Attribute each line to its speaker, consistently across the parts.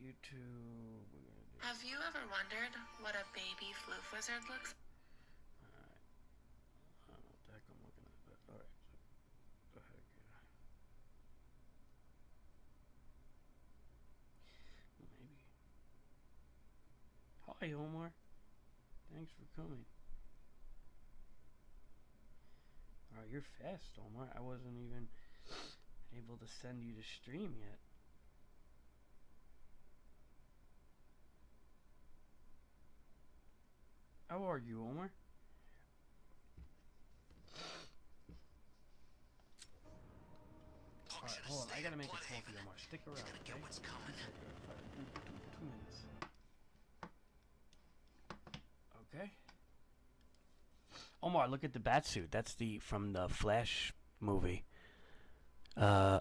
Speaker 1: YouTube. We're gonna do.
Speaker 2: Have you ever wondered what a baby floof wizard looks?
Speaker 1: Alright. I don't know what the heck I'm looking at, but alright. So, go ahead. Maybe. Hi, Omar. Thanks for coming. Alright, you're fast, Omar. I wasn't even able to send you the stream yet. How are you, Omar? Alright, hold on. I gotta make a call for you, Omar. Stick around, okay? Get what's coming. 2 minutes. Okay. Omar, look at the Batsuit. That's the from the Flash movie. Yeah.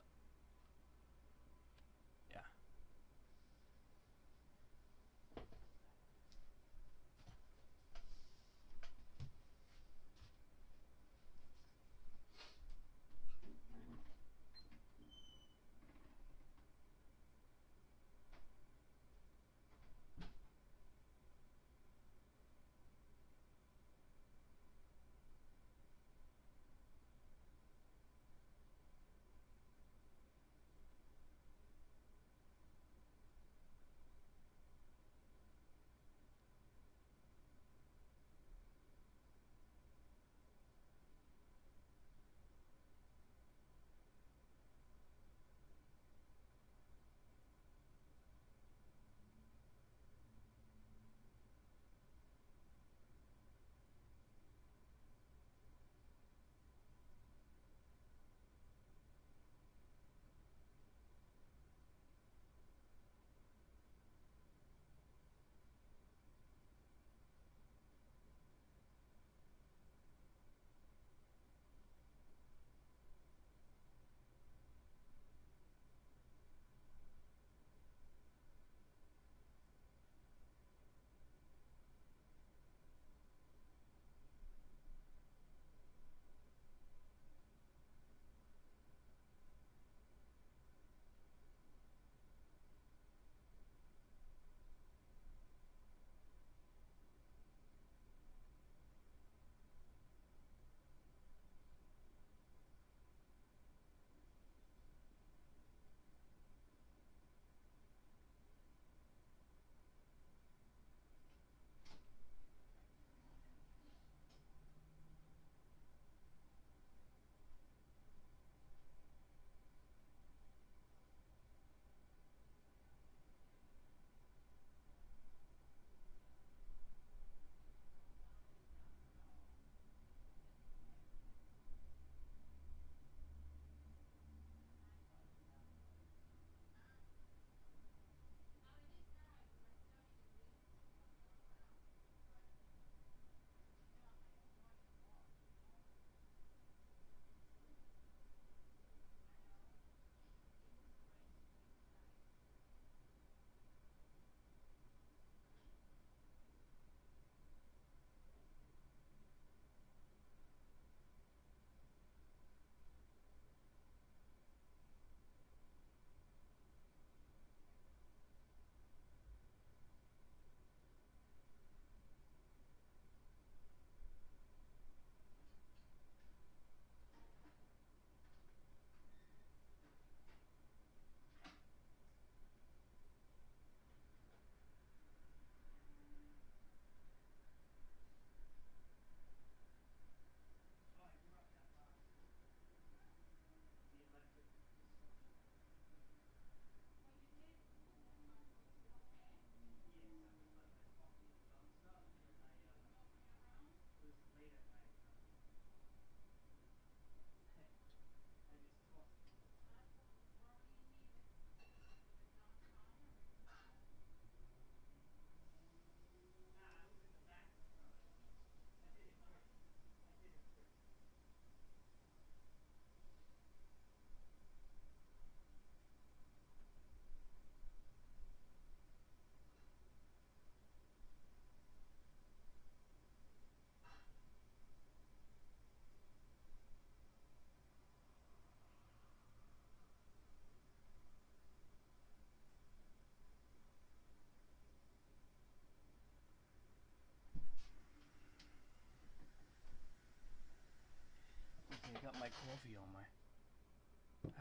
Speaker 1: coffee, Omar.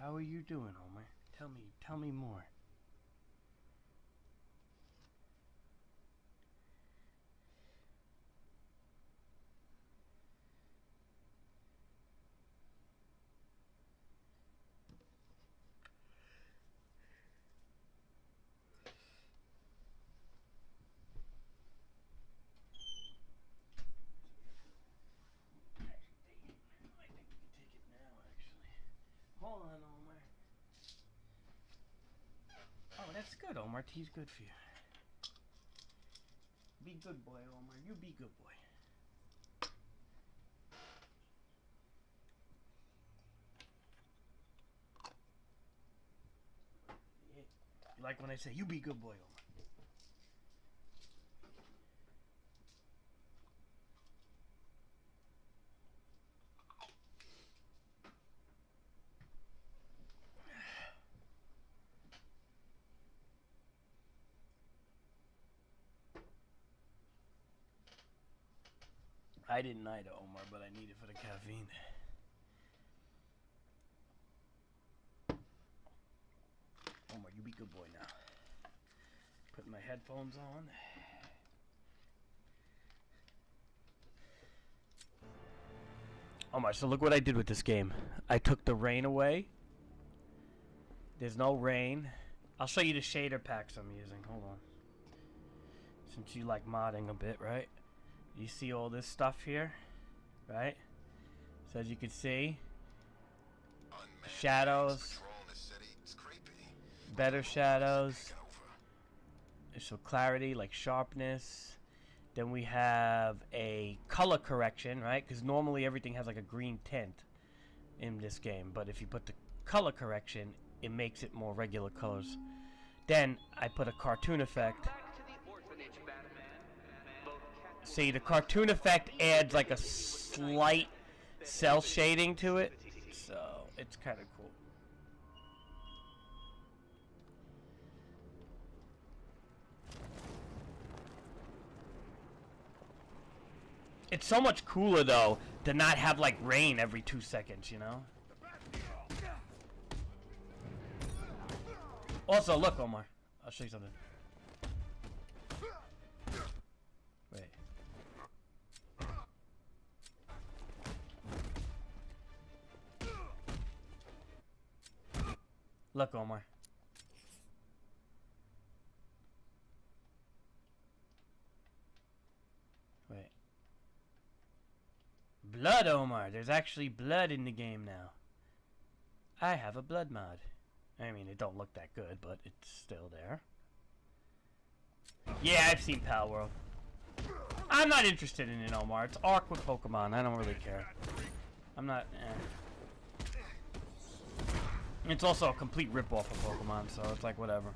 Speaker 1: How are you doing, Omar? Tell me more. Hold on, Omar. Oh, that's good, Omar. Tea's good for you. Be good boy, Omar. You be good boy. Yeah. You like when I say, you be good boy, Omar. I didn't either, Omar, but I need it for the caffeine. Omar, you be good boy now. Putting my headphones on. Omar, so look what I did with this game. I took the rain away. There's no rain. I'll show you the shader packs I'm using. Hold on. Since you like modding a bit, right? You see all this stuff here, right? So as you can see, shadows, better shadows, so clarity, like sharpness. Then we have a color correction, right? Because normally everything has like a green tint in this game, but if you put the color correction, it makes it more regular colors. Then I put a cartoon effect. See, the cartoon effect adds like a slight cell shading to it, so it's kind of cool. It's so much cooler though to not have like rain every 2 seconds, you know? Also, look, Omar, I'll show you something. Wait. Look, Omar. Wait. Blood, Omar. There's actually blood in the game now. I have a blood mod. I mean, it don't look that good, but it's still there. Yeah, I've seen Pal World. I'm not interested in it, Omar. It's Ark with Pokemon. I don't really care. I'm not... It's also a complete ripoff of Pokemon, so it's like whatever.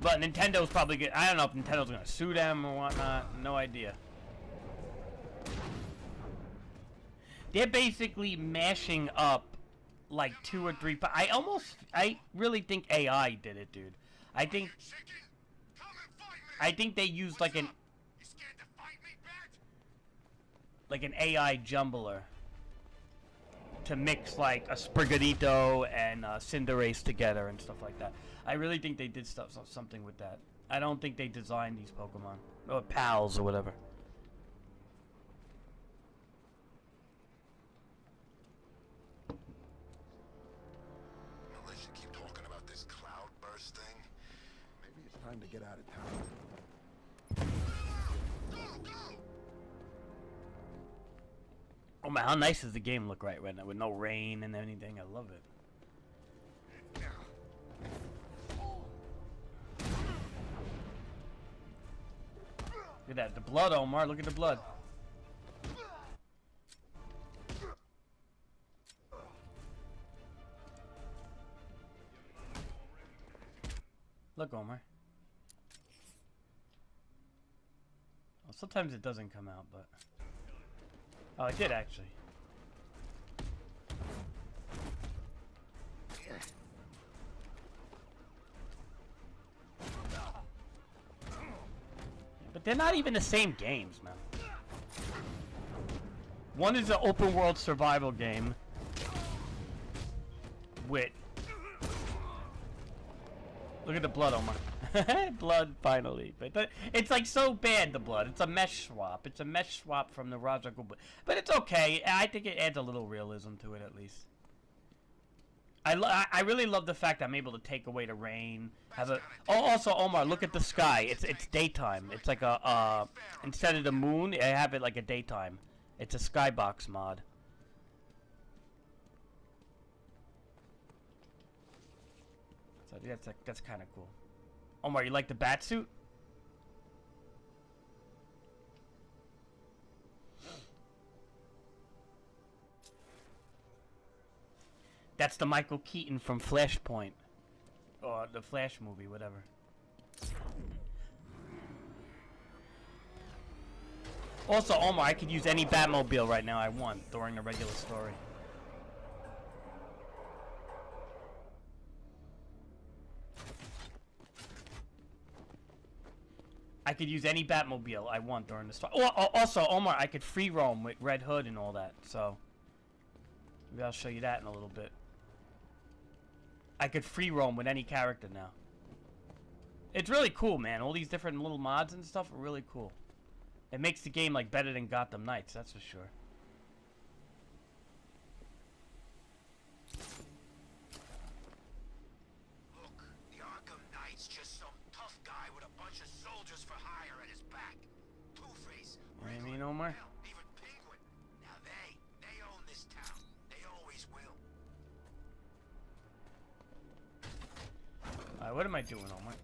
Speaker 1: But Nintendo's probably good. I don't know if Nintendo's gonna sue them or whatnot. No idea. They're basically mashing up like 2 or 3. I really think AI did it, dude. I think they used like an AI jumbler to mix like a Sprigatito and Cinderace together and stuff like that. I really think they did something with that. I don't think they designed these Pokemon or pals or whatever.
Speaker 3: Unless you keep talking about this cloudburst thing, maybe it's time to get out of town. Go!
Speaker 1: Oh man, how nice does the game look right now with no rain and anything? I love it. Look at that, the blood, Omar. Look at the blood. Look, Omar. Well, sometimes it doesn't come out, but... Oh, it did actually. But they're not even the same games, man. One is an open world survival game. with... Look at the blood, Omar. Blood, finally. But it's like so bad, the blood. It's a mesh swap. It's a mesh swap from the Raja Gul. But it's okay. I think it adds a little realism to it, at least. I really love the fact that I'm able to take away the rain. Have a... Oh, also, Omar, look at the sky. It's daytime. It's like a... instead of the moon, I have it like a daytime. It's a skybox mod. So that's kind of cool. Omar, you like the bat suit? That's the Michael Keaton from Flashpoint. Or the Flash movie, whatever. Also, Omar, I could use any Batmobile right now I want during the regular story. I could use any Batmobile I want during the story. Oh, also, Omar, I could free roam with Red Hood and all that, so... Maybe I'll show you that in a little bit. I could free roam with any character now. It's really cool, man. All these different little mods and stuff are really cool. It makes the game like better than Gotham Knights, that's for sure.
Speaker 3: Look, the Arkham Knight's just some tough guy with a bunch of soldiers for hire at his back. Two-Face.
Speaker 1: What do you mean, Omar?
Speaker 3: Even Penguin. Now they own this town. They always will.
Speaker 1: Alright, what am I doing, Omar?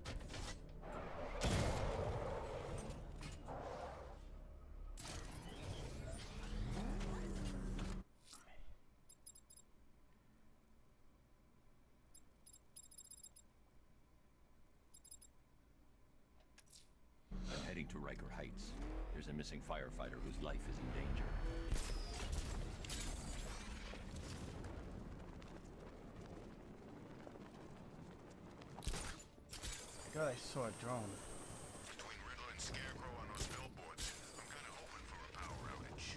Speaker 4: I'm heading to Riker Heights. There's a missing firefighter whose life is in danger.
Speaker 1: I thought I saw a drone.
Speaker 3: Between Riddler and Scarecrow on those billboards, I'm kind of hoping for a power outage.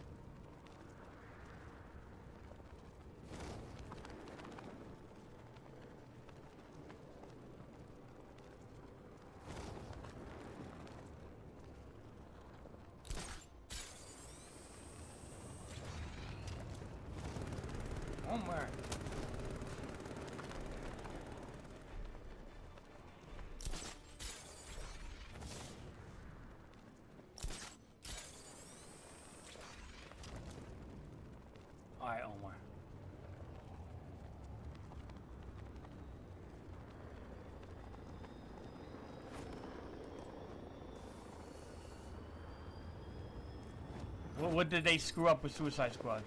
Speaker 1: Omar. Alright, Omar. What did they screw up with Suicide Squad?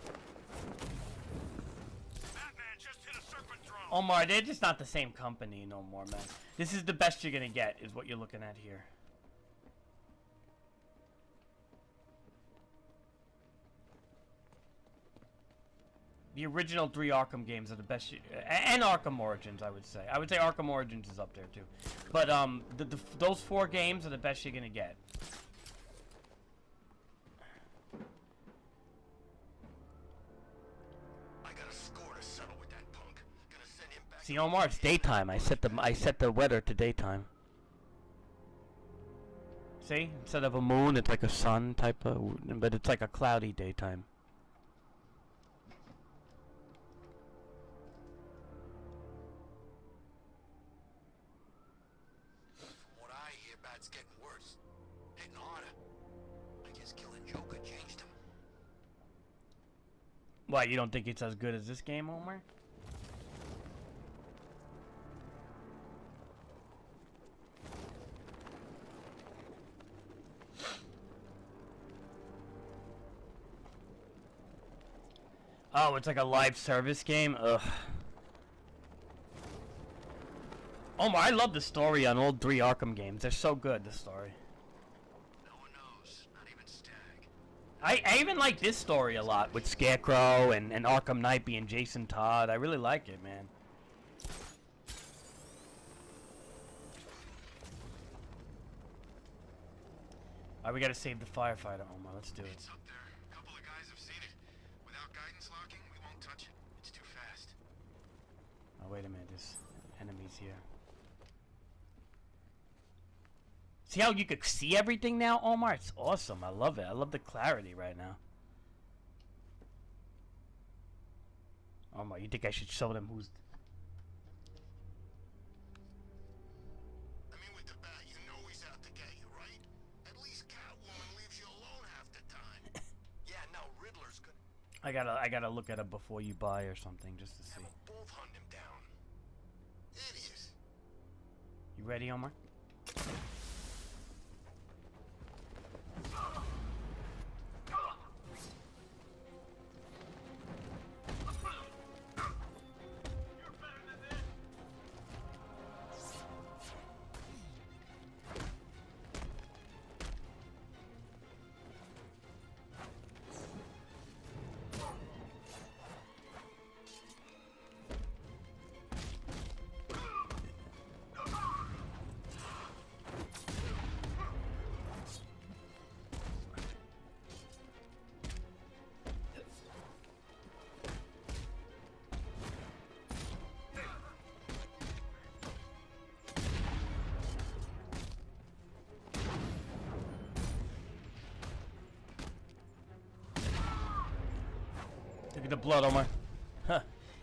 Speaker 3: Batman just hit a serpent drone.
Speaker 1: Omar, they're just not the same company no more, man. This is the best you're gonna get, is what you're looking at here. The original 3 Arkham games are the best, and Arkham Origins, I would say. I would say Arkham Origins is up there too. But those 4 games are the best you're gonna get.
Speaker 3: I got a score to settle with that punk. Gonna send him back.
Speaker 1: See, Omar, it's daytime. I set the weather to daytime. See, instead of a moon, it's like a sun type of, but it's like a cloudy daytime.
Speaker 3: From what I hear, Bat's getting worse. Hitting harder. I guess killing Joker changed him.
Speaker 1: Why, you don't think it's as good as this game, Omar? Oh, it's like a live service game? Ugh. Omar, I love the story on all 3 Arkham games. They're so good, the story.
Speaker 3: No one knows. Not even Stag.
Speaker 1: I even like this story a lot, with Scarecrow and Arkham Knight being Jason Todd. I really like it, man. Alright, we gotta save the firefighter, Omar. Let's do it.
Speaker 3: It's up there. A couple of guys have seen it. Without guidance locking, we won't touch it. It's too fast.
Speaker 1: Oh, wait wait a minute. There's enemies here. See how you could see everything now, Omar? It's awesome. I love it. I love the clarity right now. Omar, you think I should show them who's...
Speaker 3: I mean, with the bat, you know he's out to get you, right? At least Catwoman leaves you alone half the time. Yeah, no, Riddler's gonna
Speaker 1: I gotta look at it before you buy or something, just to see.
Speaker 3: have them both hunt him down. Idiots.
Speaker 1: You ready, Omar? Look at the blood, Omar. Huh.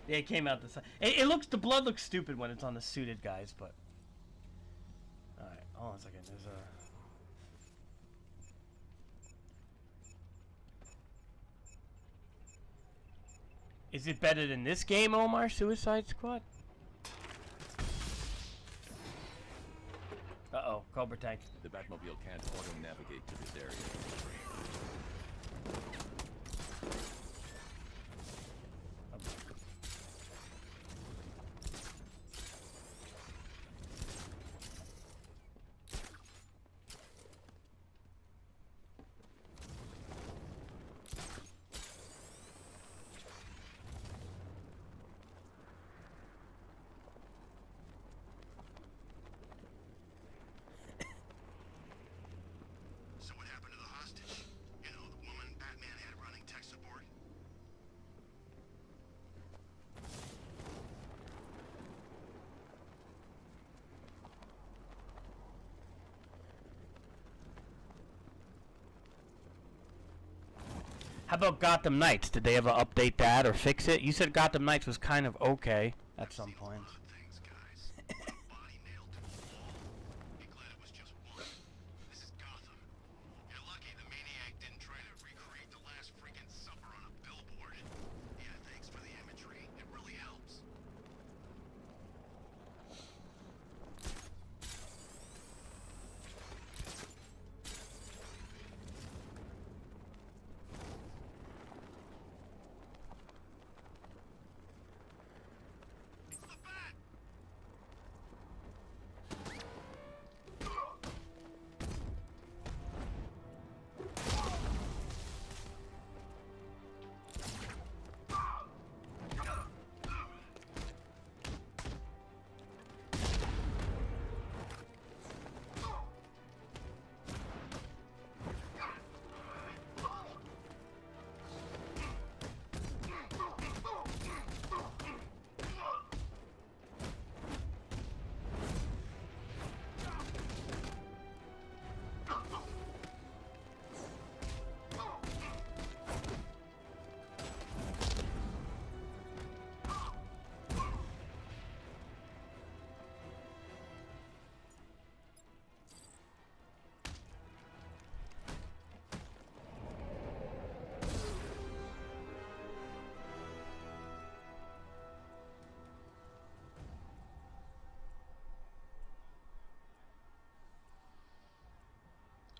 Speaker 1: Yeah, it came out the side. It looks, the blood looks stupid when it's on the suited guys, but... Alright, hold on a second. There's a... Is it better than this game, Omar? Suicide Squad? Uh-oh, Cobra Tank.
Speaker 4: The Batmobile can't auto-navigate to this area.
Speaker 3: So what happened to the hostage? You know, the woman Batman had running tech support?
Speaker 1: How about Gotham Knights? Did they ever update that or fix it? You said Gotham Knights was kind of okay at some point.
Speaker 3: Things, guys. Body nailed to the wall. Be glad it was just one. This is Gotham. You're lucky the maniac didn't try to recreate the last freaking supper on a billboard. Yeah, thanks for the imagery. It really helps. It's the bat!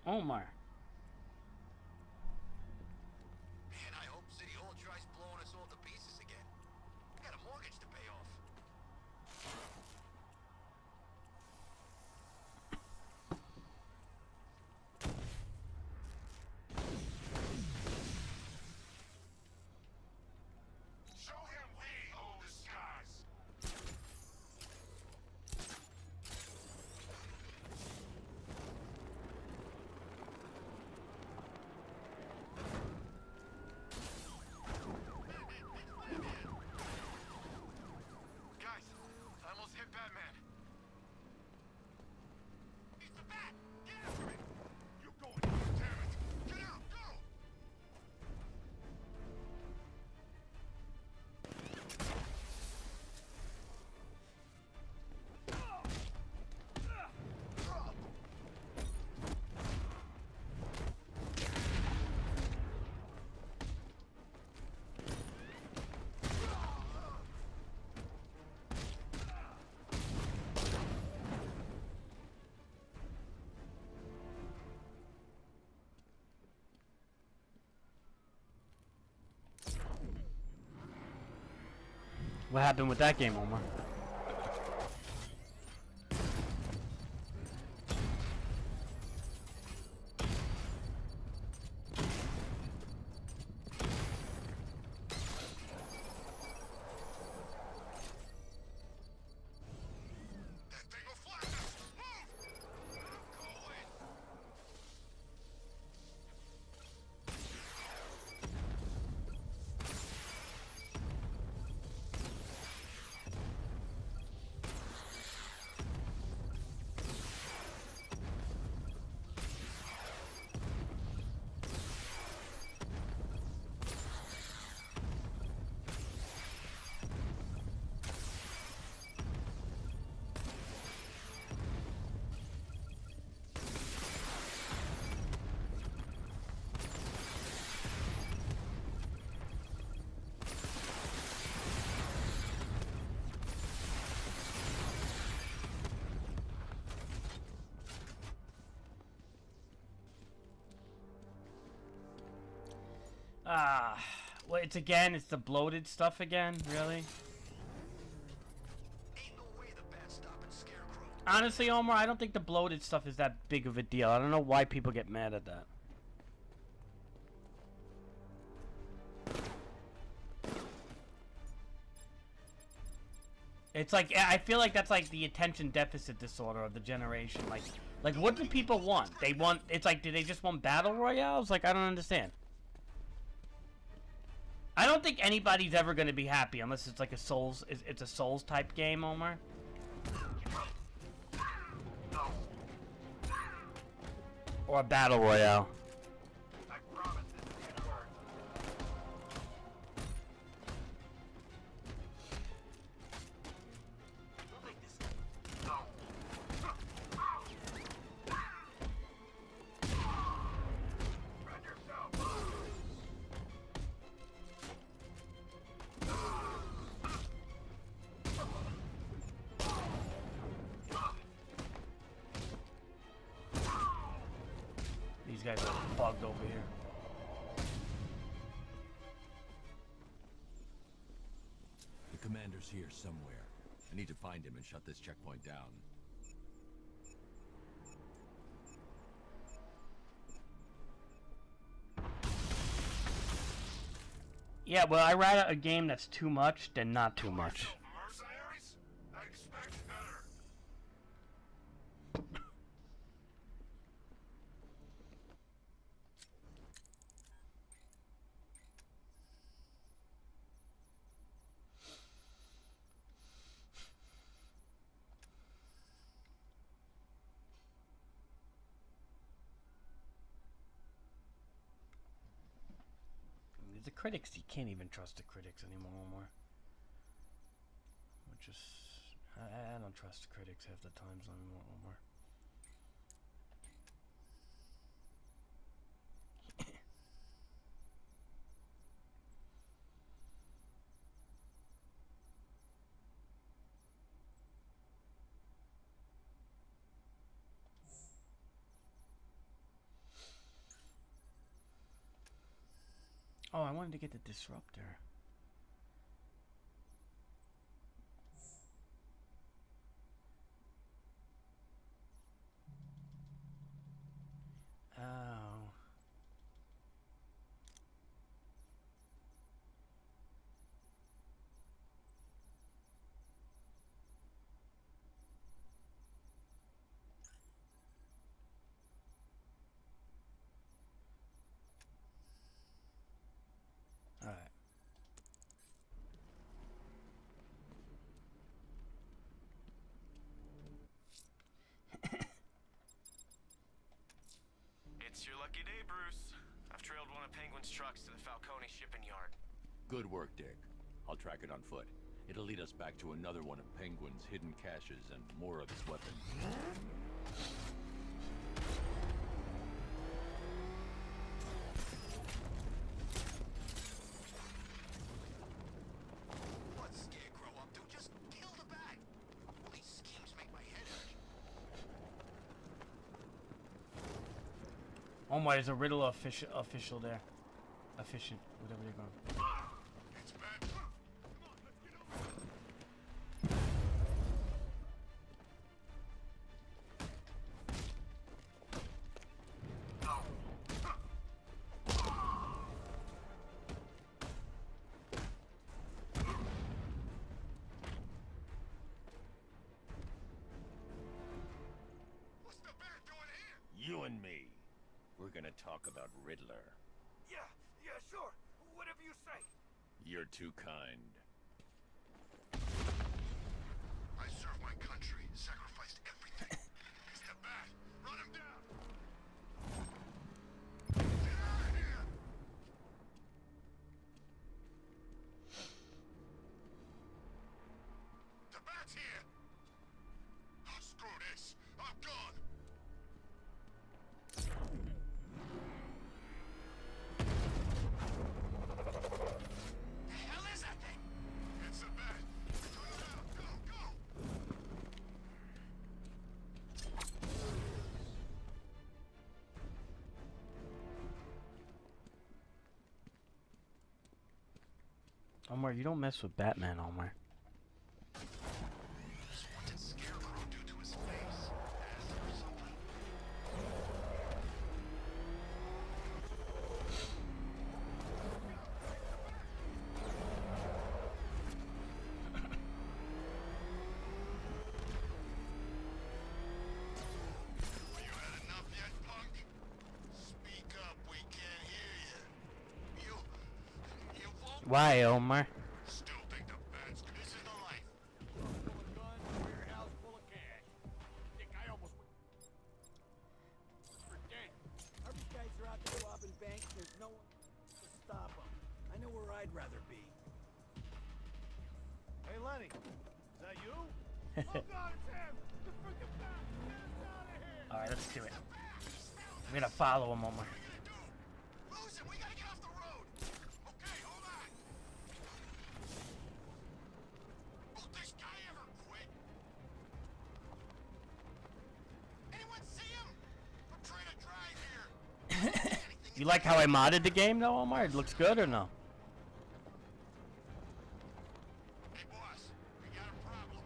Speaker 1: Omar.
Speaker 3: Man, I hope City Hall tries blowing us all to pieces again. I got a mortgage to pay off. Show him we hold the skies.
Speaker 1: What happened with that game, Omar?
Speaker 3: That thing will flash us! Move! Go in!
Speaker 1: Ah, well, it's the bloated stuff again, really?
Speaker 3: Ain't no way the bat's stopping Scarecrow.
Speaker 1: Honestly, Omar, I don't think the bloated stuff is that big of a deal. I don't know why people get mad at that. It's like, I feel like that's like the attention deficit disorder of the generation. Like what do people want? They want, it's like, do they just want battle royales? Like, I don't understand. I don't think anybody's ever going to be happy unless it's like a Souls, it's a Souls type game, Omar. Or a battle royale.
Speaker 3: I promise this is gonna work. We'll make this. No. Run yourself.
Speaker 1: These guys are bugged over here.
Speaker 4: The commander's here somewhere. I need to find him and shut this checkpoint down.
Speaker 1: Yeah, well, I'd rather a game that's too much than not too much.
Speaker 3: Mercenaries? I expect better.
Speaker 1: The critics, you can't even trust the critics anymore. Which is, I don't trust the critics half the times anymore. Oh, I wanted to get the disruptor. Oh. All right.
Speaker 5: It's your lucky day, Bruce. I've trailed one of Penguin's trucks to the Falcone shipping yard.
Speaker 4: Good work, Dick. I'll track it on foot. It'll lead us back to another one of Penguin's hidden caches and more of his weapons.
Speaker 3: What's Scarecrow up to? Just kill the bat. All these schemes make my head hurt.
Speaker 1: Oh my, there's a riddle official there. Efficient, whatever they're going.
Speaker 3: It's bad. Come on, let's get over.
Speaker 4: gonna talk about Riddler.
Speaker 5: Yeah, sure. Whatever you say.
Speaker 4: You're too kind.
Speaker 3: I served my country, sacrificed everything. It's the bat. Run him down. Get out of here. The bat's here. Oh, screw this. I'm gone. The hell is that thing? It's a bat. Throw it out. Go, go.
Speaker 1: Omar, you don't mess with Batman, Omar.
Speaker 3: What did Scarecrow do to his face? Acid or something? You had enough yet, punk? Speak up, we can't hear you. You won't
Speaker 1: Why, Omar?
Speaker 3: still think the bat's this is the life.
Speaker 4: Warehouse full of cash. Think I almost went for dead.
Speaker 6: Our guys are out there robbing banks. There's no one to stop them. I know where I'd rather be.
Speaker 5: Hey, Lenny. Is that you? Oh, God, it's him. The freaking bat. Get us out of here.
Speaker 1: All right, let's do it. I'm gonna follow him, Omar.
Speaker 3: What are we gonna do? Lose him, we gotta get off the road. Okay, hold on. Will this guy ever quit? Anyone see him? I'm trying to drive here.
Speaker 1: You like how I modded the game, though, Omar? It looks good or no?
Speaker 3: Hey, boss, we got a problem.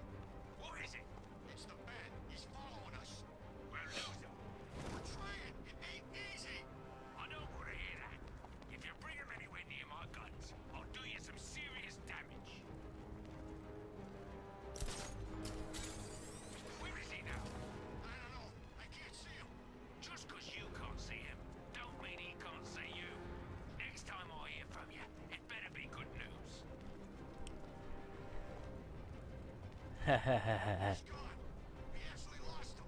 Speaker 3: What is it? It's the bat. He's following us. We'll lose him. We're trying. It ain't easy.
Speaker 5: I don't want to hear that. If you bring him anywhere near my guns, I'll do you some serious damage. Where is he now?
Speaker 3: I don't know. I can't see him.
Speaker 5: Just 'cause you can't see him, don't mean he can't see you. Next time I hear from you, it better be good news.
Speaker 3: He's gone. We actually lost him.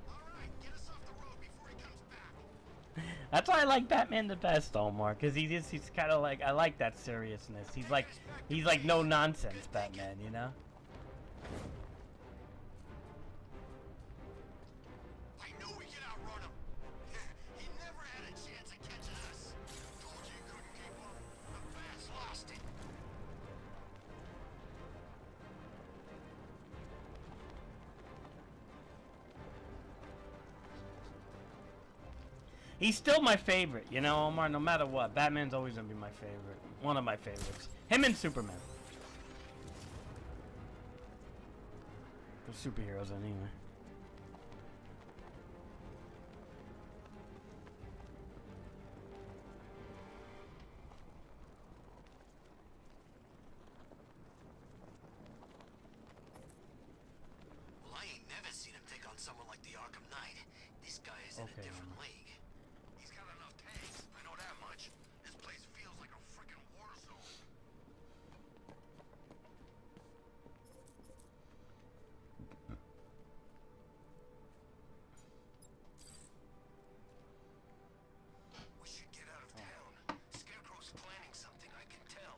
Speaker 3: All right, get us off the road before he comes back.
Speaker 1: That's why I like Batman the best, Omar, because he's kind of like, I like that seriousness. He's like no nonsense Batman, you know?
Speaker 3: I knew we could outrun him. He never had a chance of catching us. Told you he couldn't keep up. The bat's lost it.
Speaker 1: He's still my favorite, you know, Omar, no matter what. Batman's always gonna be my favorite. One of my favorites. Him and Superman. They're superheroes anyway.
Speaker 3: Well, I ain't never seen him take on someone like the Arkham Knight. This guy is in a
Speaker 1: Okay,
Speaker 3: different
Speaker 1: Emma.
Speaker 3: league. He's got enough tanks. I know that much. This place feels like a freaking war zone. We should get out of town. Scarecrow's planning something, I can tell.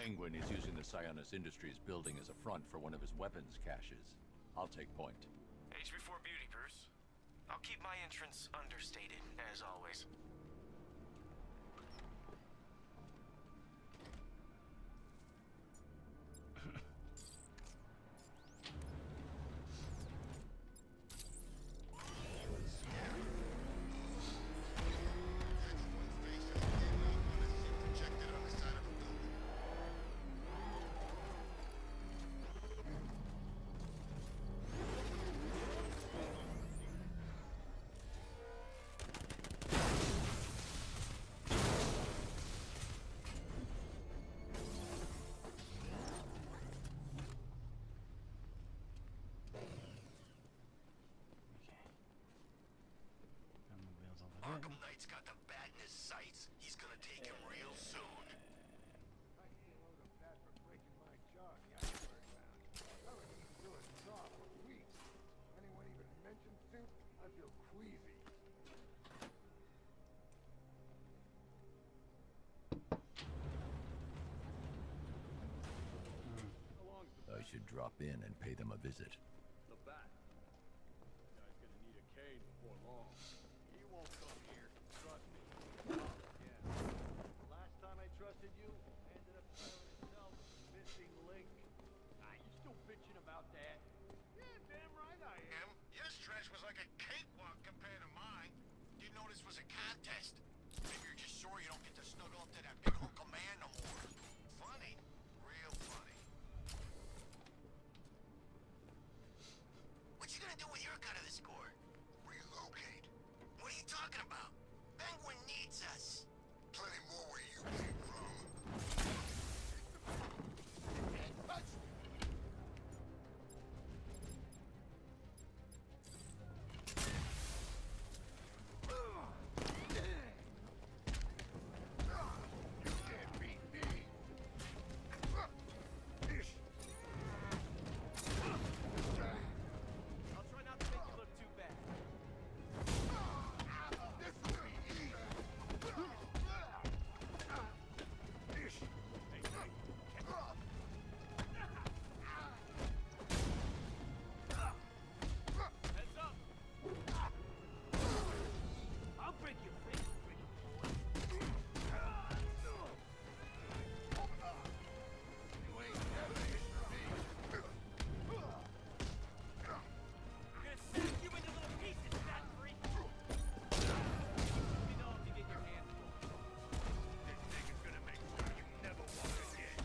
Speaker 4: Penguin is using the Sionis Industries building as a front for one of his weapons caches. I'll take point.
Speaker 5: Age before beauty, Bruce. I'll keep my entrance understated, as always.
Speaker 3: Arkham Knight's got the bat in his sights. He's gonna take him real soon.
Speaker 6: I need a load of bat for breaking my jaw in the iceberg round. I haven't eaten good saw for weeks. Anyone even mention soup? I feel queasy.
Speaker 4: I should drop in and pay them a visit.
Speaker 7: The bat. Guy's gonna need a cane before long. He won't come here. Trust me. Yeah. Last time I trusted you, I ended up tearing himself missing link. Ah, you still bitching about that? Yeah, damn right I am.
Speaker 3: Your stretch was like a cakewalk compared to mine. Didn't know this was a contest. Maybe you're just sore you don't get to snuggle up to that big hunk of man no more. Funny. Real funny. What you gonna do with your cut of the score? Relocate. What are you talking about? Penguin needs us. Plenty more where you came from. Touch! You can't beat me.
Speaker 5: I'll try not to make you look too bad.
Speaker 3: This will be easy.
Speaker 5: Heads up! I'll break your face, pretty boy.
Speaker 3: You ain't never hit me.
Speaker 5: I'm gonna smack you into little pieces, fat freak! Let me know if you get your hands full.
Speaker 3: This nigga's gonna make one you never want again.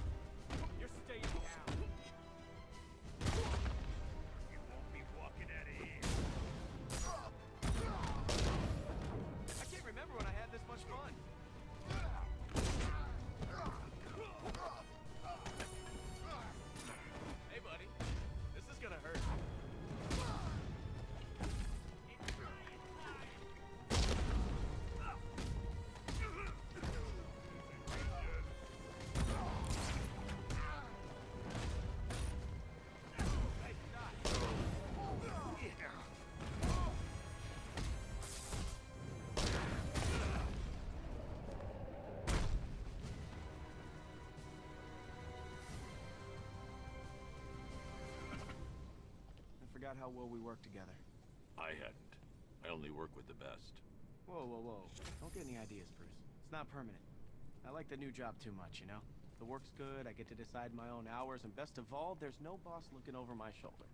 Speaker 5: You're staying down.
Speaker 3: You won't be walking out of here.
Speaker 5: I can't remember when I had this much fun. Hey, buddy. This is gonna hurt. Nice shot.
Speaker 8: I forgot how well we worked together.
Speaker 4: I hadn't. I only work with the best.
Speaker 8: Whoa, whoa, whoa. Don't get any ideas, Bruce. It's not permanent. I like the new job too much, you know? The work's good, I get to decide my own hours, and best of all, there's no boss looking over my shoulder.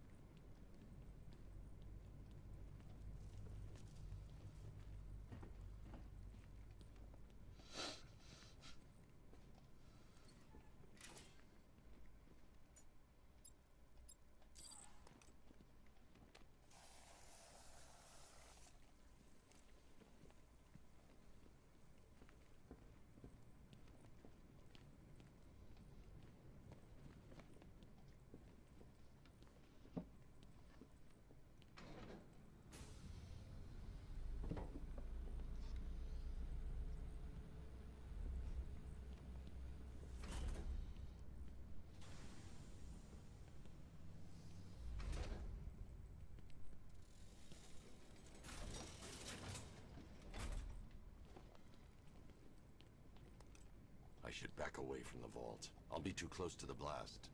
Speaker 9: should back away from the vault. I'll be too close to the blast.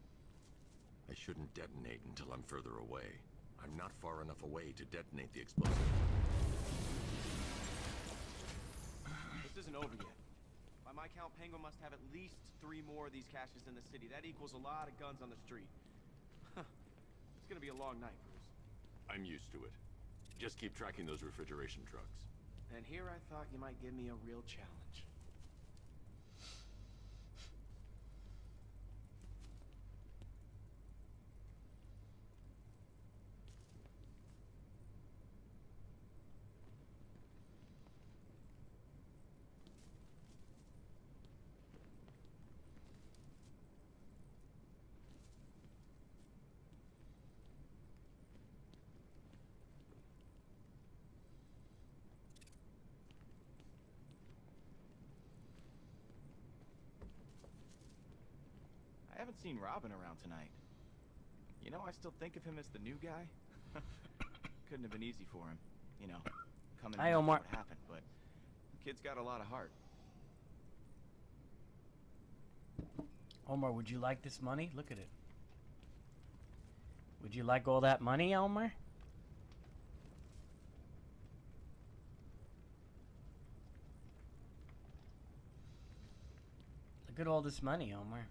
Speaker 9: I shouldn't detonate until I'm further away. I'm not far enough away to detonate the explosive.
Speaker 8: This isn't over yet. By my count, Penguin must have at least 3 more of these caches in the city. That equals a lot of guns on the street. It's gonna be a long night, Bruce.
Speaker 4: I'm used to it. Just keep tracking those refrigeration trucks.
Speaker 8: And here I thought you might give me a real challenge. I haven't seen Robin around tonight. You know, I still think of him as the new guy. Couldn't have been easy for him, you know, coming
Speaker 1: Hi,
Speaker 8: in after
Speaker 1: Omar.
Speaker 8: what happened, but the kid's got a lot of heart.
Speaker 1: Omar, would you like this money? Look at it. Would you like all that money, Omar? Look at all this money, Omar.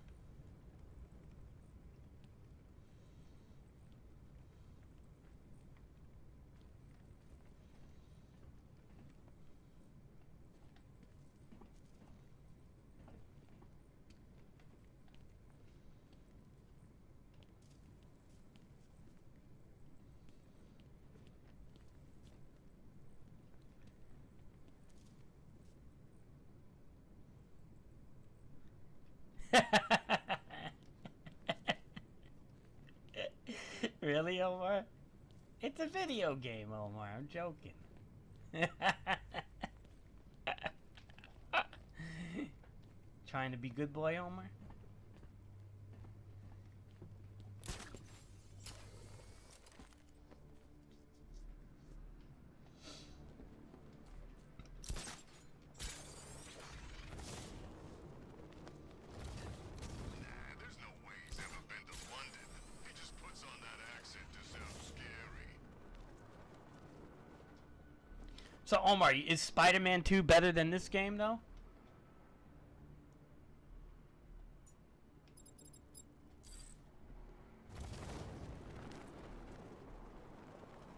Speaker 1: Really, Omar? It's a video game, Omar. I'm joking. Trying to be good boy, Omar?
Speaker 3: There's no way he's ever been to London. He just puts on that accent to sound scary.
Speaker 1: So, Omar, is Spider-Man 2 better than this game, though?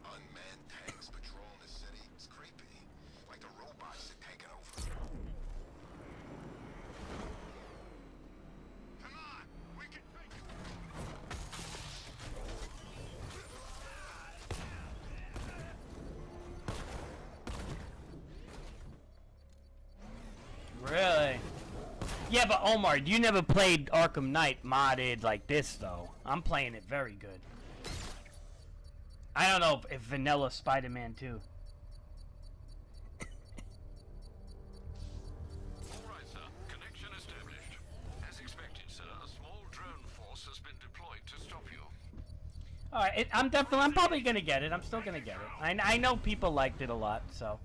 Speaker 3: Unmanned tanks patrolling the city. It's creepy. Like the robots are taking over. Come on! We can take it!
Speaker 1: Really? Yeah, but Omar, you never played Arkham Knight modded like this, though. I'm playing it very good. I don't know if vanilla Spider-Man 2.
Speaker 3: All right, sir. Connection established. As expected, sir, a small drone force has been deployed to stop you.
Speaker 1: Alright, I'm probably gonna get it. I'm still gonna get it. I know people liked it a lot, so.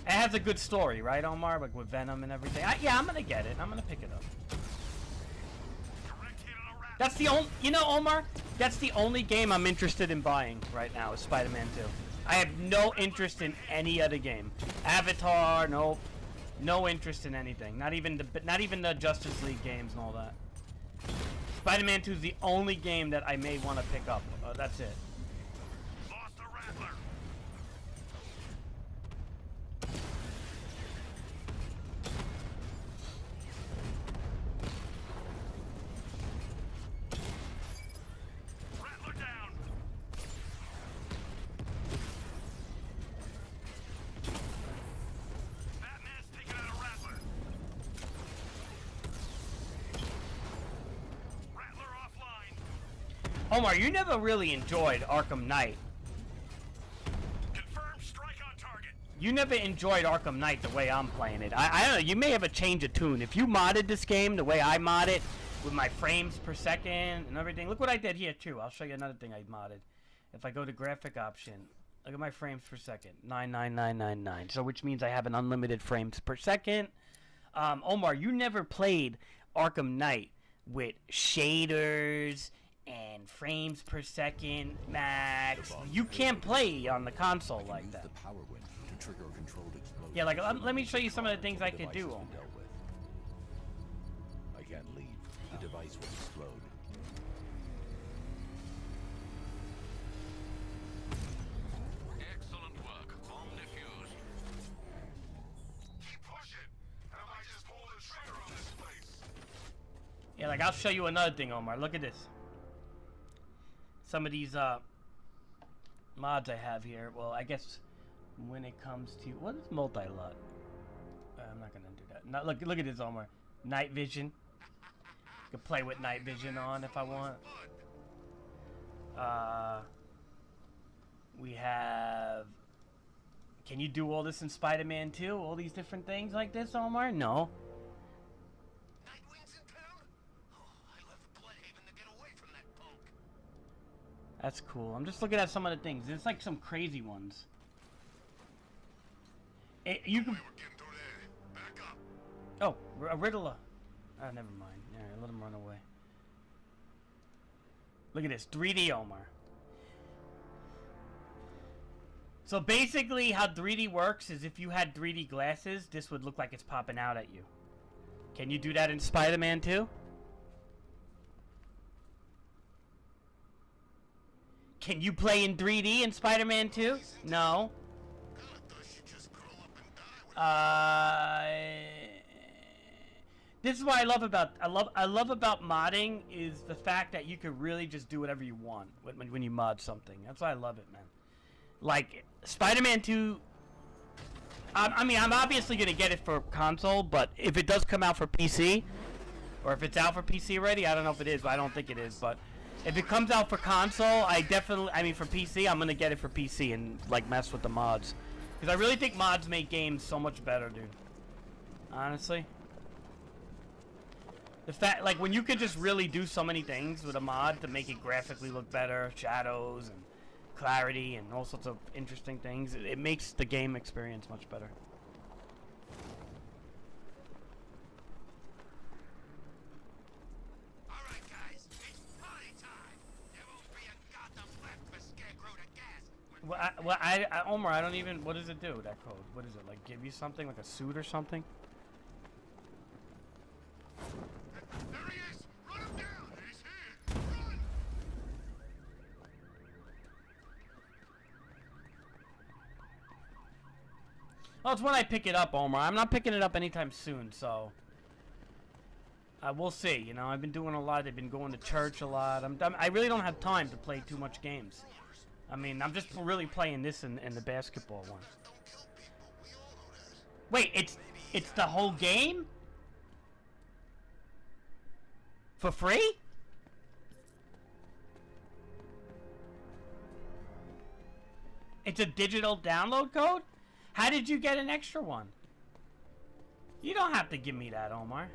Speaker 1: It has a good story, right, Omar? Like with Venom and everything. Yeah, I'm gonna get it. I'm gonna pick it up. That's the only, you know, Omar, that's the only game I'm interested in buying right now is Spider-Man 2. I have no interest in any other game. Avatar, nope. No interest in anything. Not even the Justice League games and all that. Spider-Man 2 is the only game that I may want to pick up. That's it.
Speaker 3: Lost the Rattler. Rattler down. Batman's taking out a Rattler. Rattler offline.
Speaker 1: Omar, you never really enjoyed Arkham Knight.
Speaker 3: Confirm strike on target.
Speaker 1: You never enjoyed Arkham Knight the way I'm playing it. I don't know, you may have a change of tune. If you modded this game the way I mod it, with my frames per second and everything. Look what I did here too. I'll show you another thing I modded. If I go to graphic option, look at my frames per second. 99999. So which means I have an unlimited frames per second. Omar, you never played Arkham Knight with shaders and frames per second max. You can't play on the console like that.
Speaker 4: The power wing to trigger a controlled explosion.
Speaker 1: Yeah, like let me show you some of the things I could do. Omar.
Speaker 4: I can't leave. The device will explode.
Speaker 3: Excellent work. Bomb defused. Keep pushing. I might just pull the trigger on this place.
Speaker 1: Yeah, like I'll show you another thing, Omar. Look at this. Some of these mods I have here. Well, I guess when it comes to what is multi-lot? I'm not gonna do that. Now, look at this, Omar. Night vision. I can play with night vision on if I want. We have. Can you do all this in Spider-Man 2? All these different things like this, Omar? No.
Speaker 3: Nightwing's in town? Oh, I left Bloodhaven to get away from that punk.
Speaker 1: That's cool. I'm just looking at some of the things. It's like some crazy ones. You can.
Speaker 3: We're getting through there. Back up.
Speaker 1: Oh, a Riddler. Oh, never mind. All right, let him run away. Look at this. 3D Omar. So basically how 3D works is if you had 3D glasses, this would look like it's popping out at you. Can you do that in Spider-Man 2? Can you play in 3D in Spider-Man 2? No. This is what I love about I love about modding is the fact that you can really just do whatever you want when you mod something. That's why I love it, man. Like Spider-Man 2. I mean, I'm obviously gonna get it for console, but if it does come out for PC, or if it's out for PC already, I don't know if it is, but I don't think it is. But if it comes out for console, I mean for PC, I'm gonna get it for PC and like mess with the mods, because I really think mods make games so much better, dude. Honestly. The fact, like, when you could just really do so many things with a mod to make it graphically look better, shadows and clarity and all sorts of interesting things, it makes the game experience much better.
Speaker 3: All right, guys, it's party time. There won't be a Gotham left for Scarecrow to gas.
Speaker 1: Omar, I don't even. What does it do? That code? What is it? Like, give you something, like a suit or something?
Speaker 3: There he is! Run him down! He's here! Run!
Speaker 1: Well, it's when I pick it up, Omar. I'm not picking it up anytime soon, so we'll see. You know, I've been doing a lot. I've been going to church a lot. I really don't have time to play too much games. I mean, I'm just really playing this and the basketball one. Wait, it's the whole game? For free? It's a digital download code? How did you get an extra one? You don't have to give me that, Omar.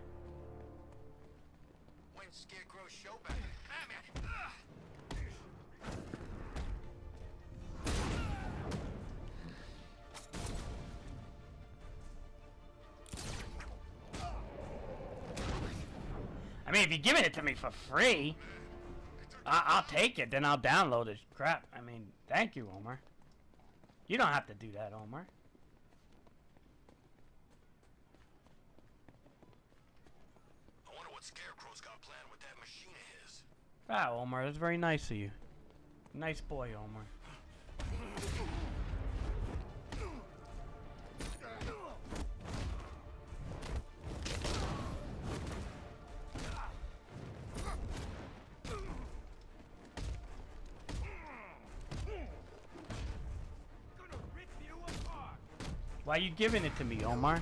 Speaker 3: When Scarecrow's show back. Damn it!
Speaker 1: I mean, if you're giving it to me for free, I'll take it. Then I'll download it. Crap. I mean, thank you, Omar. You don't have to do that, Omar.
Speaker 3: I wonder what Scarecrow's got planned with that machine of his.
Speaker 1: Wow, Omar, that's very nice of you. Nice boy, Omar. Why are you giving it to me, Omar?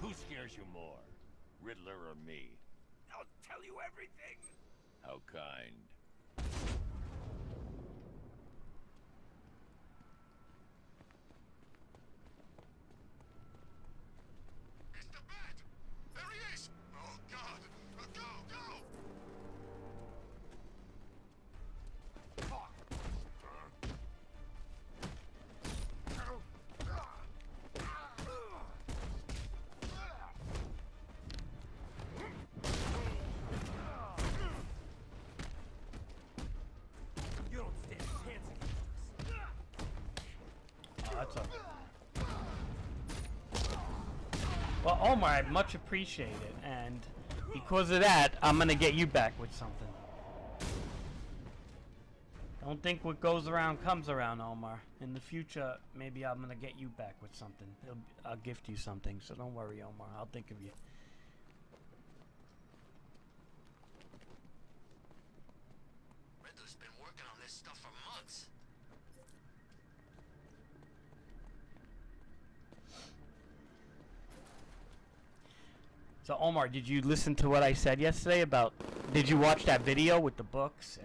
Speaker 4: Who scares you more, Riddler or me?
Speaker 5: I'll tell you everything.
Speaker 4: How kind.
Speaker 3: It's the Bat! There he is! Oh, God!
Speaker 1: So. Well, Omar, I much appreciate it, and because of that, I'm gonna get you back with something. Don't think what goes around comes around, Omar. In the future, maybe I'm gonna get you back with something. I'll gift you something, so don't worry, Omar. I'll think of you.
Speaker 9: Riddler's been working on this stuff for months.
Speaker 1: So Omar, did you listen to what I said yesterday about? Did you watch that video with the books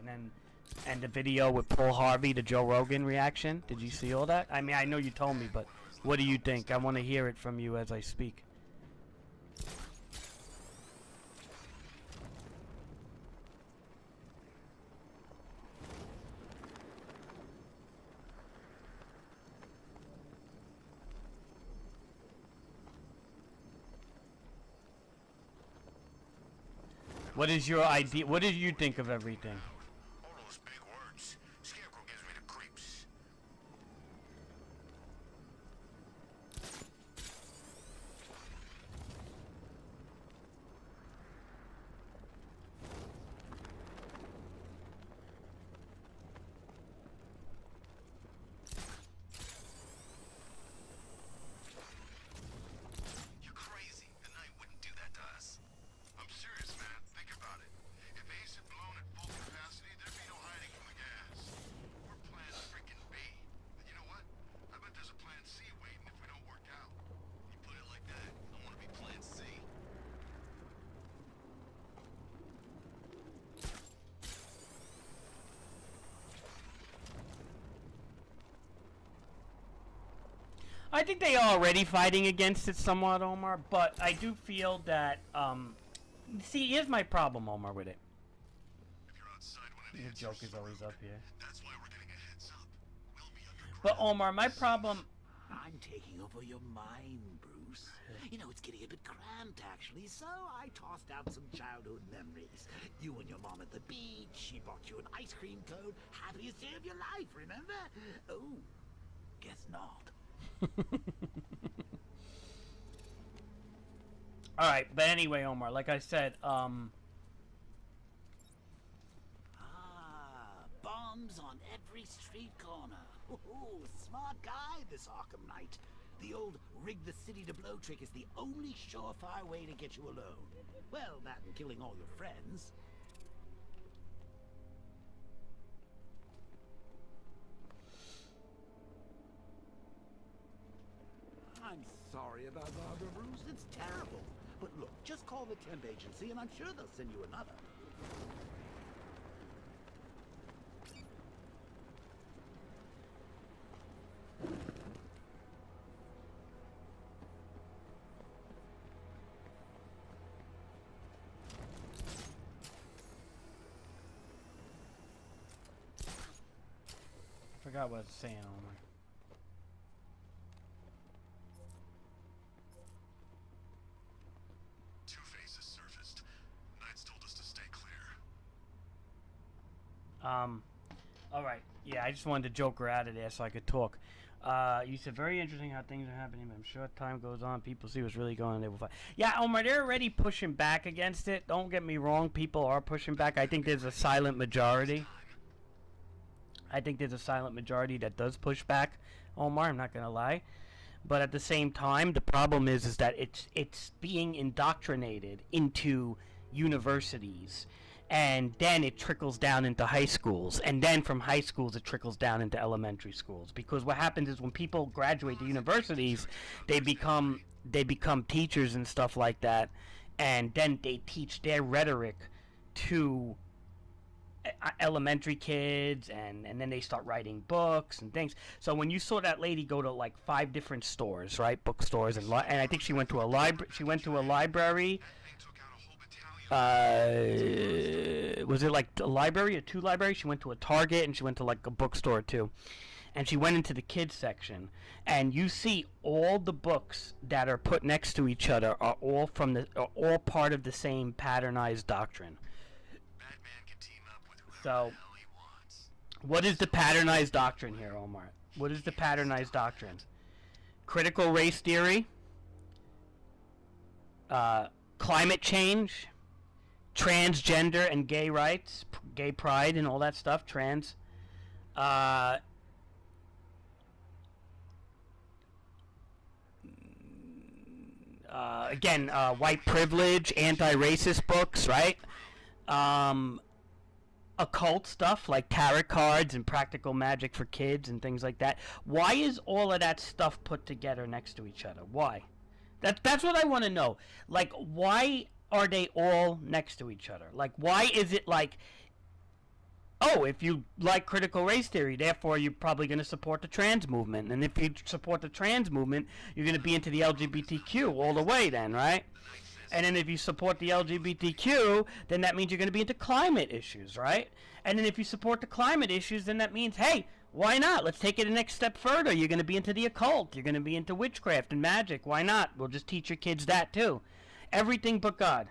Speaker 1: and the video with Paul Harvey, the Joe Rogan reaction? Did you see all that? I mean, I know you told me, but what do you think? I want to hear it from you as I speak. What is your idea? What did you think of everything?
Speaker 3: All those big words. Scarecrow gives me the creeps. You're crazy. The Knight wouldn't do that to us. I'm serious, man. Think about it. If Ace had blown at full capacity, there'd be no hiding from the gas. We're plan freaking B. And you know what? I bet there's a plan C waiting if we don't work out. You put it like that, I want to be plan C.
Speaker 1: I think they are already fighting against it somewhat, Omar, but I do feel that, see, here's my problem, Omar, with it.
Speaker 3: If you're outside when it
Speaker 1: The
Speaker 3: hits,
Speaker 1: joke
Speaker 3: you're
Speaker 1: is always
Speaker 3: screwed.
Speaker 1: up here.
Speaker 3: That's why we're getting a heads up. We'll be underground.
Speaker 1: But Omar, my problem...
Speaker 10: I'm taking over your mind, Bruce. You know, it's getting a bit cramped, actually, so I tossed out some childhood memories. You and your mom at the beach, she bought you an ice cream cone. Happiest day of your life, remember? Oh, guess not.
Speaker 1: Alright, but anyway, Omar, like I said,
Speaker 10: Bombs on every street corner. Ooh, smart guy, this Arkham Knight. The old rig the city to blow trick is the only surefire way to get you alone. Well, that and killing all your friends. I'm sorry about Barbara, Bruce. It's terrible. But look, just call the temp agency and I'm sure they'll send you another.
Speaker 1: I forgot what I was saying, Omar.
Speaker 3: Two-Face has surfaced. Knight's told us to stay clear.
Speaker 1: Alright. Yeah, I just wanted to joke her out of there so I could talk. You said very interesting how things are happening, but I'm sure as time goes on, people see what's really going on. They will fight. Yeah, Omar, they're already pushing back against it. Don't get me wrong, people are pushing back. I think there's a silent majority. I think there's a silent majority that does push back, Omar, I'm not going to lie. But at the same time, the problem is that it's being indoctrinated into universities, and then it trickles down into high schools, and then from high schools it trickles down into elementary schools. Because what happens is when people graduate to universities, they become teachers and stuff like that, and then they teach their rhetoric to elementary kids, and then they start writing books and things. So when you saw that lady go to like 5 different stores, right, bookstores, and I think she went to a library. Was it like a library or 2 libraries? She went to a Target and she went to like a bookstore too, and she went into the kids section, and you see all the books that are put next to each other are all part of the same patternized doctrine. So, what is the patternized doctrine here, Omar? What is the patternized doctrine? critical race theory, climate change, transgender and gay rights, gay pride and all that stuff, trans, again, white privilege, anti-racist books, right? Occult stuff like tarot cards and practical magic for kids and things like that. Why is all of that stuff put together next to each other? Why? That's what I want to know. Like, why are they all next to each other? Like, why is it like, oh, if you like critical race theory, therefore you're probably going to support the trans movement. And if you support the trans movement, you're going to be into the LGBTQ all the way then, right? And then if you support the LGBTQ, then that means you're going to be into climate issues, right? And then if you support the climate issues, then that means, hey, why not? Let's take it a next step further. You're going to be into the occult. You're going to be into witchcraft and magic. Why not? We'll just teach your kids that too. Everything but God.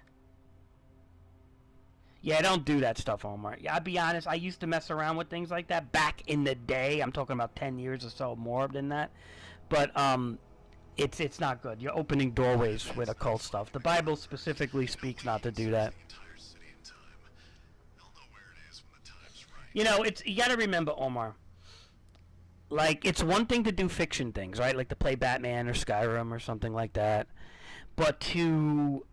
Speaker 1: Yeah, don't do that stuff, Omar. Yeah, I'll be honest, I used to mess around with things like that back in the day. I'm talking about 10 years or so more than that. But it's not good. You're opening doorways with occult stuff. The Bible specifically speaks not to do that. You know, you got to remember, Omar. Like, it's one thing to do fiction things, right? Like to play Batman or Skyrim or something like that. But to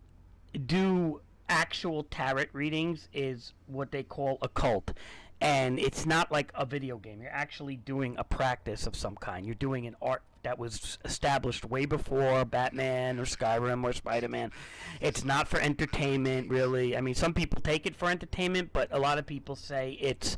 Speaker 1: do actual tarot readings is what they call occult. And it's not like a video game. You're actually doing a practice of some kind. You're doing an art that was established way before Batman or Skyrim or Spider-Man. It's not for entertainment, really. I mean, some people take it for entertainment, but a lot of people say it's,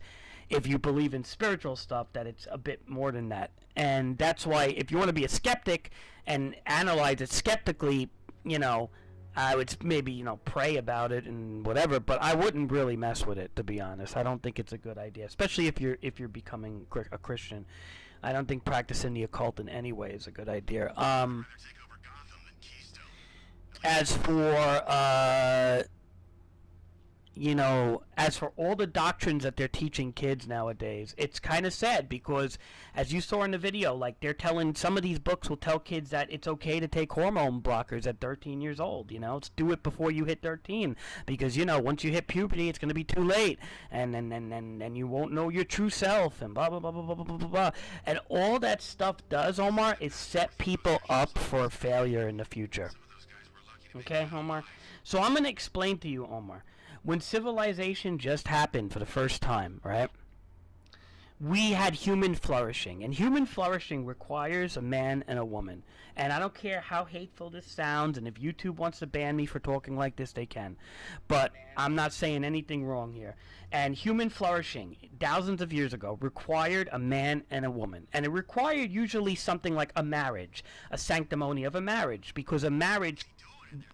Speaker 1: if you believe in spiritual stuff, that it's a bit more than that. And that's why, if you want to be a skeptic and analyze it skeptically, you know, I would maybe, you know, pray about it and whatever, but I wouldn't really mess with it, to be honest. I don't think it's a good idea, especially if you're becoming a Christian. I don't think practicing the occult in any way is a good idea. As for you know, as for all the doctrines that they're teaching kids nowadays, it's kind of sad because, as you saw in the video, like, they're telling, some of these books will tell kids that it's okay to take hormone blockers at 13 years old, you know, let's do it before you hit 13, because, you know, once you hit puberty, it's going to be too late, and you won't know your true self, and blah, blah, blah, blah, blah, blah, blah, blah. And all that stuff does, Omar, is set people up for failure in the future. Okay, Omar? So I'm going to explain to you, Omar. When civilization just happened for the first time, right, we had human flourishing. And human flourishing requires a man and a woman. And I don't care how hateful this sounds, and if YouTube wants to ban me for talking like this, they can. But I'm not saying anything wrong here. And human flourishing, thousands of years ago, required a man and a woman. And it required usually something like a marriage, a sanctimony of a marriage, because a marriage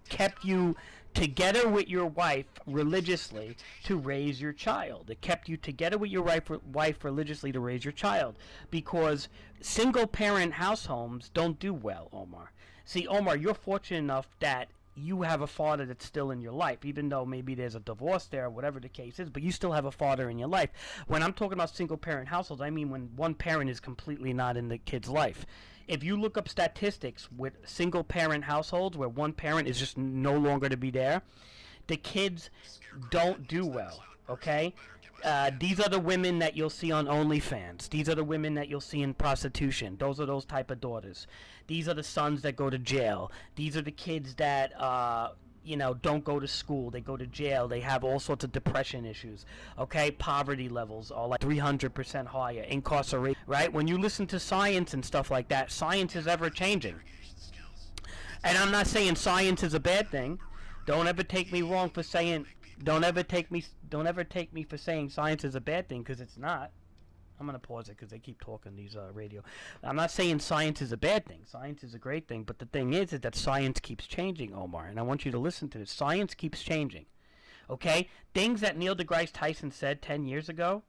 Speaker 1: kept you together with your wife religiously to raise your child. It kept you together with your wife religiously to raise your child, because single parent households don't do well, Omar. See, Omar, you're fortunate enough that you have a father that's still in your life, even though maybe there's a divorce there or whatever the case is, but you still have a father in your life. When I'm talking about single parent households, I mean when one parent is completely not in the kid's life. If you look up statistics with single parent households where one parent is just no longer to be there, the kids don't do well, okay? These are the women that you'll see on OnlyFans. These are the women that you'll see in prostitution. Those are those type of daughters. These are the sons that go to jail. These are the kids that, you know, don't go to school. They go to jail. They have all sorts of depression issues, okay? Poverty levels are like 300% higher. Incarceration, right? When you listen to science and stuff like that, science is ever changing. And I'm not saying science is a bad thing. Don't ever take me wrong for saying, don't ever take me for saying science is a bad thing, because it's not. I'm going to pause it because they keep talking these radio. I'm not saying science is a bad thing. Science is a great thing. But the thing is that science keeps changing, Omar. And I want you to listen to this. Science keeps changing. Okay? Things that Neil deGrasse Tyson said 10 years ago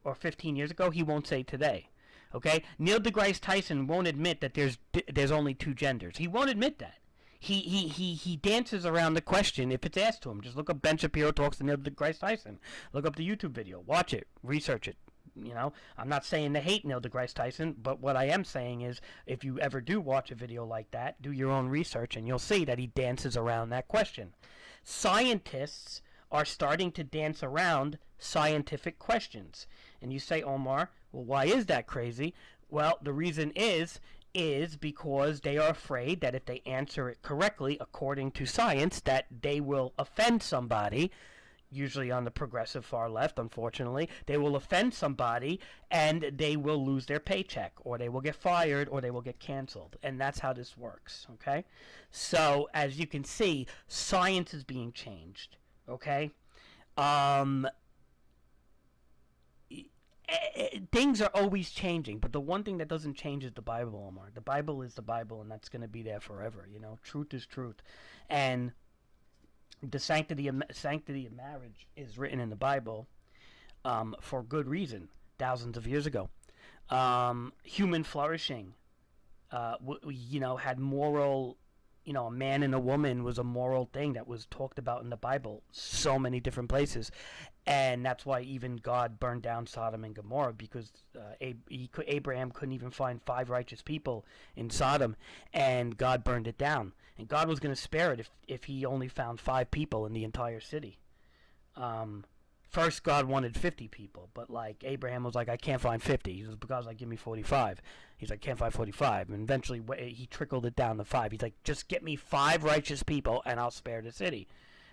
Speaker 1: or 15 years ago, he won't say today. Okay? Neil deGrasse Tyson won't admit that there's only two genders. He won't admit that. He dances around the question if it's asked to him. Just look up Ben Shapiro talks to Neil deGrasse Tyson. Look up the YouTube video. Watch it. Research it. You know, I'm not saying to hate Neil deGrasse Tyson, but what I am saying is if you ever do watch a video like that, do your own research and you'll see that he dances around that question. Scientists are starting to dance around scientific questions. And you say, Omar, well, why is that crazy? Well, the reason is because they are afraid that if they answer it correctly according to science, that they will offend somebody, usually on the progressive far left, unfortunately. They will offend somebody and they will lose their paycheck, or they will get fired, or they will get canceled. And that's how this works, okay? So, as you can see, science is being changed, okay? Things are always changing, but the one thing that doesn't change is the Bible, Omar. The Bible is the Bible, and that's going to be there forever, you know? Truth is truth. And the sanctity of marriage is written in the Bible for good reason, thousands of years ago. Human flourishing, had moral, a man and a woman was a moral thing that was talked about in the Bible, so many different places. And that's why even God burned down Sodom and Gomorrah, because Abraham couldn't even find 5 righteous people in Sodom, and God burned it down. And God was going to spare it if he only found 5 people in the entire city. First, God wanted 50 people, but Abraham was like, I can't find 50. He was because give me 45. He's like, can't find 45. And eventually he trickled it down to 5. He's like, just get me 5 righteous people and I'll spare the city.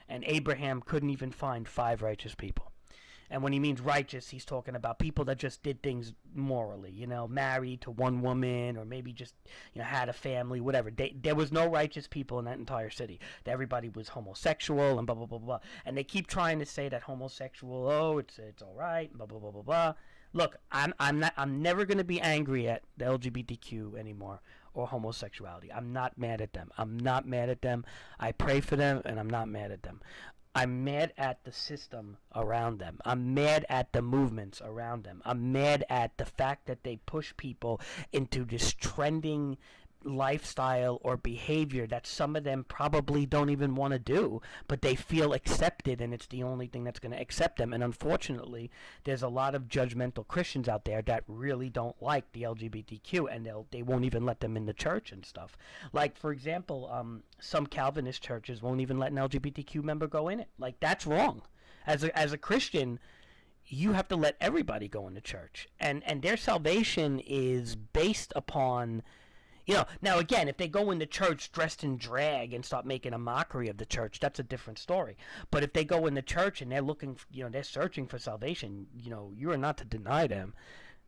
Speaker 1: And Abraham couldn't even find 5 righteous people. And when he means righteous, he's talking about people that just did things morally, married to one woman, or maybe just, had a family, whatever. There was no righteous people in that entire city. Everybody was homosexual and blah, blah, blah, blah. And they keep trying to say that homosexual, it's all right, blah, blah, blah, blah, blah. Look, I'm never going to be angry at the LGBTQ anymore, or homosexuality. I'm not mad at them. I pray for them, and I'm not mad at them. I'm mad at the system around them. I'm mad at the movements around them. I'm mad at the fact that they push people into this trending lifestyle or behavior that some of them probably don't even want to do, but they feel accepted, and it's the only thing that's going to accept them. And unfortunately, there's a lot of judgmental Christians out there that really don't like the LGBTQ, and they won't even let them in the church and stuff. Like, for example, some Calvinist churches won't even let an LGBTQ member go in it. Like, that's wrong. As a Christian, you have to let everybody go into church, and their salvation is based upon, now again, if they go into church dressed in drag and start making a mockery of the church, that's a different story. But if they go into church and they're looking, they're searching for salvation, you are not to deny them,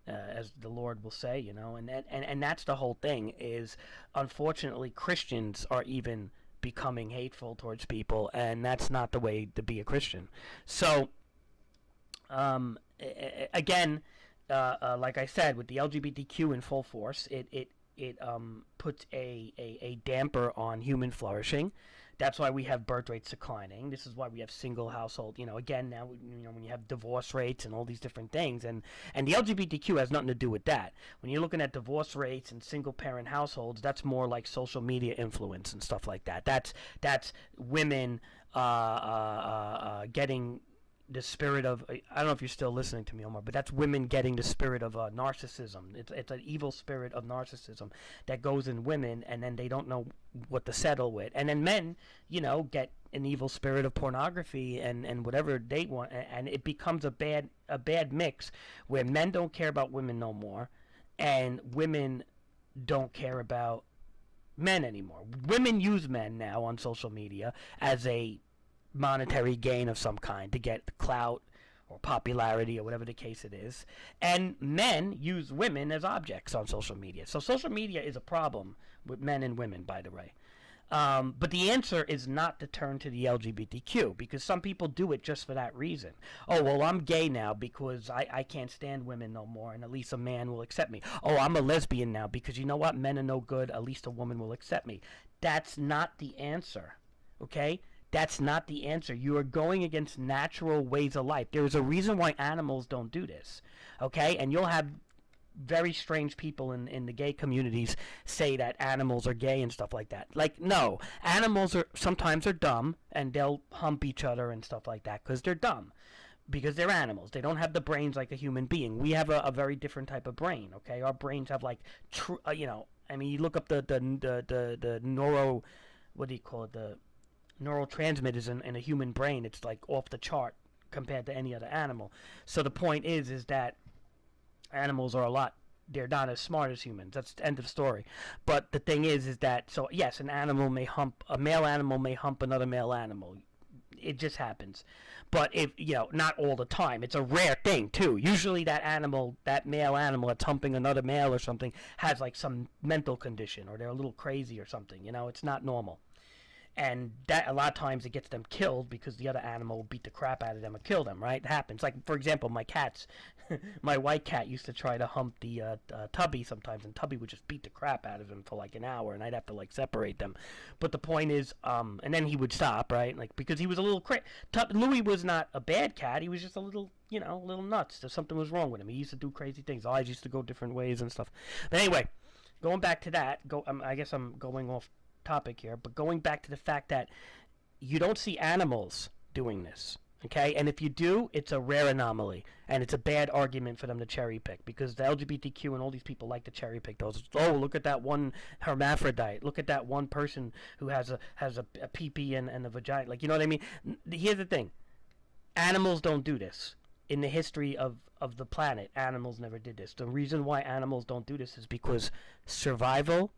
Speaker 1: as the Lord will say, and that's the whole thing. Is unfortunately Christians are even becoming hateful towards people, and that's not the way to be a Christian. So, again, like I said, with the LGBTQ in full force, it puts a damper on human flourishing. That's why we have birth rates declining. This is why we have single household. Again, now, when you have divorce rates and all these different things, and the LGBTQ has nothing to do with that. When you're looking at divorce rates and single parent households, that's more like social media influence and stuff like that. That's women getting the spirit of, I don't know if you're still listening to me, Omar, but that's women getting the spirit of narcissism. It's an evil spirit of narcissism that goes in women, and then they don't know what to settle with. And then men, get an evil spirit of pornography and whatever they want, and it becomes a bad mix where men don't care about women no more, and women don't care about men anymore. Women use men now on social media as a monetary gain of some kind to get clout or popularity or whatever the case it is, and men use women as objects on social media. So social media is a problem with men and women, by the way. But the answer is not to turn to the LGBTQ, because some people do it just for that reason. Oh, well, I'm gay now because I can't stand women no more, and at least a man will accept me. Oh, I'm a lesbian now because you know what? Men are no good. At least a woman will accept me. That's not the answer, okay? That's not the answer. You are going against natural ways of life. There's a reason why animals don't do this, okay? And you'll have very strange people in the gay communities say that animals are gay and stuff like that. Like, no. Animals sometimes are dumb, and they'll hump each other and stuff like that because they're dumb. because they're animals. They don't have the brains like a human being. We have a very different type of brain, okay? Our brains have like, I mean, you look up the neuro, what do you call it, the neurotransmitters in a human brain. It's like off the chart compared to any other animal. So the point is that animals are they're not as smart as humans. That's the end of story. But the thing is that, so yes, a male animal may hump another male animal. It just happens. But if, not all the time. It's a rare thing too. Usually that male animal that's humping another male or something has like some mental condition, or they're a little crazy or something. It's not normal. And that a lot of times it gets them killed because the other animal will beat the crap out of them or kill them, right? It happens. Like, for example, my cats, my white cat used to try to hump the Tubby sometimes, and Tubby would just beat the crap out of him for like an hour, and I'd have to like separate them. But the point is, and then he would stop, right? Like, because he was a little Louis was not a bad cat. He was just a little, a little nuts. Something was wrong with him. He used to do crazy things. Eyes used to go different ways and stuff. But anyway, going back to that, I guess I'm going off topic here, but going back to the fact that you don't see animals doing this, okay? And if you do, it's a rare anomaly, and it's a bad argument for them to cherry pick, because the LGBTQ and all these people like to cherry pick those. Oh, look at that one hermaphrodite. Look at that one person who has a pee-pee and a vagina. Like, you know what I mean? Here's the thing. Animals don't do this. In the history of the planet, animals never did this. The reason why animals don't do this is because survival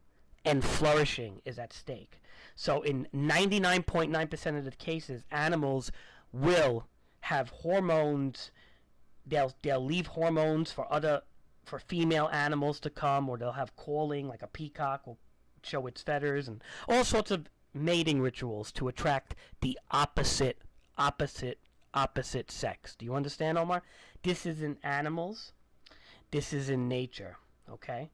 Speaker 1: and flourishing is at stake. So in 99.9% of the cases, animals will have hormones. They'll leave hormones for female animals to come, or they'll have calling, like a peacock will show its feathers, and all sorts of mating rituals to attract the opposite sex. Do you understand, Omar? This is in animals. This is in nature. Okay?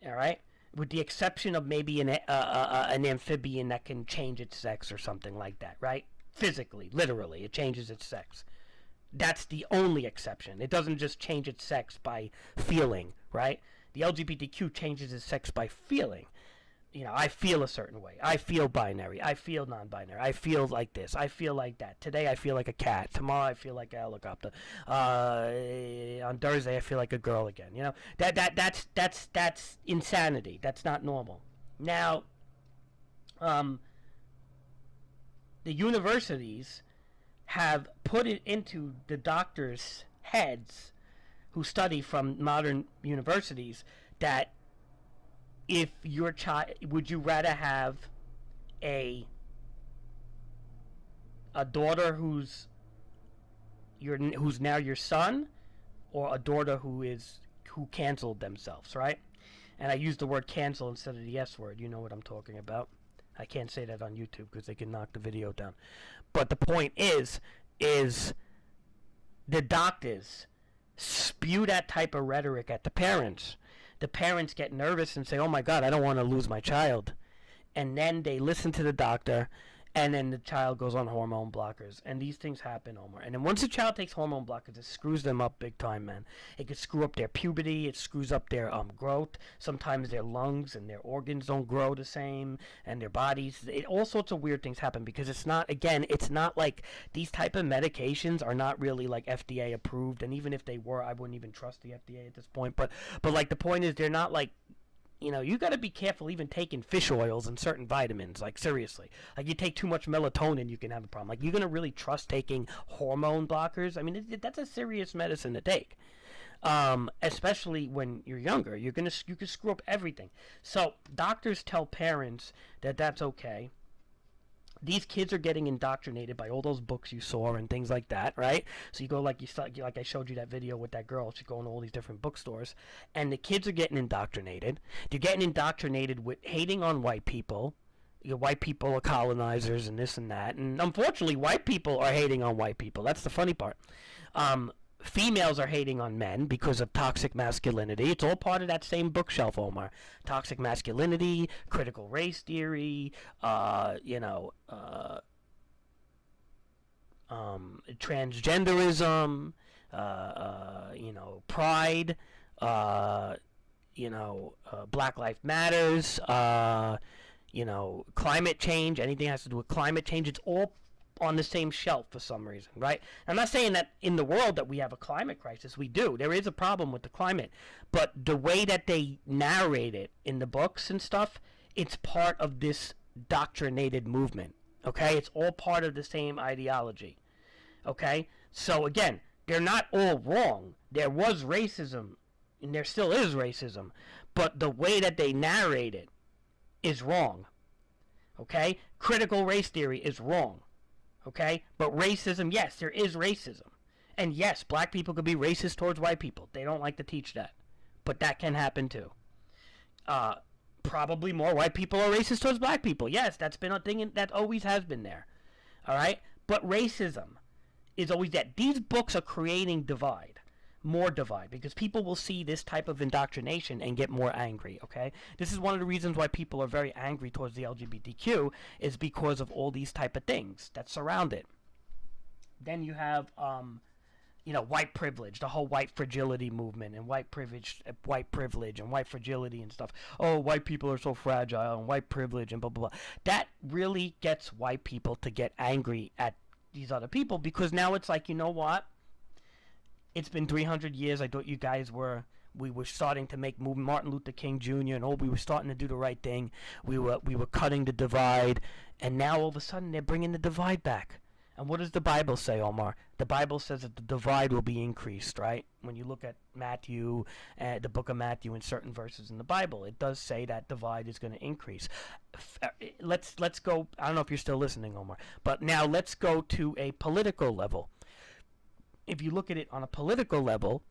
Speaker 1: All right? With the exception of maybe an amphibian that can change its sex or something like that, right? Physically, literally, it changes its sex. That's the only exception. It doesn't just change its sex by feeling, right? The LGBTQ changes its sex by feeling. I feel a certain way. I feel binary. I feel non-binary. I feel like this. I feel like that. Today I feel like a cat. Tomorrow I feel like a helicopter. On Thursday I feel like a girl again. That's insanity. That's not normal. Now, the universities have put it into the doctors' heads who study from modern universities that if your child, would you rather have a daughter who's now your son, or a daughter who canceled themselves, right? And I use the word cancel instead of the S word. You know what I'm talking about. I can't say that on YouTube because they can knock the video down. But the point is the doctors spew that type of rhetoric at the parents. The parents get nervous and say, oh my God, I don't want to lose my child. And then they listen to the doctor, and then the child goes on hormone blockers. And these things happen, Omar. And then once a child takes hormone blockers, it screws them up big time, man. It can screw up their puberty. It screws up their growth. Sometimes their lungs and their organs don't grow the same, and their bodies. All sorts of weird things happen because it's not like these type of medications are not really like FDA approved. And even if they were, I wouldn't even trust the FDA at this point. But like the point is, they're not like, you got to be careful even taking fish oils and certain vitamins. Like, seriously. Like, you take too much melatonin, you can have a problem. Like, you're going to really trust taking hormone blockers? I mean, that's a serious medicine to take. Especially when you're younger. You can screw up everything. So, doctors tell parents that that's okay. These kids are getting indoctrinated by all those books you saw and things like that, right? So you go like I showed you that video with that girl. She's going to all these different bookstores, and the kids are getting indoctrinated. They're getting indoctrinated with hating on white people. White people are colonizers and this and that. And unfortunately, white people are hating on white people. That's the funny part. Females are hating on men because of toxic masculinity. It's all part of that same bookshelf, Omar. Toxic masculinity, critical race theory, transgenderism, pride, Black Lives Matters, climate change, anything that has to do with climate change. It's all on the same shelf for some reason, right? I'm not saying that in the world that we have a climate crisis. We do. There is a problem with the climate. But the way that they narrate it in the books and stuff, it's part of this doctrinated movement, okay? It's all part of the same ideology, okay? So, again, they're not all wrong. There was racism, and there still is racism. But the way that they narrate it is wrong, okay? Critical race theory is wrong. Okay? But racism, yes, there is racism. And yes, black people could be racist towards white people. They don't like to teach that. But that can happen too. Probably more white people are racist towards black people. Yes, that's been a thing that always has been there. Alright? But racism is always that. These books are creating divide. More divide, because people will see this type of indoctrination and get more angry, okay? This is one of the reasons why people are very angry towards the LGBTQ, is because of all these type of things that surround it. Then you have, white privilege, the whole white fragility movement, and white privilege and white fragility and stuff. Oh, white people are so fragile, and white privilege and blah, blah, blah. That really gets white people to get angry at these other people, because now it's like, you know what? It's been 300 years. I thought you guys we were starting to make move Martin Luther King Jr. and we were starting to do the right thing. We were cutting the divide, and now all of a sudden they're bringing the divide back. And what does the Bible say, Omar? The Bible says that the divide will be increased, right? When you look at Matthew, the book of Matthew, and certain verses in the Bible, it does say that divide is going to increase. Let's go. I don't know if you're still listening, Omar, but now let's go to a political level. If you look at it on a political level,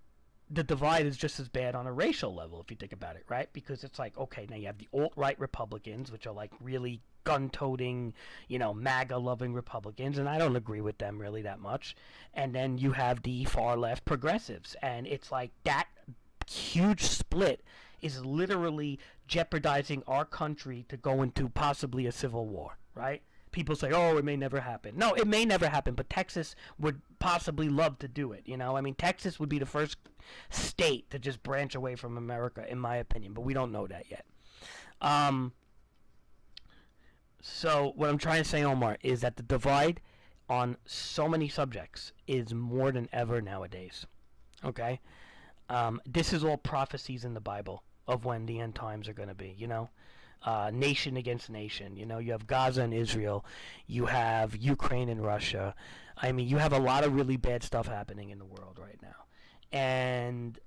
Speaker 1: the divide is just as bad on a racial level, if you think about it, right? Because it's like, okay, now you have the alt-right Republicans, which are like really gun-toting, MAGA-loving Republicans, and I don't agree with them really that much. And then you have the far-left progressives, and it's like that huge split is literally jeopardizing our country to go into possibly a civil war, right? People say, oh, it may never happen. No, it may never happen, but Texas would possibly love to do it, I mean, Texas would be the first state to just branch away from America, in my opinion, but we don't know that yet. So what I'm trying to say, Omar, is that the divide on so many subjects is more than ever nowadays, okay? This is all prophecies in the Bible of when the end times are going to be, nation against nation. You have Gaza and Israel. You have Ukraine and Russia. I mean, you have a lot of really bad stuff happening in the world right now. And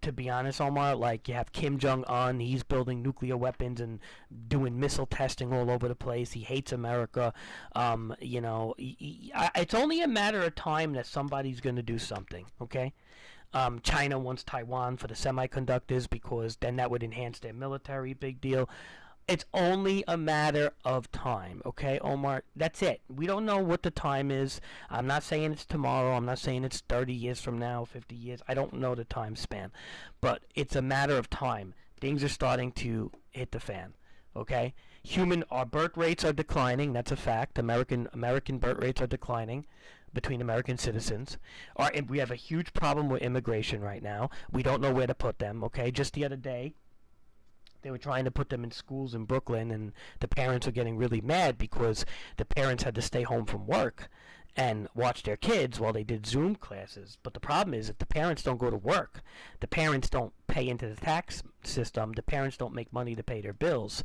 Speaker 1: to be honest, Omar, like, you have Kim Jong-un. He's building nuclear weapons and doing missile testing all over the place. He hates America. It's only a matter of time that somebody's going to do something, okay? China wants Taiwan for the semiconductors because then that would enhance their military. Big deal. It's only a matter of time, okay, Omar? That's it. We don't know what the time is. I'm not saying it's tomorrow. I'm not saying it's 30 years from now, 50 years. I don't know the time span. But it's a matter of time. Things are starting to hit the fan, okay? Our birth rates are declining. That's a fact. American birth rates are declining between American citizens. We have a huge problem with immigration right now. We don't know where to put them, okay? Just the other day, they were trying to put them in schools in Brooklyn, and the parents were getting really mad because the parents had to stay home from work and watch their kids while they did Zoom classes. But the problem is, if the parents don't go to work, the parents don't pay into the tax system, the parents don't make money to pay their bills,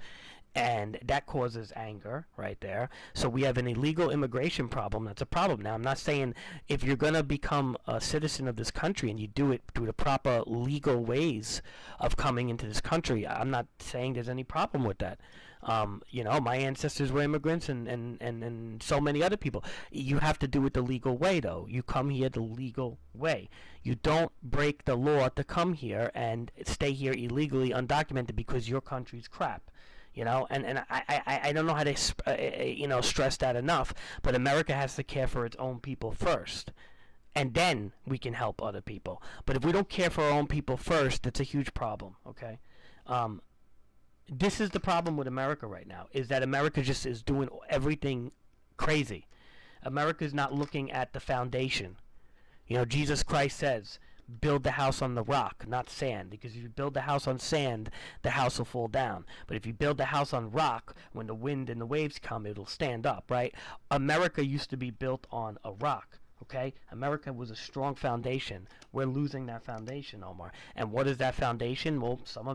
Speaker 1: and that causes anger right there. So we have an illegal immigration problem. That's a problem. Now, I'm not saying if you're going to become a citizen of this country and you do it through the proper legal ways of coming into this country, I'm not saying there's any problem with that. My ancestors were immigrants and so many other people. You have to do it the legal way, though. You come here the legal way. You don't break the law to come here and stay here illegally, undocumented, because your country's crap. And I don't know how to stress that enough, but America has to care for its own people first, and then we can help other people. But if we don't care for our own people first, it's a huge problem, okay? This is the problem with America right now, is that America just is doing everything crazy. America's not looking at the foundation. Jesus Christ says, build the house on the rock, not sand. Because if you build the house on sand, the house will fall down. But if you build the house on rock, when the wind and the waves come, it'll stand up, right? America used to be built on a rock. Okay, America was a strong foundation. We're losing that foundation, Omar. And what is that foundation? Well, some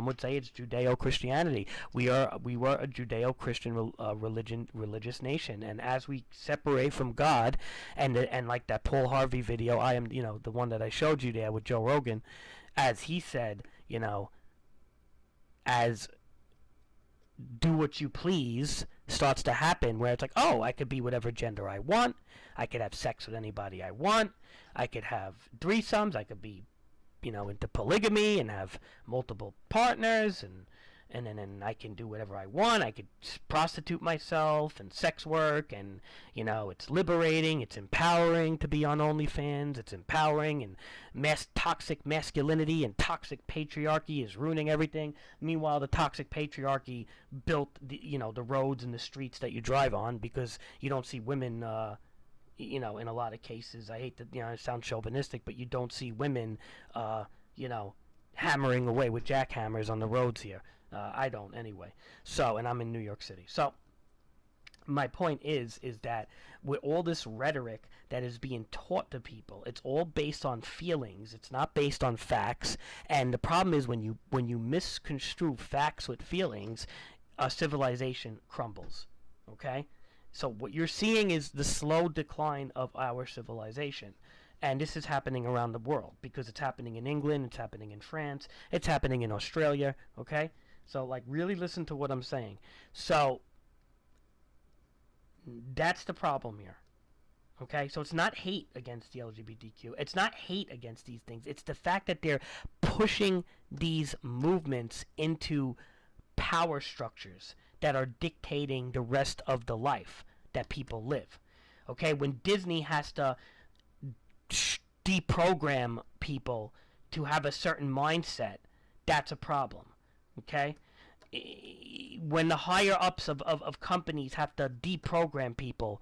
Speaker 1: would say it's Judeo-Christianity. We were a Judeo-Christian religious nation, and as we separate from God, and like that Paul Harvey video, I am, the one that I showed you there with Joe Rogan, as he said, as do what you please starts to happen, where it's like, oh, I could be whatever gender I want, I could have sex with anybody I want, I could have threesomes, I could be, into polygamy and have multiple partners, and then I can do whatever I want. I could prostitute myself and sex work, and it's liberating, it's empowering to be on OnlyFans, it's empowering, and toxic masculinity and toxic patriarchy is ruining everything. Meanwhile, the toxic patriarchy built the roads and the streets that you drive on, because you don't see women in a lot of cases. I hate that it sounds chauvinistic, but you don't see women hammering away with jackhammers on the roads here. I don't anyway. So, and I'm in New York City. So, my point is that with all this rhetoric that is being taught to people, it's all based on feelings. It's not based on facts. And the problem is when you misconstrue facts with feelings, a civilization crumbles. Okay? So what you're seeing is the slow decline of our civilization. And this is happening around the world, because it's happening in England, it's happening in France, it's happening in Australia, okay? So, really listen to what I'm saying. So, that's the problem here, okay? So, it's not hate against the LGBTQ. It's not hate against these things. It's the fact that they're pushing these movements into power structures that are dictating the rest of the life that people live, okay? When Disney has to deprogram people to have a certain mindset, that's a problem. Okay? When the higher ups of companies have to deprogram people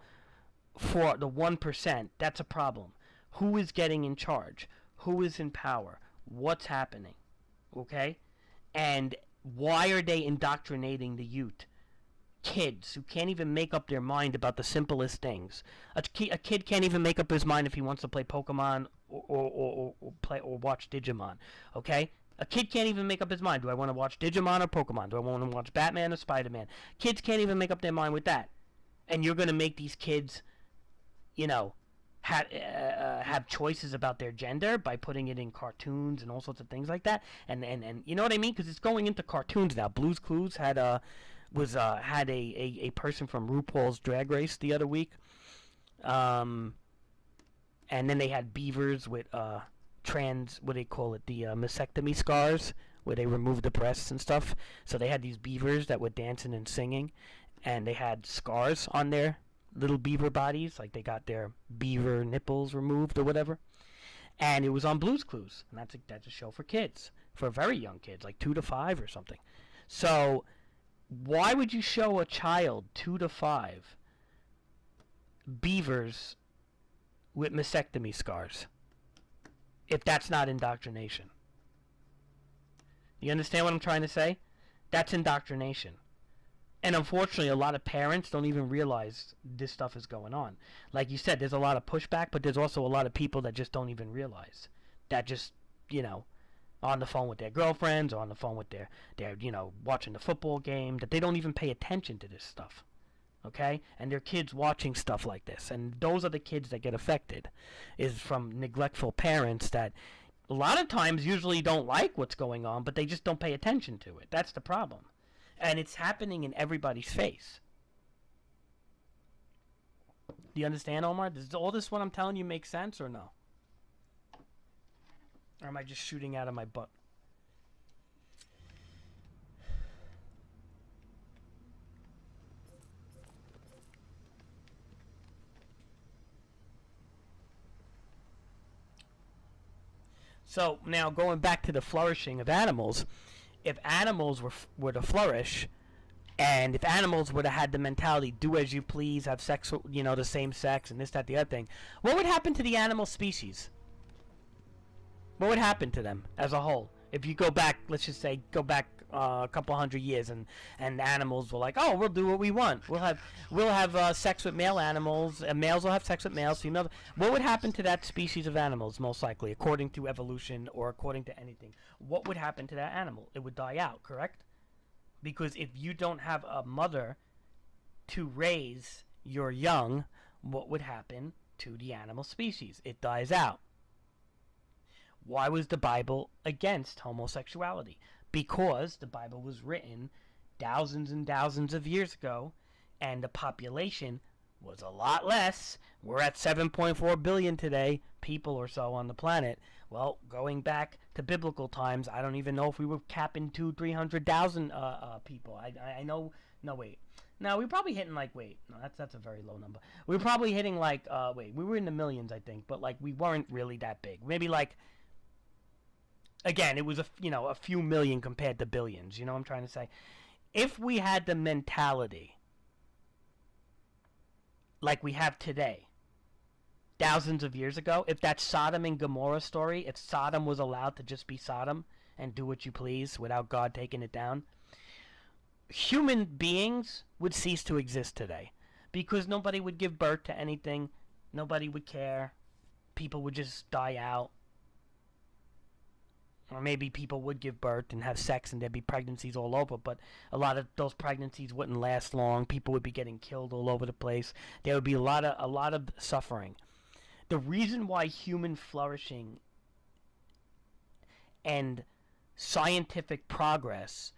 Speaker 1: for the 1%, that's a problem. Who is getting in charge? Who is in power? What's happening? Okay? And why are they indoctrinating the youth? Kids who can't even make up their mind about the simplest things. A kid can't even make up his mind if he wants to play Pokemon or watch Digimon. Okay? A kid can't even make up his mind. Do I want to watch Digimon or Pokemon? Do I want to watch Batman or Spider-Man? Kids can't even make up their mind with that. And you're going to make these kids, have choices about their gender by putting it in cartoons and all sorts of things like that. And you know what I mean? Because it's going into cartoons now. Blue's Clues had a person from RuPaul's Drag Race the other week. And then they had beavers with what they call it, the mastectomy scars, where they remove the breasts and stuff. So they had these beavers that were dancing and singing, and they had scars on their little beaver bodies, like they got their beaver nipples removed or whatever. And it was on Blue's Clues, and that's a show for kids, for very young kids, like 2 to 5 or something. So why would you show a child 2 to 5 beavers with mastectomy scars if that's not indoctrination? You understand what I'm trying to say? That's indoctrination. And unfortunately, a lot of parents don't even realize this stuff is going on. Like you said, there's a lot of pushback, but there's also a lot of people that just don't even realize. That just, on the phone with their girlfriends or on the phone with their watching the football game, that they don't even pay attention to this stuff. Okay? And their kids watching stuff like this. And those are the kids that get affected, is from neglectful parents that a lot of times usually don't like what's going on, but they just don't pay attention to it. That's the problem. And it's happening in everybody's face. Do you understand, Omar? Does all this what I'm telling you make sense or no? Or am I just shooting out of my butt? So now going back to the flourishing of animals, if animals were to flourish, and if animals would have had the mentality, do as you please, have sex, the same sex, and this, that, the other thing, what would happen to the animal species? What would happen to them as a whole? If you go back, let's just say, a couple hundred years, and animals were like, oh, we'll do what we want. We'll have sex with male animals, and males will have sex with males, females. What would happen to that species of animals, most likely, according to evolution or according to anything? What would happen to that animal? It would die out, correct? Because if you don't have a mother to raise your young, what would happen to the animal species? It dies out. Why was the Bible against homosexuality? Because the Bible was written thousands and thousands of years ago, and the population was a lot less. We're at 7.4 billion today, people or so on the planet. Well, going back to biblical times, I don't even know if we were capping 300,000 people. I know. No, wait. No, we were probably hitting that's a very low number. We were probably hitting we were in the millions, I think, but we weren't really that big. Maybe again, it was a few million compared to billions. You know what I'm trying to say? If we had the mentality like we have today, thousands of years ago, if that Sodom and Gomorrah story, if Sodom was allowed to just be Sodom and do what you please without God taking it down, human beings would cease to exist today, because nobody would give birth to anything, nobody would care, people would just die out. Or maybe people would give birth and have sex and there'd be pregnancies all over, but a lot of those pregnancies wouldn't last long. People would be getting killed all over the place. There would be a lot of suffering. The reason why human flourishing and scientific progress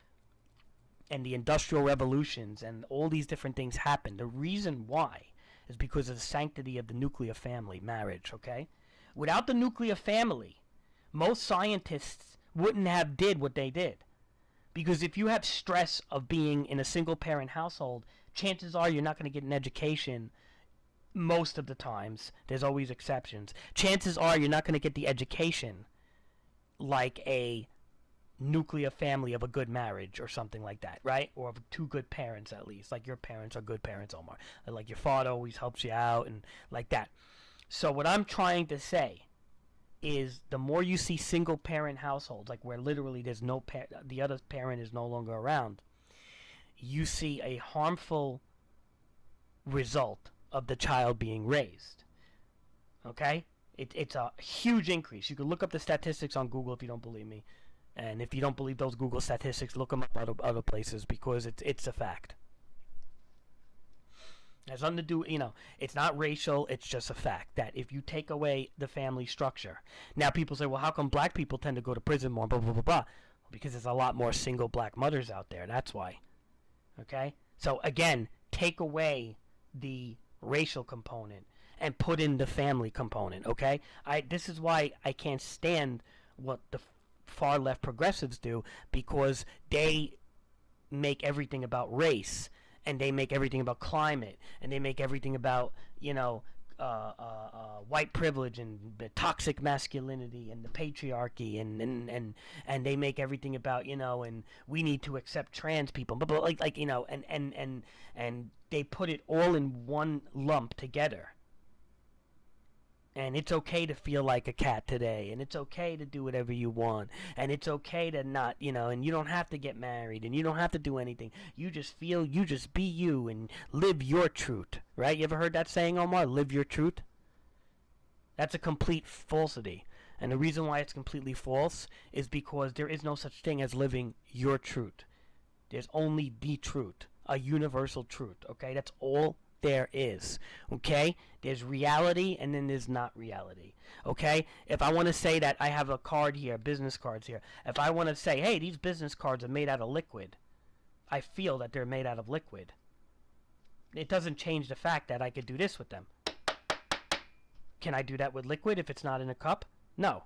Speaker 1: and the industrial revolutions and all these different things happened, the reason why is because of the sanctity of the nuclear family, marriage, okay? Without the nuclear family, most scientists wouldn't have did what they did. Because if you have stress of being in a single parent household, chances are you're not going to get an education most of the times. There's always exceptions. Chances are you're not going to get the education like a nuclear family of a good marriage or something like that, right? Or of two good parents at least. Like your parents are good parents, Omar. Like your father always helps you out and like that. So what I'm trying to say is the more you see single parent households, like where literally there's no the other parent is no longer around, you see a harmful result of the child being raised. Okay? It's a huge increase. You can look up the statistics on Google if you don't believe me. And if you don't believe those Google statistics, look them up other places, because it's a fact. It has nothing to do, it's not racial, it's just a fact that if you take away the family structure. Now people say, well, how come black people tend to go to prison more, blah, blah, blah, blah. Because there's a lot more single black mothers out there, that's why. Okay? So again, take away the racial component and put in the family component, okay? This is why I can't stand what the far left progressives do, because they make everything about race, and they make everything about climate, and they make everything about, white privilege and the toxic masculinity and the patriarchy, and they make everything about, and we need to accept trans people, but and they put it all in one lump together. And it's okay to feel like a cat today, and it's okay to do whatever you want, and it's okay to not, and you don't have to get married, and you don't have to do anything. You just be you, and live your truth, right? You ever heard that saying, Omar? Live your truth? That's a complete falsity. And the reason why it's completely false is because there is no such thing as living your truth. There's only the truth, a universal truth, okay? That's all there is, okay? There's reality, and then there's not reality, okay? If I want to say that I have a card here, business cards here, if I want to say, hey, these business cards are made out of liquid, I feel that they're made out of liquid. It doesn't change the fact that I could do this with them. Can I do that with liquid if it's not in a cup? No.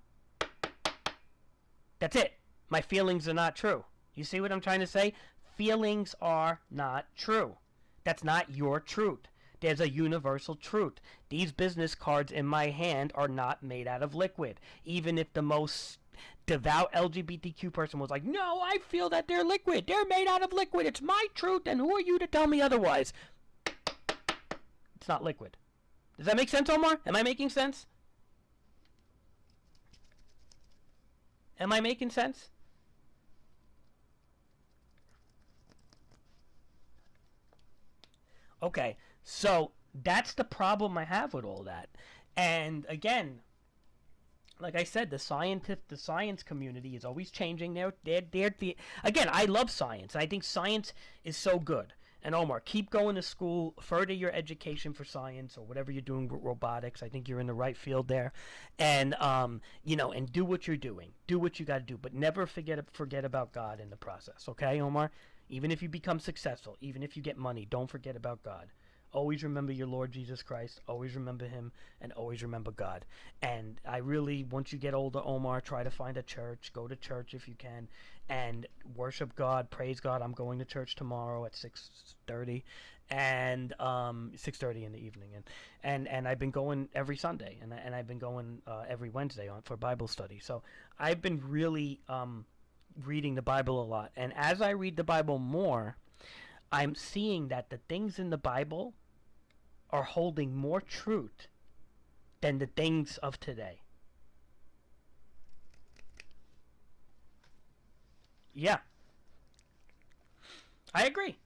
Speaker 1: That's it. My feelings are not true. You see what I'm trying to say? Feelings are not true. That's not your truth. There's a universal truth. These business cards in my hand are not made out of liquid. Even if the most devout LGBTQ person was like, no, I feel that they're liquid. They're made out of liquid. It's my truth, and who are you to tell me otherwise? It's not liquid. Does that make sense, Omar? Am I making sense? Am I making sense? Okay, so that's the problem I have with all that. And again, like I said, the science community is always changing. Again, I love science. I think science is so good. And Omar, keep going to school, further your education for science or whatever you're doing with robotics. I think you're in the right field there, and and do what you're doing. Do what you got to do, but never forget about God in the process. Okay, Omar? Even if you become successful, even if you get money, don't forget about God. Always remember your Lord Jesus Christ. Always remember him, and always remember God. And I really, once you get older, Omar, try to find a church. Go to church if you can, and worship God, praise God. I'm going to church tomorrow at 6:30, and 6:30 in the evening, and I've been going every Sunday, and I've been going every Wednesday for Bible study. So I've been really reading the Bible a lot, and as I read the Bible more, I'm seeing that the things in the Bible are holding more truth than the things of today. Yeah. I agree.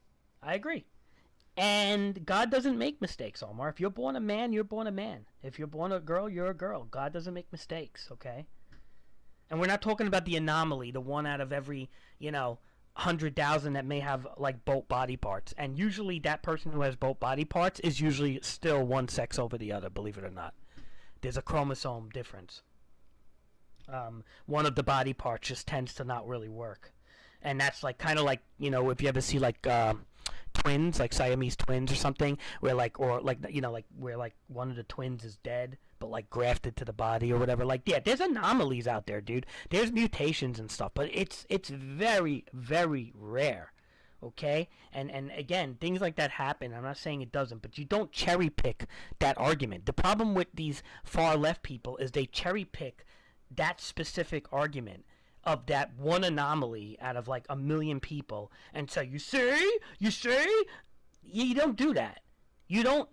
Speaker 1: And God doesn't make mistakes, Omar. If you're born a man, you're born a man. If you're born a girl, you're a girl. God doesn't make mistakes, okay? And we're not talking about the anomaly, the one out of every, 100,000 that may have like both body parts, and usually that person who has both body parts is usually still one sex over the other, believe it or not. There's a chromosome difference. One of the body parts just tends to not really work, and that's like kind of like, if you ever see like twins, like Siamese twins or something, where like where like one of the twins is dead but like grafted to the body or whatever. Like, yeah, there's anomalies out there, dude. There's mutations and stuff, but it's very, very rare. Okay? And again, things like that happen. I'm not saying it doesn't, but you don't cherry pick that argument. The problem with these far left people is they cherry pick that specific argument of that one anomaly out of like a million people and say, you see, you don't do that. You don't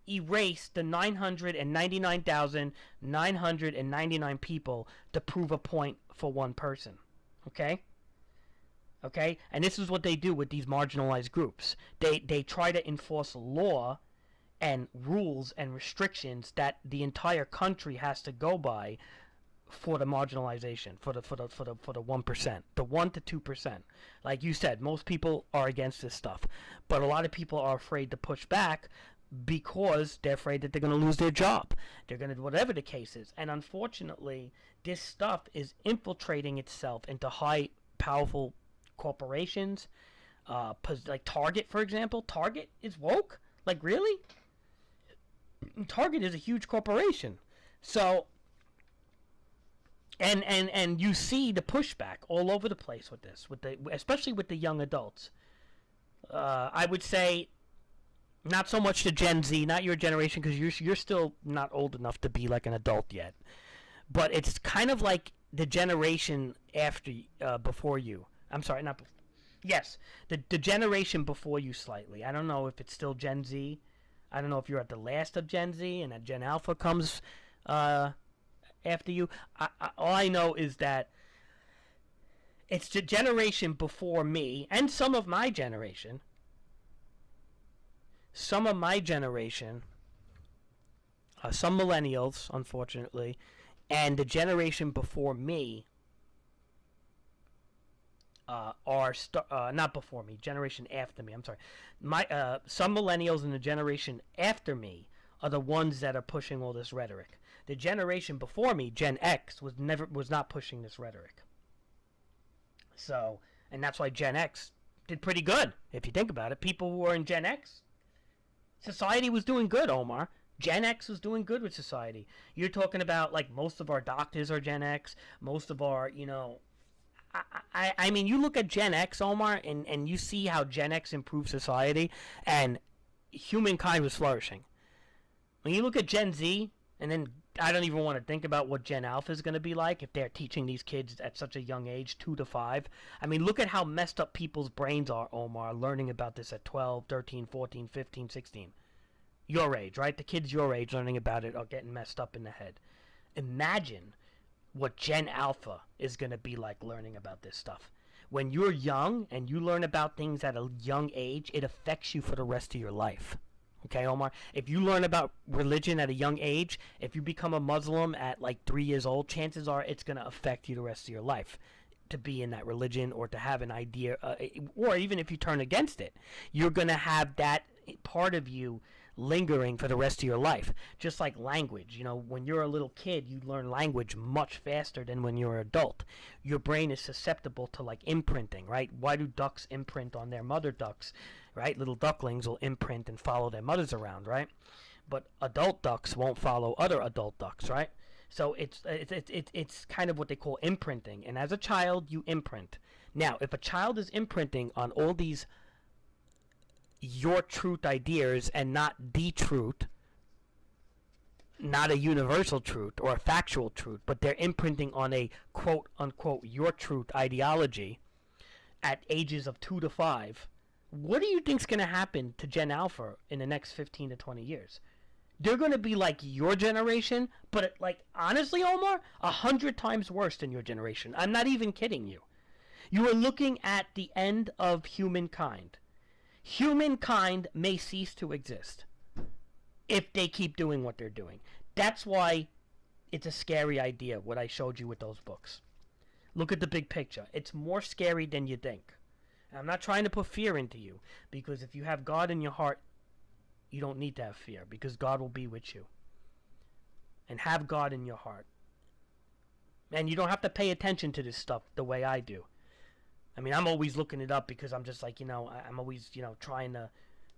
Speaker 1: erase the 999,999 people to prove a point for one person. Okay? And this is what they do with these marginalized groups. They try to enforce law and rules and restrictions that the entire country has to go by for the marginalization, for the 1%, the 1 to 2%. Like you said, most people are against this stuff, but a lot of people are afraid to push back because they're afraid that they're going to lose their job. They're going to, whatever the case is. And unfortunately, this stuff is infiltrating itself into high, powerful corporations. Like Target, for example. Target is woke? Like, really? Target is a huge corporation. So, and you see the pushback all over the place with this, especially with the young adults. I would say not so much the Gen Z, not your generation, because you're still not old enough to be like an adult yet. But it's kind of like the generation after, before you. I'm sorry, not. Yes, the generation before you slightly. I don't know if it's still Gen Z. I don't know if you're at the last of Gen Z and that Gen Alpha comes after you. All I know is that it's the generation before me and some of my generation. Some millennials, unfortunately, and the generation before me not before me, generation after me. I'm sorry. Some millennials in the generation after me are the ones that are pushing all this rhetoric. The generation before me, Gen X, was not pushing this rhetoric. So, and that's why Gen X did pretty good, if you think about it. People who were in Gen X, society was doing good, Omar. Gen X was doing good with society. You're talking about, like, most of our doctors are Gen X. Most of our, I mean, you look at Gen X, Omar, and you see how Gen X improved society, and humankind was flourishing. When you look at Gen Z, and then I don't even want to think about what Gen Alpha is going to be like if they're teaching these kids at such a young age, 2 to 5. I mean, look at how messed up people's brains are, Omar, learning about this at 12, 13, 14, 15, 16. Your age, right? The kids your age learning about it are getting messed up in the head. Imagine what Gen Alpha is going to be like learning about this stuff. When you're young and you learn about things at a young age, it affects you for the rest of your life. Okay, Omar? If you learn about religion at a young age, if you become a Muslim at like 3 years old, chances are it's going to affect you the rest of your life to be in that religion or to have an idea, or even if you turn against it, you're going to have that part of you lingering for the rest of your life. Just like language, you know, when you're a little kid, you learn language much faster than when you're an adult. Your brain is susceptible to like imprinting, right? Why do ducks imprint on their mother ducks, right? Little ducklings will imprint and follow their mothers around, right? But adult ducks won't follow other adult ducks, right? So it's kind of what they call imprinting. And as a child, you imprint. Now, if a child is imprinting on all these your truth ideas and not the truth, not a universal truth or a factual truth, but they're imprinting on a quote unquote your truth ideology at ages of 2 to 5, what do you think's going to happen to Gen Alpha in the next 15 to 20 years? They're going to be like your generation, but like honestly, Omar, 100 times worse than your generation. I'm not even kidding you. You are looking at the end of humankind. Humankind may cease to exist if they keep doing what they're doing. That's why it's a scary idea, what I showed you with those books. Look at the big picture. It's more scary than you think. And I'm not trying to put fear into you, because if you have God in your heart, you don't need to have fear, because God will be with you. And have God in your heart. And you don't have to pay attention to this stuff the way I do. I mean, I'm always looking it up because I'm just like, I'm always, trying to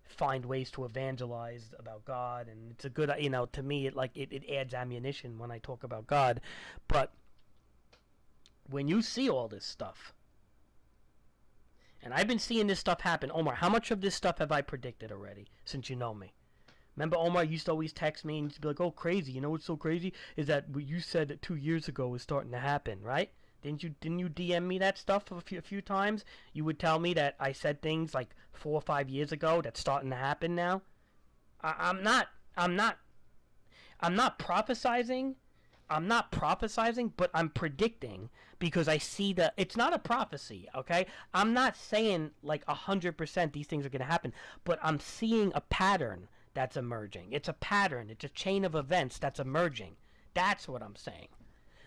Speaker 1: find ways to evangelize about God. And it's a good, to me, it adds ammunition when I talk about God. But when you see all this stuff, and I've been seeing this stuff happen. Omar, how much of this stuff have I predicted already since you know me? Remember, Omar used to always text me and used to be like, oh, crazy. You know what's so crazy? Is that what you said that 2 years ago was starting to happen, right? Didn't you DM me that stuff a few times? You would tell me that I said things like 4 or 5 years ago that's starting to happen now. I'm not prophesizing. I'm not prophesizing, but I'm predicting, because I see it's not a prophecy, okay? I'm not saying like 100% these things are going to happen, but I'm seeing a pattern that's emerging. It's a pattern. It's a chain of events that's emerging. That's what I'm saying.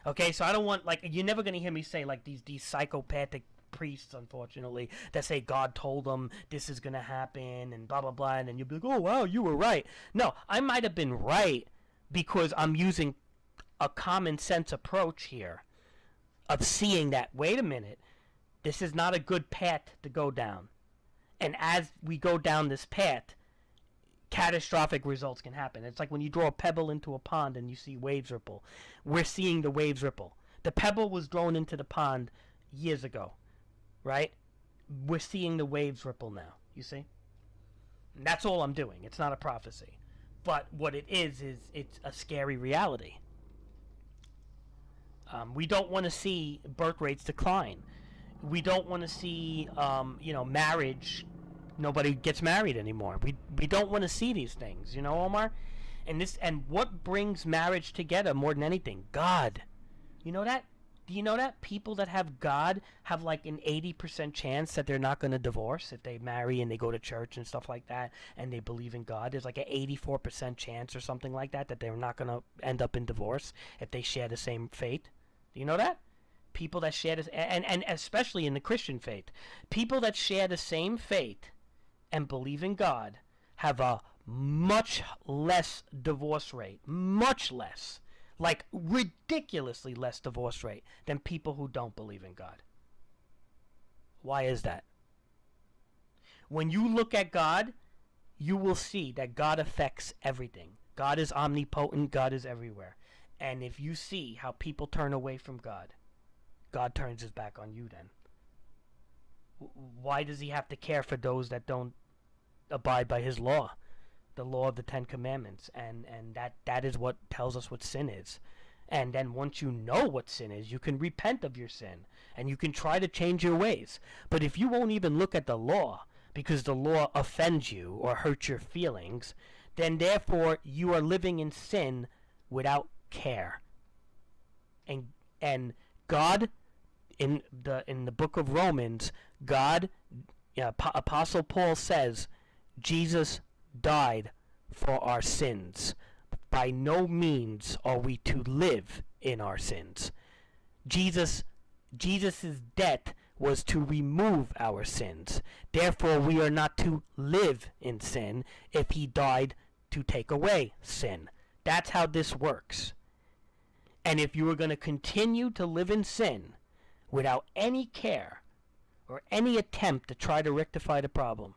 Speaker 1: Okay, so I don't want, you're never going to hear me say, these psychopathic priests, unfortunately, that say God told them this is going to happen and blah, blah, blah, and then you'll be like, oh, wow, you were right. No, I might have been right because I'm using a common sense approach here of seeing that, wait a minute, this is not a good path to go down. And as we go down this path, catastrophic results can happen. It's like when you draw a pebble into a pond and you see waves ripple. We're seeing the waves ripple. The pebble was thrown into the pond years ago, right? We're seeing the waves ripple now, you see? And that's all I'm doing. It's not a prophecy. But what it is it's a scary reality. We don't want to see birth rates decline. We don't want to see, marriage. Nobody gets married anymore. We don't want to see these things, Omar. And what brings marriage together more than anything? God. You know that? Do you know that people that have God have like an 80% chance that they're not going to divorce if they marry and they go to church and stuff like that and they believe in God? There's like an 84% chance or something like that they're not going to end up in divorce if they share the same faith. Do you know that? People that share this, and especially in the Christian faith, people that share the same faith and believe in God have a much less divorce rate, much less, like ridiculously less divorce rate than people who don't believe in God. Why is that? When you look at God, you will see that God affects everything. God is omnipotent. God is everywhere. And if you see how people turn away from God, God turns his back on you then. Why does he have to care for those that don't abide by his law? The law of the 10 Commandments. And that is what tells us what sin is. And then once you know what sin is, you can repent of your sin. And you can try to change your ways. But if you won't even look at the law, because the law offends you or hurts your feelings, then therefore you are living in sin without care. And And God, in the book of Romans, Apostle Paul says, Jesus died for our sins. By no means are we to live in our sins. Jesus's death was to remove our sins. Therefore, we are not to live in sin if he died to take away sin. That's how this works. And if you are going to continue to live in sin without any care or any attempt to try to rectify the problem,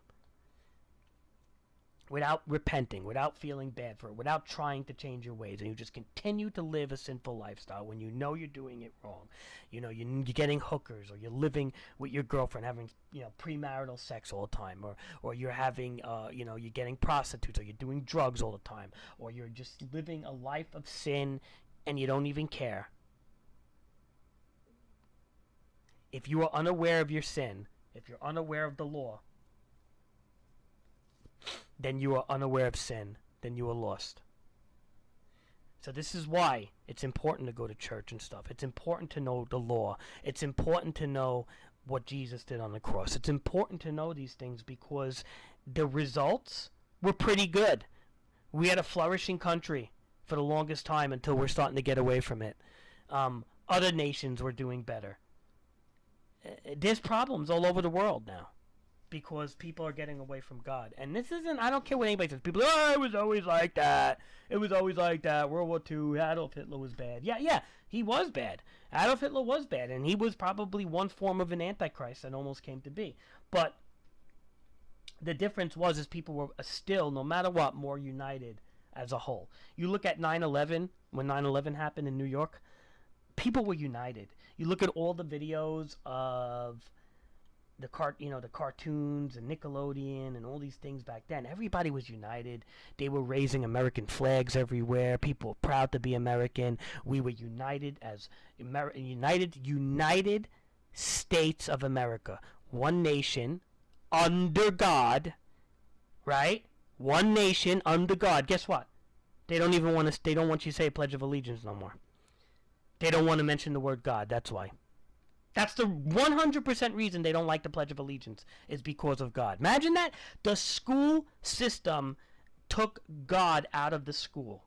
Speaker 1: without repenting, without feeling bad for it, without trying to change your ways, and you just continue to live a sinful lifestyle when you know you're doing it wrong, you know, you're getting hookers, or you're living with your girlfriend having, you know, premarital sex all the time, or you're having, you know, you're getting prostitutes, or you're doing drugs all the time, or you're just living a life of sin and you don't even care. If you are unaware of your sin, if you're unaware of the law, then you are unaware of sin, then you are lost. So this is why it's important to go to church and stuff. It's important to know the law. It's important to know what Jesus did on the cross. It's important to know these things because the results were pretty good. We had a flourishing country for the longest time until we're starting to get away from it. Other nations were doing better. There's problems all over the world now, because people are getting away from God. And this isn't, I don't care what anybody says. People, oh, it was always like that. It was always like that. World War II, Adolf Hitler was bad. Yeah, he was bad. Adolf Hitler was bad. And he was probably one form of an antichrist that almost came to be. But the difference was people were still, no matter what, more united as a whole. You look at 9/11, when 9/11 happened in New York, people were united. You look at all the videos of the cartoons and Nickelodeon and all these things back then. Everybody was united. They were raising American flags everywhere. People were proud to be American. We were united as United States of America. One nation under God, right? One nation under God. Guess what? They don't want you to say Pledge of Allegiance no more. They don't want to mention the word God. That's why. That's the 100% reason they don't like the Pledge of Allegiance, is because of God. Imagine that. The school system took God out of the school.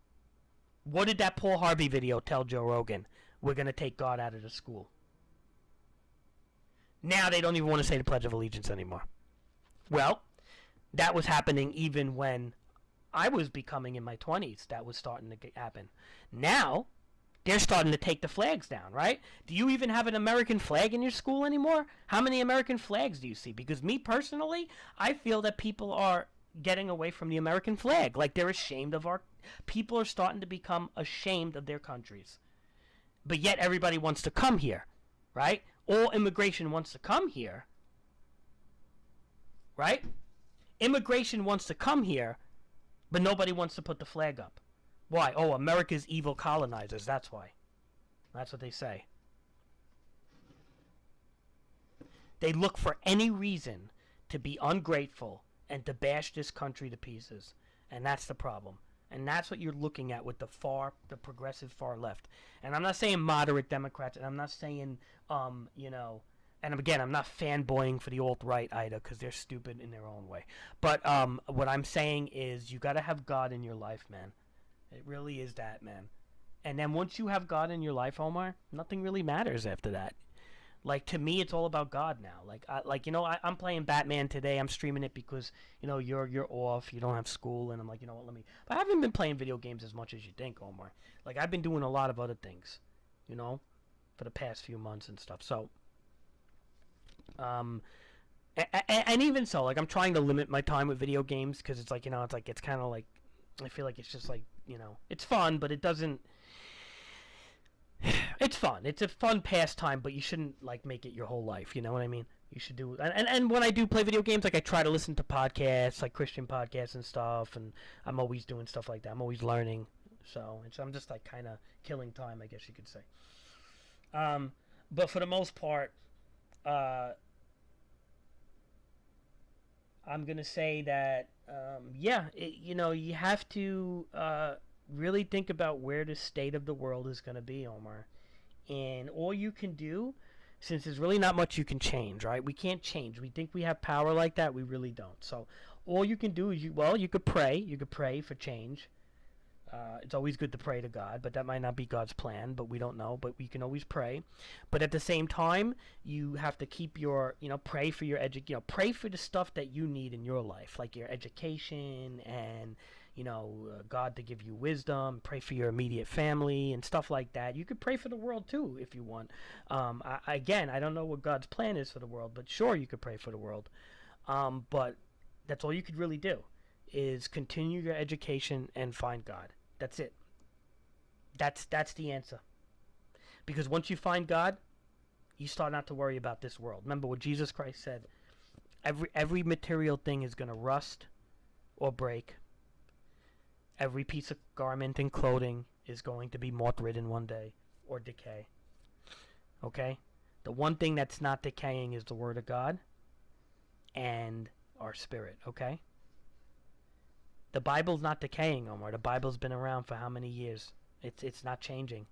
Speaker 1: What did that Paul Harvey video tell Joe Rogan? We're going to take God out of the school. Now they don't even want to say the Pledge of Allegiance anymore. Well, that was happening even when I was becoming in my 20s. That was starting to happen. Now they're starting to take the flags down, right? Do you even have an American flag in your school anymore? How many American flags do you see? Because me personally, I feel that people are getting away from the American flag. Like they're ashamed of people are starting to become ashamed of their countries. But yet everybody wants to come here, right? All immigration wants to come here, right? Immigration wants to come here, but nobody wants to put the flag up. Why? Oh, America's evil colonizers. That's why. That's what they say. They look for any reason to be ungrateful and to bash this country to pieces. And that's the problem. And that's what you're looking at with the progressive far left. And I'm not saying moderate Democrats, and I'm not saying, and again, I'm not fanboying for the alt-right either, because they're stupid in their own way. But what I'm saying is you got to have God in your life, man. It really is that, man. And then once you have God in your life, Omar, nothing really matters after that. Like, to me, it's all about God now. I'm playing Batman today. I'm streaming it because, you're off. You don't have school. And I'm like, what, But I haven't been playing video games as much as you think, Omar. Like, I've been doing a lot of other things, for the past few months and stuff. So, and even so, like, I'm trying to limit my time with video games because it's like, it's kind of like, I feel like it's just like, it's fun, but it doesn't. It's fun. It's a fun pastime, but you shouldn't like make it your whole life. You know what I mean? You should do. And when I do play video games, like I try to listen to podcasts, like Christian podcasts and stuff. And I'm always doing stuff like that. I'm always learning. So I'm just like kind of killing time, I guess you could say. But for the most part, I'm gonna say that you have to really think about where the state of the world is gonna be, Omar. And all you can do, since there's really not much you can change, right? We can't change. We think we have power like that. We really don't. So all you can do is you could pray. You could pray for change. It's always good to pray to God, but that might not be God's plan, but we don't know. But we can always pray. But at the same time, you have to keep your, pray for your pray for the stuff that you need in your life, like your education and, God to give you wisdom. Pray for your immediate family and stuff like that. You could pray for the world too if you want. I don't know what God's plan is for the world, but sure, you could pray for the world. But that's all you could really do is continue your education and find God. That's it. That's the answer. Because once you find God, you start not to worry about this world. Remember what Jesus Christ said. Every material thing is going to rust or break. Every piece of garment and clothing is going to be moth-ridden one day or decay. Okay? The one thing that's not decaying is the Word of God and our spirit. Okay? The Bible's not decaying, Omar. The Bible's been around for how many years? It's not changing.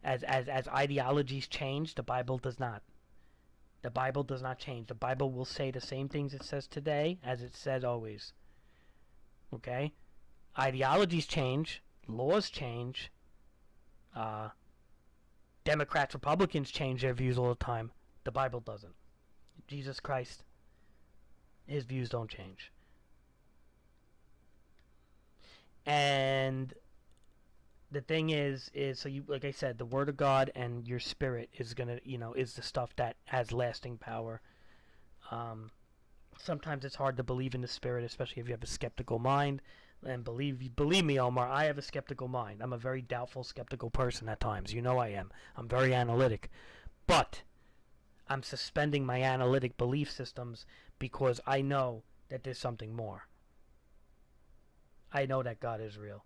Speaker 1: As ideologies change, the Bible does not. The Bible does not change. The Bible will say the same things it says today as it said always. Okay? Ideologies change. Laws change. Democrats, Republicans change their views all the time. The Bible doesn't. Jesus Christ, his views don't change. And the thing is so you, like I said, the Word of God and your spirit is gonna, is the stuff that has lasting power. Sometimes it's hard to believe in the spirit, especially if you have a skeptical mind. And believe me, Omar, I have a skeptical mind. I'm a very doubtful, skeptical person at times. I am. I'm very analytic. But I'm suspending my analytic belief systems because I know that there's something more. I know that God is real.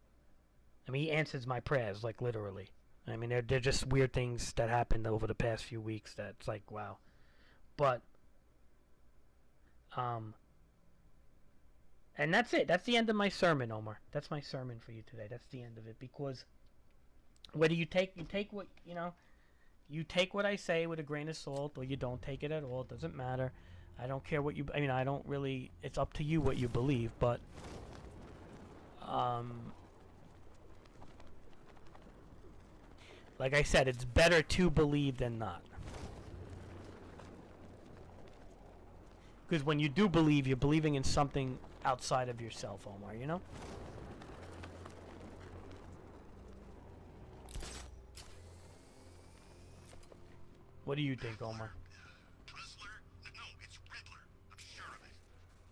Speaker 1: I mean, he answers my prayers, like, literally. I mean, they're just weird things that happened over the past few weeks that's like, wow. But, and that's it. That's the end of my sermon, Omar. That's my sermon for you today. That's the end of it. Because whether you take what, you take what I say with a grain of salt or you don't take it at all. It doesn't matter. I don't care what I don't really, it's up to you what you believe, but like I said, it's better to believe than not. Because when you do believe, you're believing in something outside of yourself, Omar, What do you think, Omar?
Speaker 3: Rizzler? No, it's Riddler. I'm sure of it.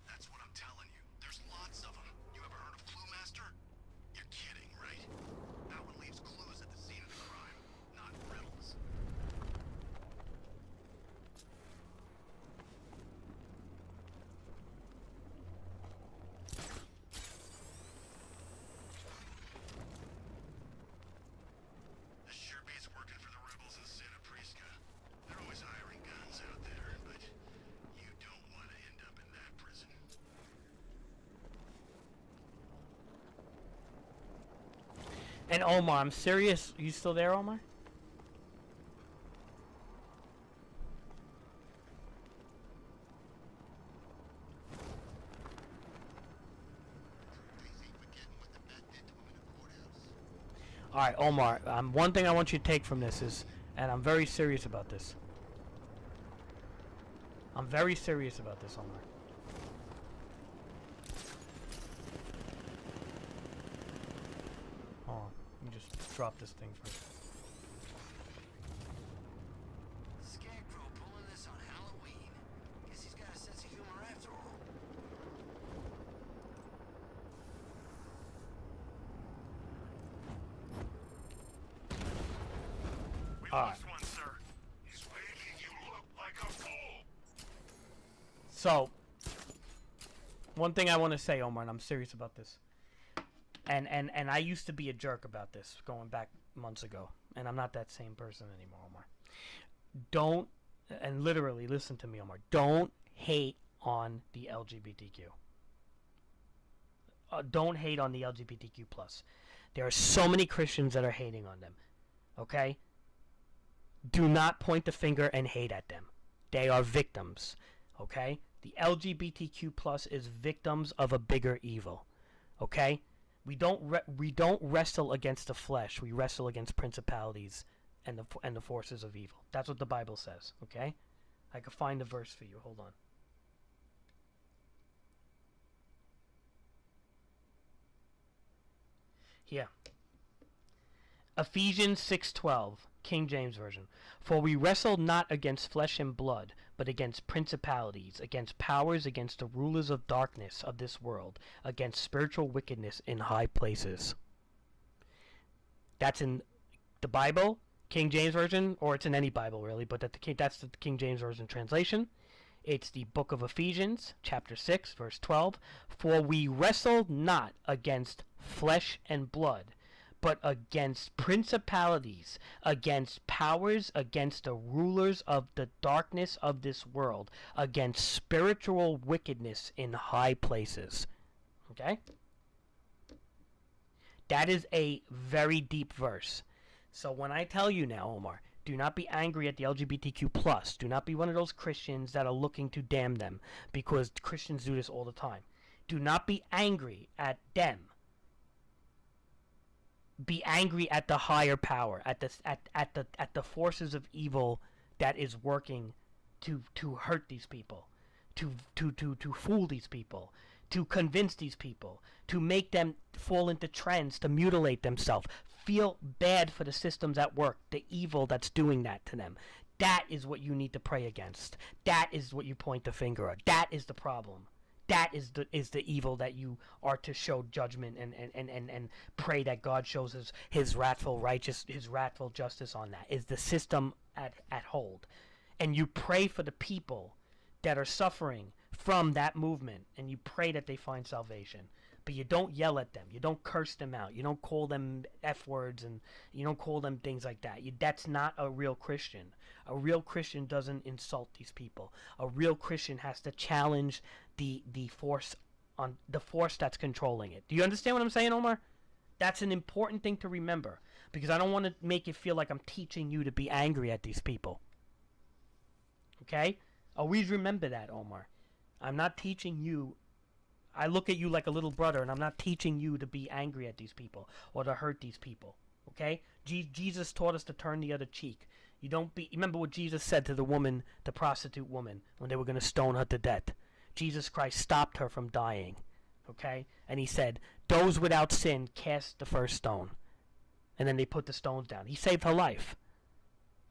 Speaker 3: That's what I'm telling you. There's lots of them. You ever heard of Clue Master? You're kidding, right? That one leaves clues at the scene of the crime, not riddles. This sure beats working for the rebels in Santa Prisca. They're always hiring guns out there, but you don't want to end up in that prison.
Speaker 1: And Omar, I'm serious. You still there, Omar?
Speaker 3: Busy forgetting what the bat did to him in the courthouse.
Speaker 1: All right, Omar. One thing I want you to take from this is, and I'm very serious about this. I'm very serious about this, Omar. Hold on. Let me just drop this thing first.
Speaker 3: Scarecrow pulling this on Halloween. Guess he's got a sense of humor after all.
Speaker 1: All right.
Speaker 3: One, sir. He's making you look like a fool.
Speaker 1: So, one thing I want to say, Omar, and I'm serious about this. And I used to be a jerk about this going back months ago, and I'm not that same person anymore, Omar. Don't, and literally listen to me, Omar. Don't hate on the LGBTQ. Don't hate on the LGBTQ plus. There are so many Christians that are hating on them. Okay? Do not point the finger and hate at them. They are victims, okay? The LGBTQ plus is victims of a bigger evil, okay? We don't wrestle against the flesh. We wrestle against principalities and the forces of evil. That's what the Bible says, okay? I can find the verse for you. Hold on. Here. Ephesians 6:12, King James Version. For we wrestle not against flesh and blood, but against principalities, against powers, against the rulers of darkness of this world, against spiritual wickedness in high places. That's in the Bible, King James Version, or it's in any Bible really, but that's the King James Version translation. It's the book of Ephesians, chapter 6, verse 12. For we wrestle not against flesh and blood, but against principalities, against powers, against the rulers of the darkness of this world, against spiritual wickedness in high places. Okay? That is a very deep verse. So when I tell you now, Omar, do not be angry at the LGBTQ plus. Do not be one of those Christians that are looking to damn them, because Christians do this all the time. Do not be angry at them. Be angry at the higher power, at the forces of evil that is working to hurt these people, to fool these people, to convince these people, to make them fall into trends, to mutilate themselves. Feel bad for the systems at work, the evil that's doing that to them. That is what you need to pray against. That is what you point the finger at. That is the problem. That is the evil that you are to show judgment and pray that God shows his wrathful justice on that. Is the system at hold. And you pray for the people that are suffering from that movement, and you pray that they find salvation. But you don't yell at them. You don't curse them out. You don't call them F words, and you don't call them things like that. That's not a real Christian. A real Christian doesn't insult these people. A real Christian has to challenge the force that's controlling it. Do you understand what I'm saying, Omar? That's an important thing to remember, because I don't want to make it feel like I'm teaching you to be angry at these people. Okay? Always remember that, Omar. I'm not teaching you. I look at you like a little brother, and I'm not teaching you to be angry at these people or to hurt these people. Okay? Jesus taught us to turn the other cheek. Remember what Jesus said to the woman, the prostitute woman, when they were going to stone her to death. Jesus Christ stopped her from dying. Okay? And he said, those without sin cast the first stone. And then they put the stones down. He saved her life.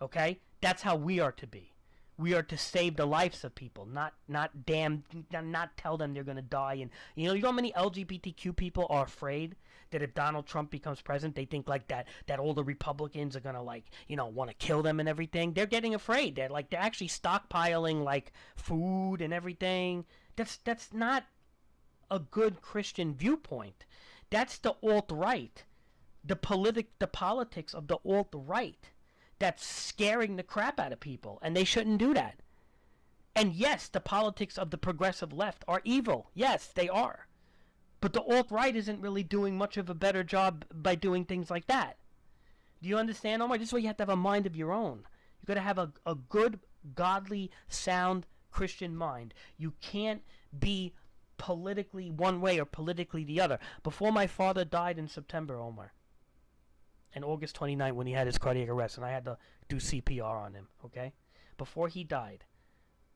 Speaker 1: Okay? That's how we are to be. We are to save the lives of people, not tell them they're going to die. And you know how many LGBTQ people are afraid that if Donald Trump becomes president, they think like that all the Republicans are going to want to kill them and everything. They're getting afraid. They're actually stockpiling like food and everything. That's not a good Christian viewpoint. That's the alt-right. The politics of the alt-right. That's scaring the crap out of people, and they shouldn't do that. And yes, the politics of the progressive left are evil. Yes, they are. But the alt-right isn't really doing much of a better job by doing things like that. Do you understand, Omar? This is why you have to have a mind of your own. You've got to have a good, godly, sound Christian mind. You can't be politically one way or politically the other. Before my father died in September, Omar, and August 29th, when he had his cardiac arrest, and I had to do CPR on him, okay? Before he died,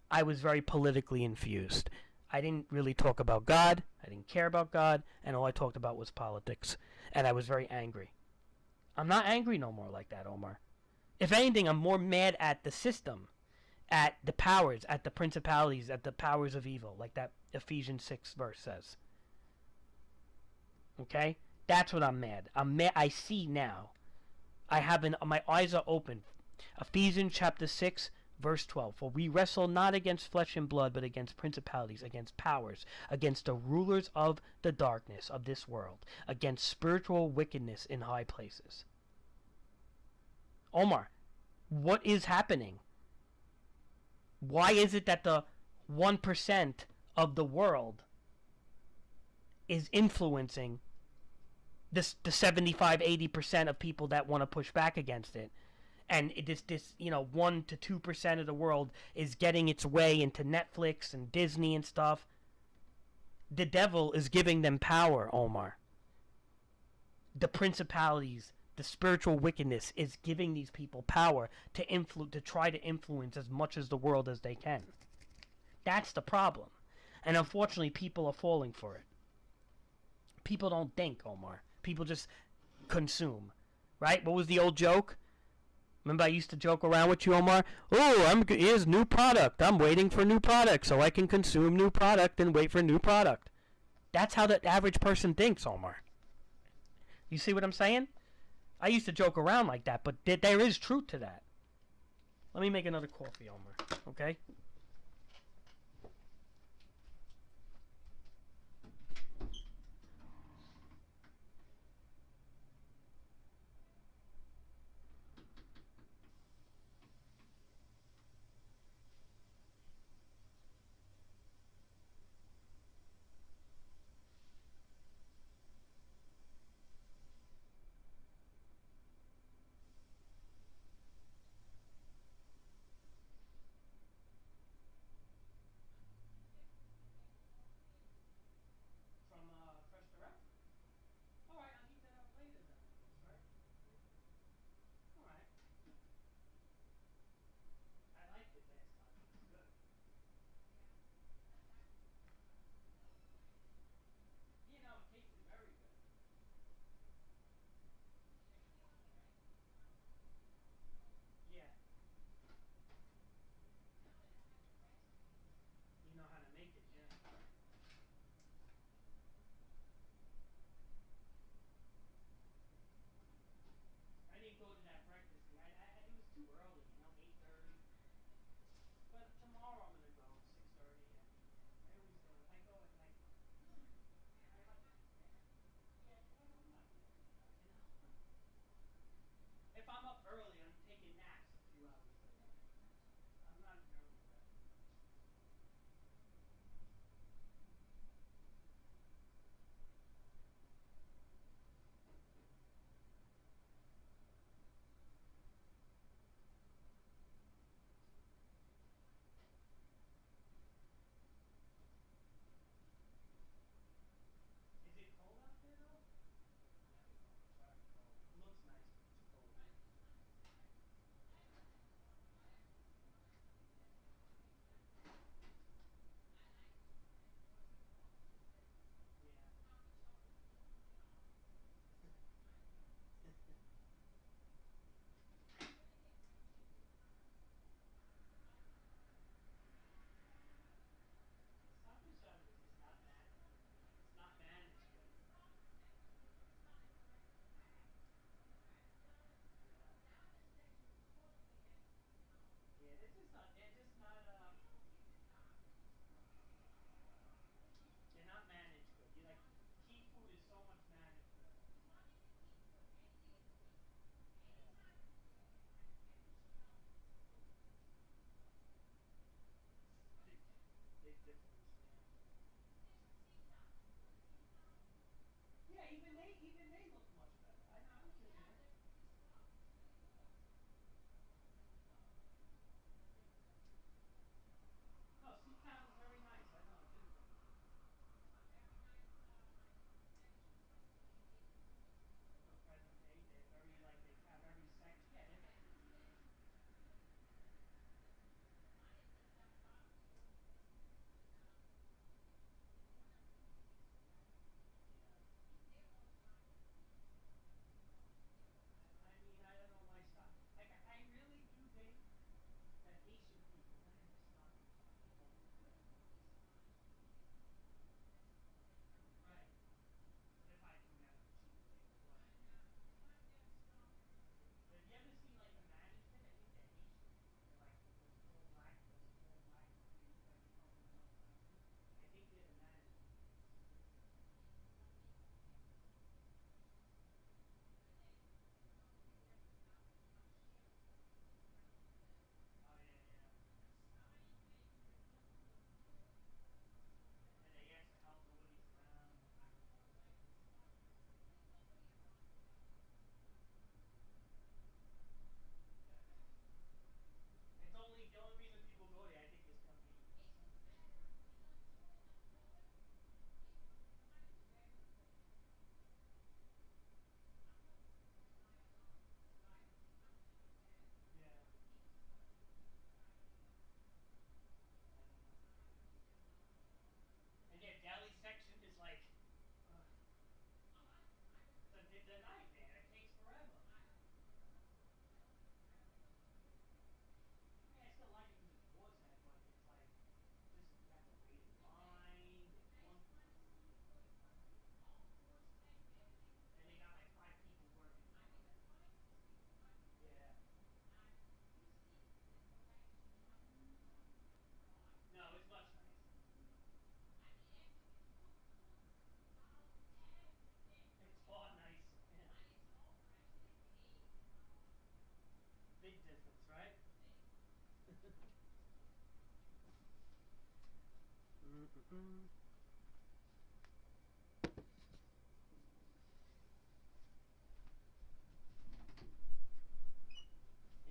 Speaker 1: I was very politically infused. I didn't really talk about God. I didn't care about God. And all I talked about was politics. And I was very angry. I'm not angry no more like that, Omar. If anything, I'm more mad at the system, at the powers, at the principalities, at the powers of evil, like that Ephesians 6 verse says. Okay? That's what I'm mad. I see now. My eyes are open. Ephesians chapter 6, verse 12. For we wrestle not against flesh and blood, but against principalities, against powers, against the rulers of the darkness of this world, against spiritual wickedness in high places. Omar, what is happening? Why is it that the 1% of the world is influencing the 75-80% of people that want to push back against it? and this 1 to 2% of the world is getting its way into Netflix and Disney and stuff. The devil is giving them power, Omar. The principalities, the spiritual wickedness is giving these people power to try to influence as much as the world as they can. That's the problem. And unfortunately, people are falling for it. People don't think, Omar. People just consume. Right? What was the old joke? Remember I used to joke around with you, Omar? Oh, here's new product. I'm waiting for new product so I can consume new product and wait for new product. That's how the average person thinks, Omar. You see what I'm saying? I used to joke around like that, but there is truth to that. Let me make another coffee, Omar. Okay?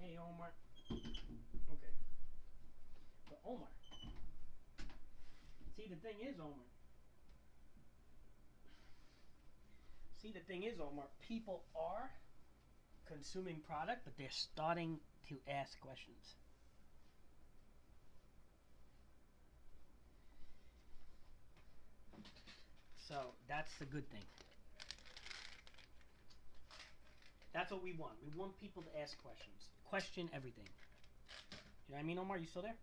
Speaker 1: Hey, Omar. Okay. But Omar. See, the thing is, Omar. People are consuming product, but they're starting to ask questions. So that's the good thing. That's what we want. We want people to ask questions. Question everything. You know what I mean, Omar? You still there?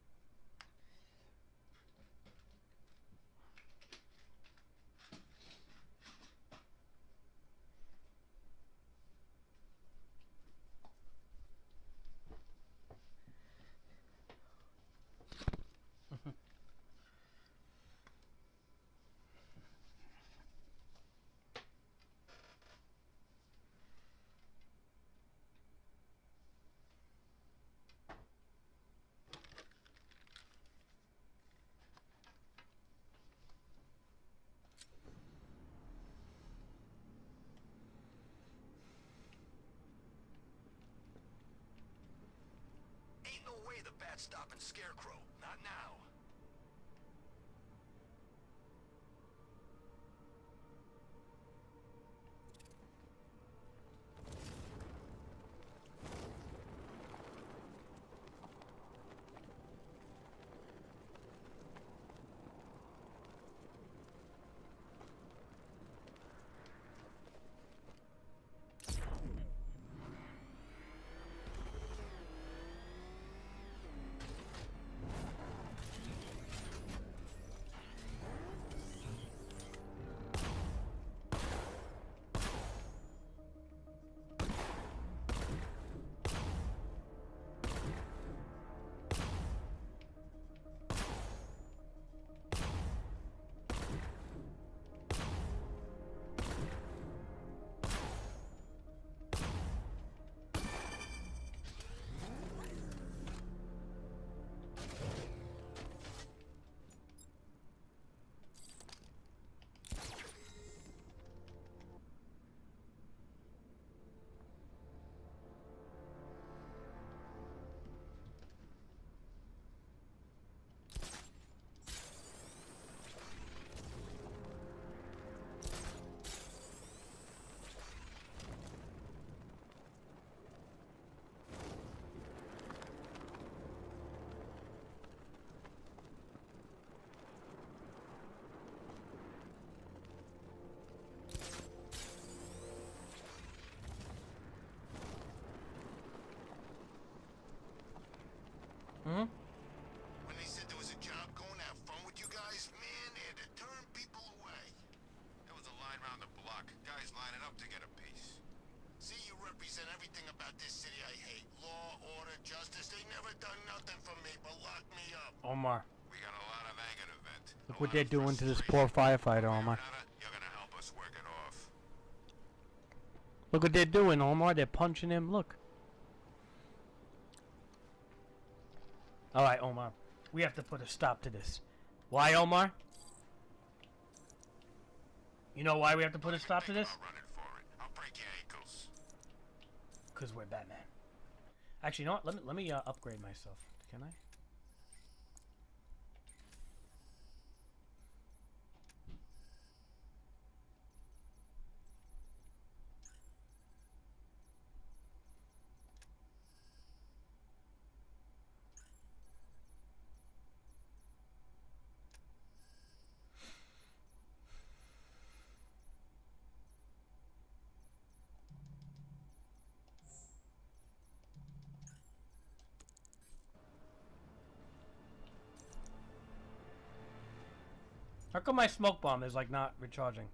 Speaker 9: Ain't no way the bat's stopping Scarecrow. Not now.
Speaker 1: Hmm?
Speaker 3: When they said there was a job going to have fun with you guys, man, they had to turn people away. There was a line around the block. Guys lining up to get a piece. See, you represent everything about this city I hate. Law, order, justice. They never done nothing for me but lock me up.
Speaker 1: Omar.
Speaker 3: We got a lot of anger to vent.
Speaker 1: Look what they're doing to this poor firefighter, Omar.
Speaker 3: You're gonna help us work it off.
Speaker 1: Look what they're doing, Omar. They're punching him. Look. Alright, Omar. We have to put a stop to this. Why, Omar? You know why we have to put a stop to this?
Speaker 3: Running for it. I'll break your ankles.
Speaker 1: Because we're Batman. Actually, you know what? Let me upgrade myself. Can I? How come my smoke bomb is like not recharging?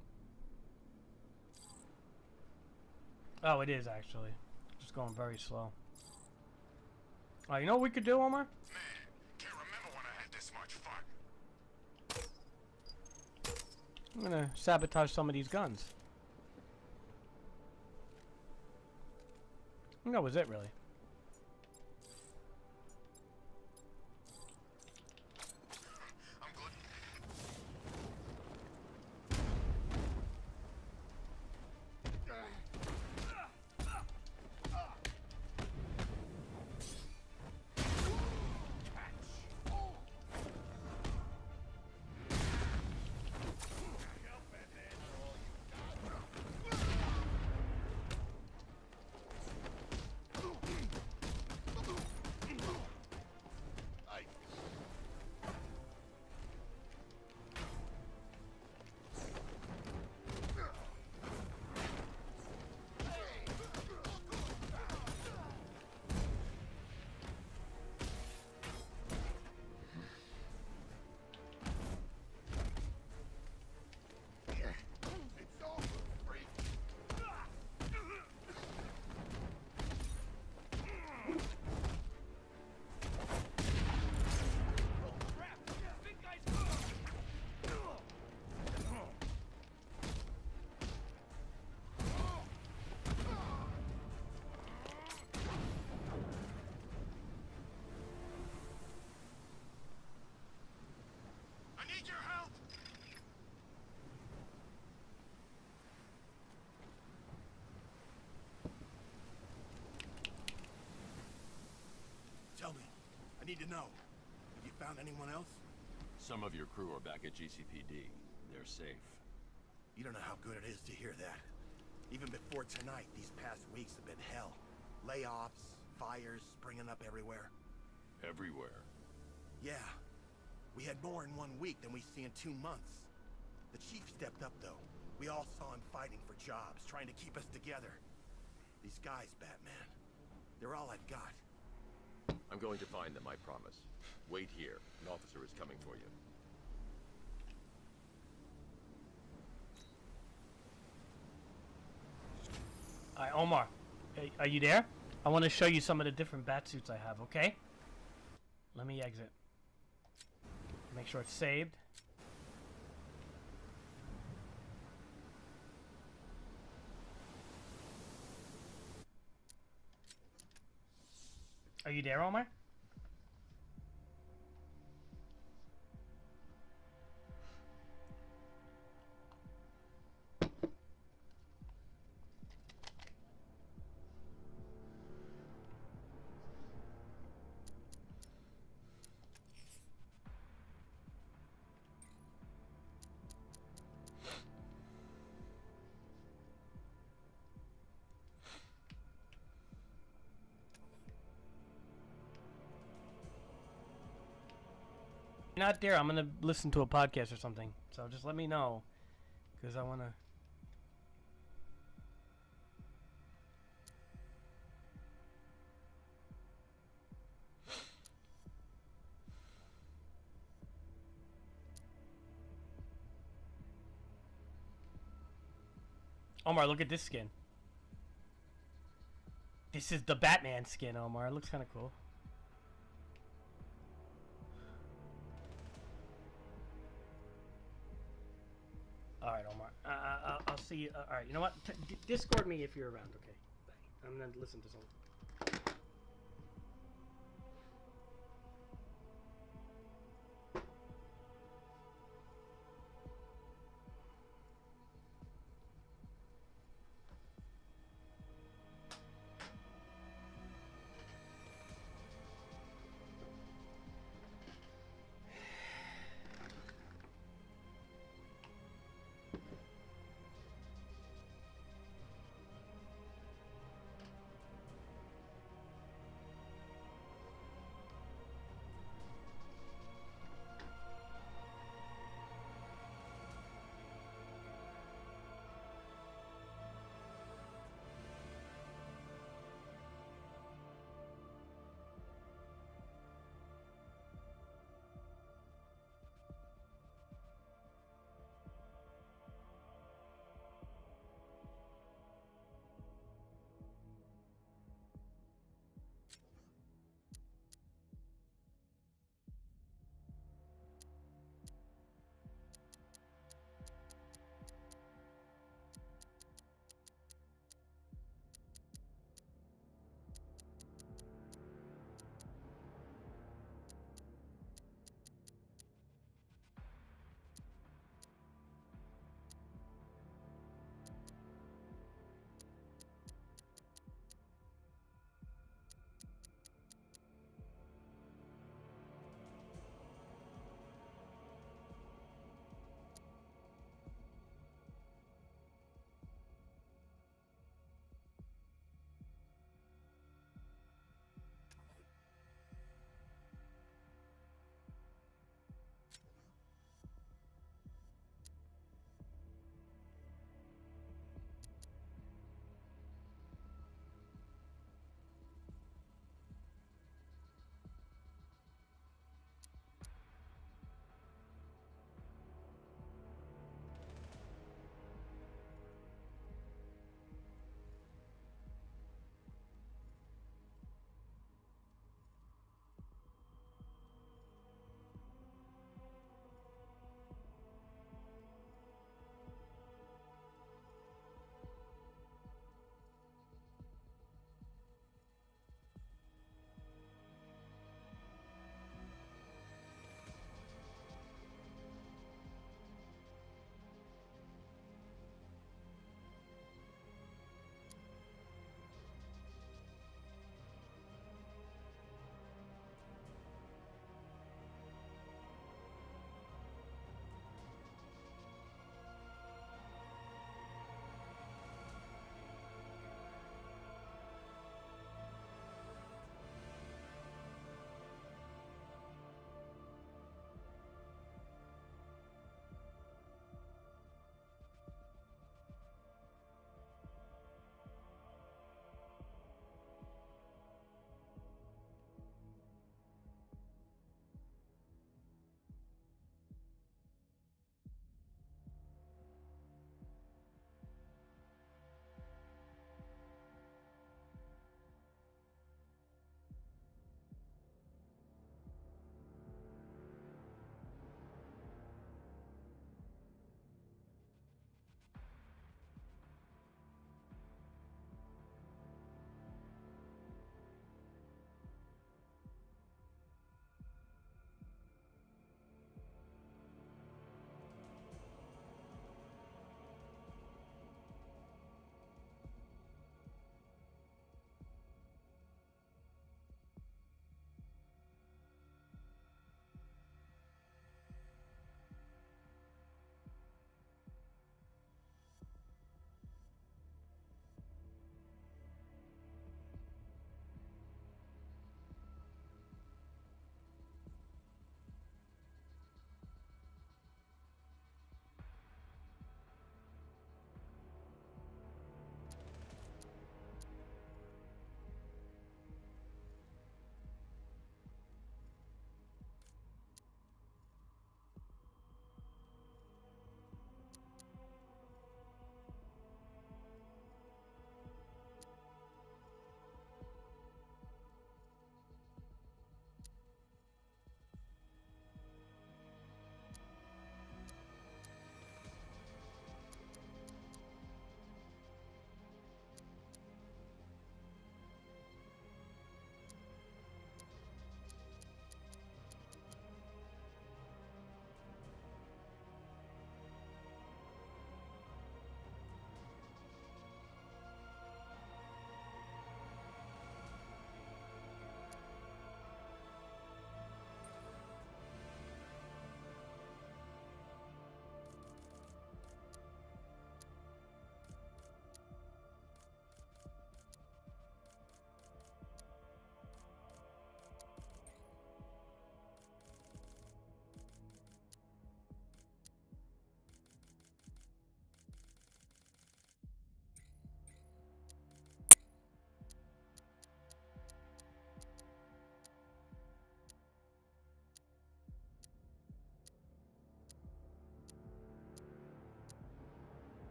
Speaker 1: Oh, it is actually. Just going very slow. Oh, you know what we could do, Omar?
Speaker 3: Man, can't remember when I had this much fun.
Speaker 1: I'm gonna sabotage some of these guns. And that was it, really.
Speaker 3: I'm good. I need to know. Have you found anyone else?
Speaker 4: Some of your crew are back at GCPD. They're safe.
Speaker 3: You don't know how good it is to hear that. Even before tonight, these past weeks have been hell. Layoffs, fires springing up everywhere.
Speaker 4: Everywhere.
Speaker 3: Yeah. We had more in 1 week than we see in 2 months. The chief stepped up, though. We all saw him fighting for jobs, trying to keep us together. These guys, Batman, they're all I've got.
Speaker 9: I'm going to find them, I promise. Wait here. An officer is coming for you.
Speaker 1: Alright, Omar. Are you there? I want to show you some of the different bat suits I have, okay? Let me exit. Make sure it's saved. Are you there, Omar? You're not there, I'm gonna listen to a podcast or something. So just let me know, because I wanna. Omar, look at this skin. This is the Batman skin, Omar. It looks kind of cool. All right, Omar. I'll see you. All right, you know what? Discord me if you're around, okay? Bye. I'm gonna listen to something.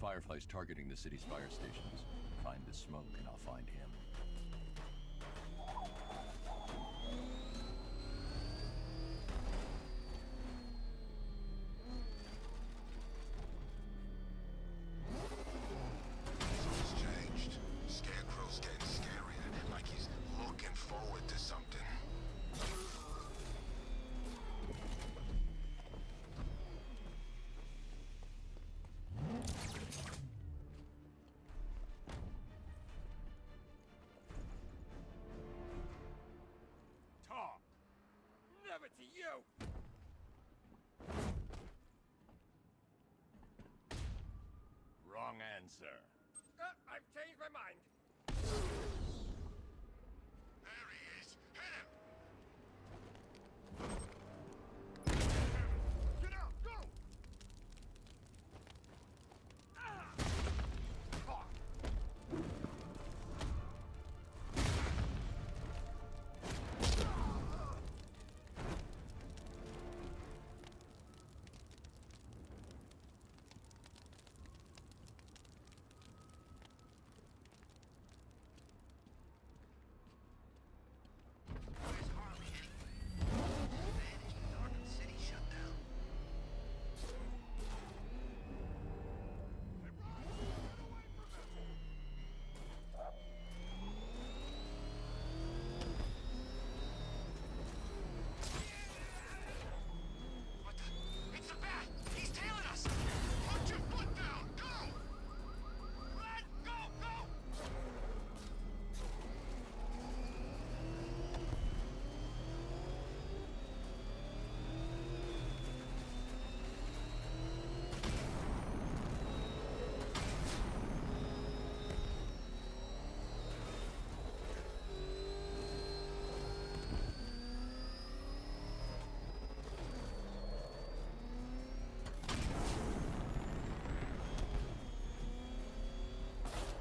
Speaker 4: Firefly's targeting the city's fire stations. Find the smoke and I'll find him.
Speaker 3: Something's changed. Scarecrow's getting scarier, like he's looking forward to something.
Speaker 5: Talk! Never to you!
Speaker 4: Wrong answer.
Speaker 5: I've changed my mind.
Speaker 3: There he is. Hit him!
Speaker 5: Get out! Go!
Speaker 3: Where's Harley anyway? Managed with Arkham City shut down. What the? It's the bat! He's tailing us! Put your foot down! Go! Run! Go! Go!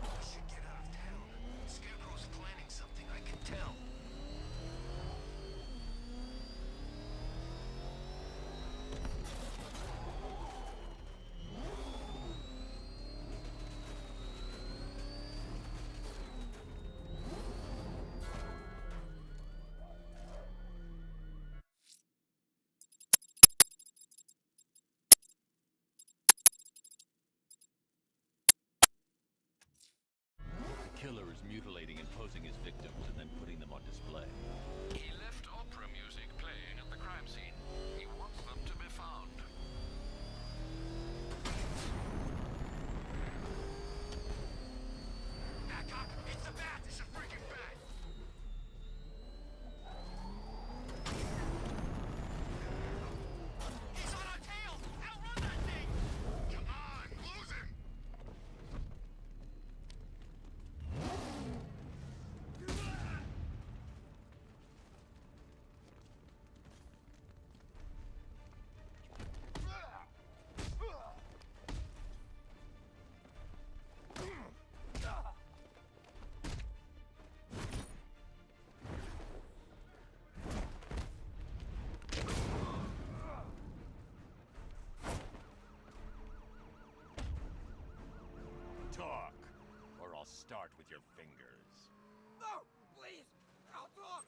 Speaker 3: I should get out of town. Scarecrow's planning something, I can tell.
Speaker 4: The killer is mutilating and posing as victims and then putting them on display.
Speaker 11: He left opera music playing at the crime scene. He wants them to be found.
Speaker 3: Back up! It's the bat! It's a freaking bat! He's on our tail! Outrun that thing! Come on, lose him!
Speaker 4: Talk, or I'll start with your fingers.
Speaker 5: No! Please! I'll talk!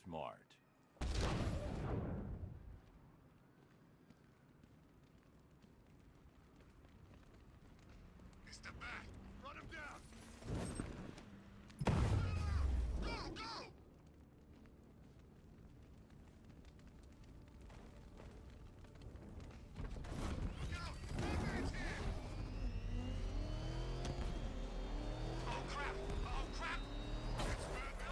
Speaker 4: Smart.
Speaker 3: It's the bat!
Speaker 5: Run him down!
Speaker 3: Go, go! Look out! Batman's here! Oh crap! Oh crap! It's Batman!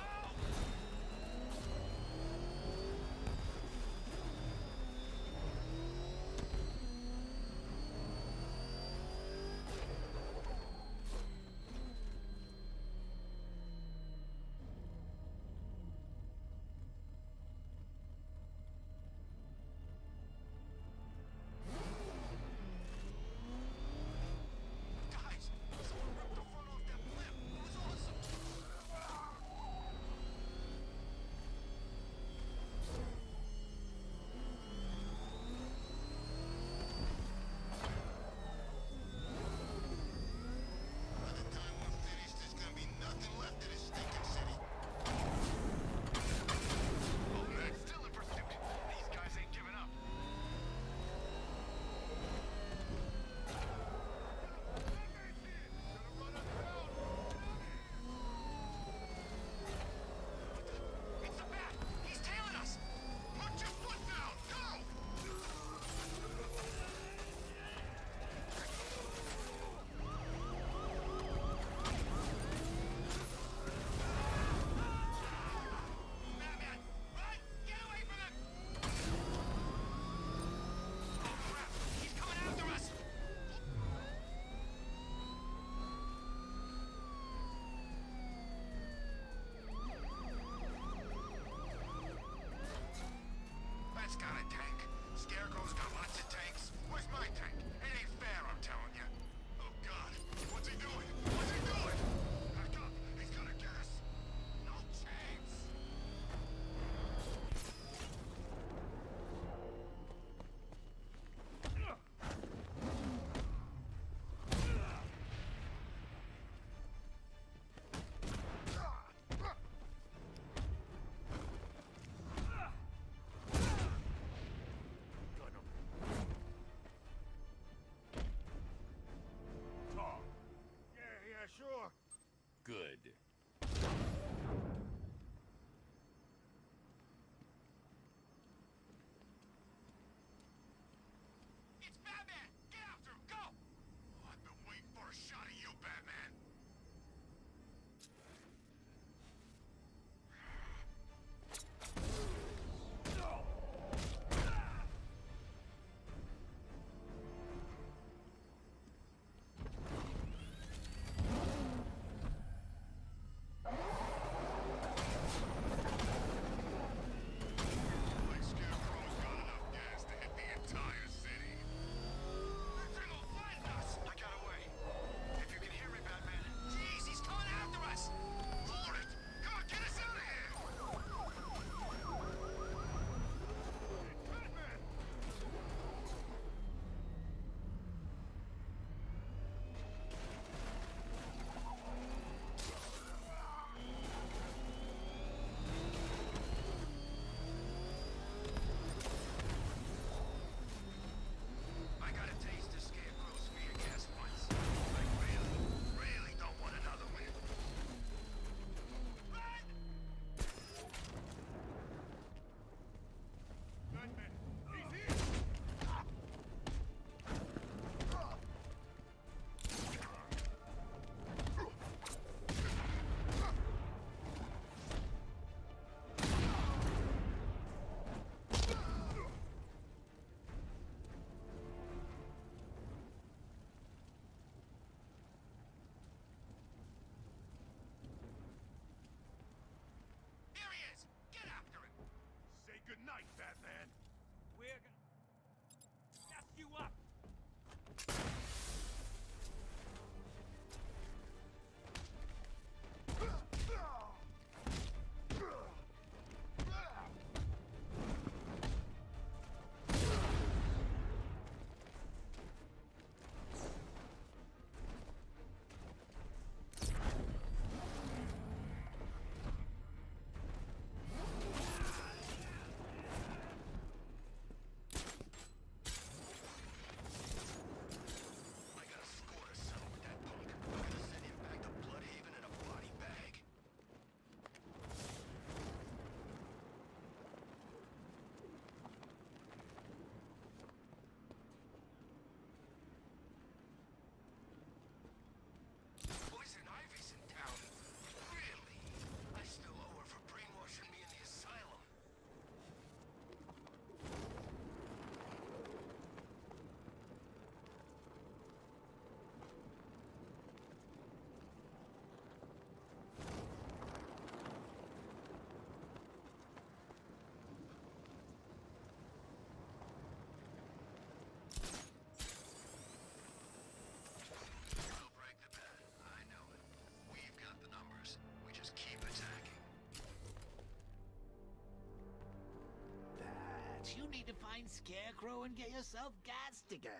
Speaker 10: find Scarecrow and get yourself gassed again.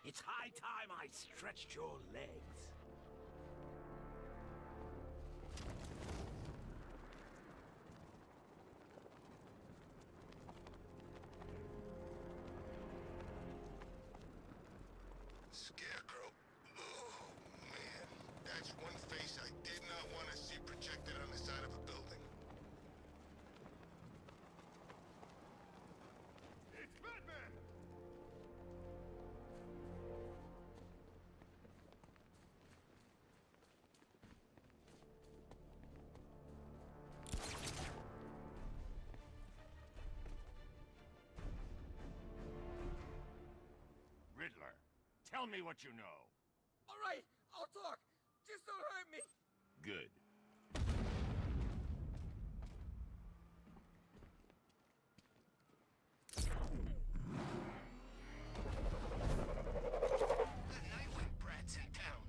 Speaker 10: It's high time I stretched your legs.
Speaker 3: Scarecrow. Oh, man. That's one face I did not want to see projected on the side of a building.
Speaker 6: It's Batman!
Speaker 7: Riddler, tell me what you know.
Speaker 5: All right, I'll talk. Just don't hurt me.
Speaker 4: Good.
Speaker 3: The Nightwing brat's in town.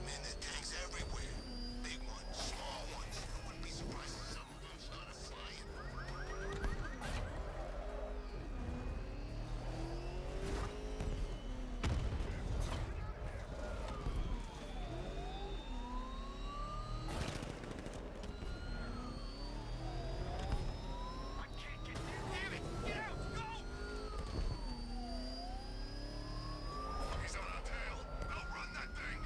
Speaker 3: Man, there are tanks everywhere. Big ones, small ones. I wouldn't be surprised if some of them started flying.
Speaker 7: I can't get there. Damn it! Get out! Go!
Speaker 3: He's on our tail. Outrun that thing.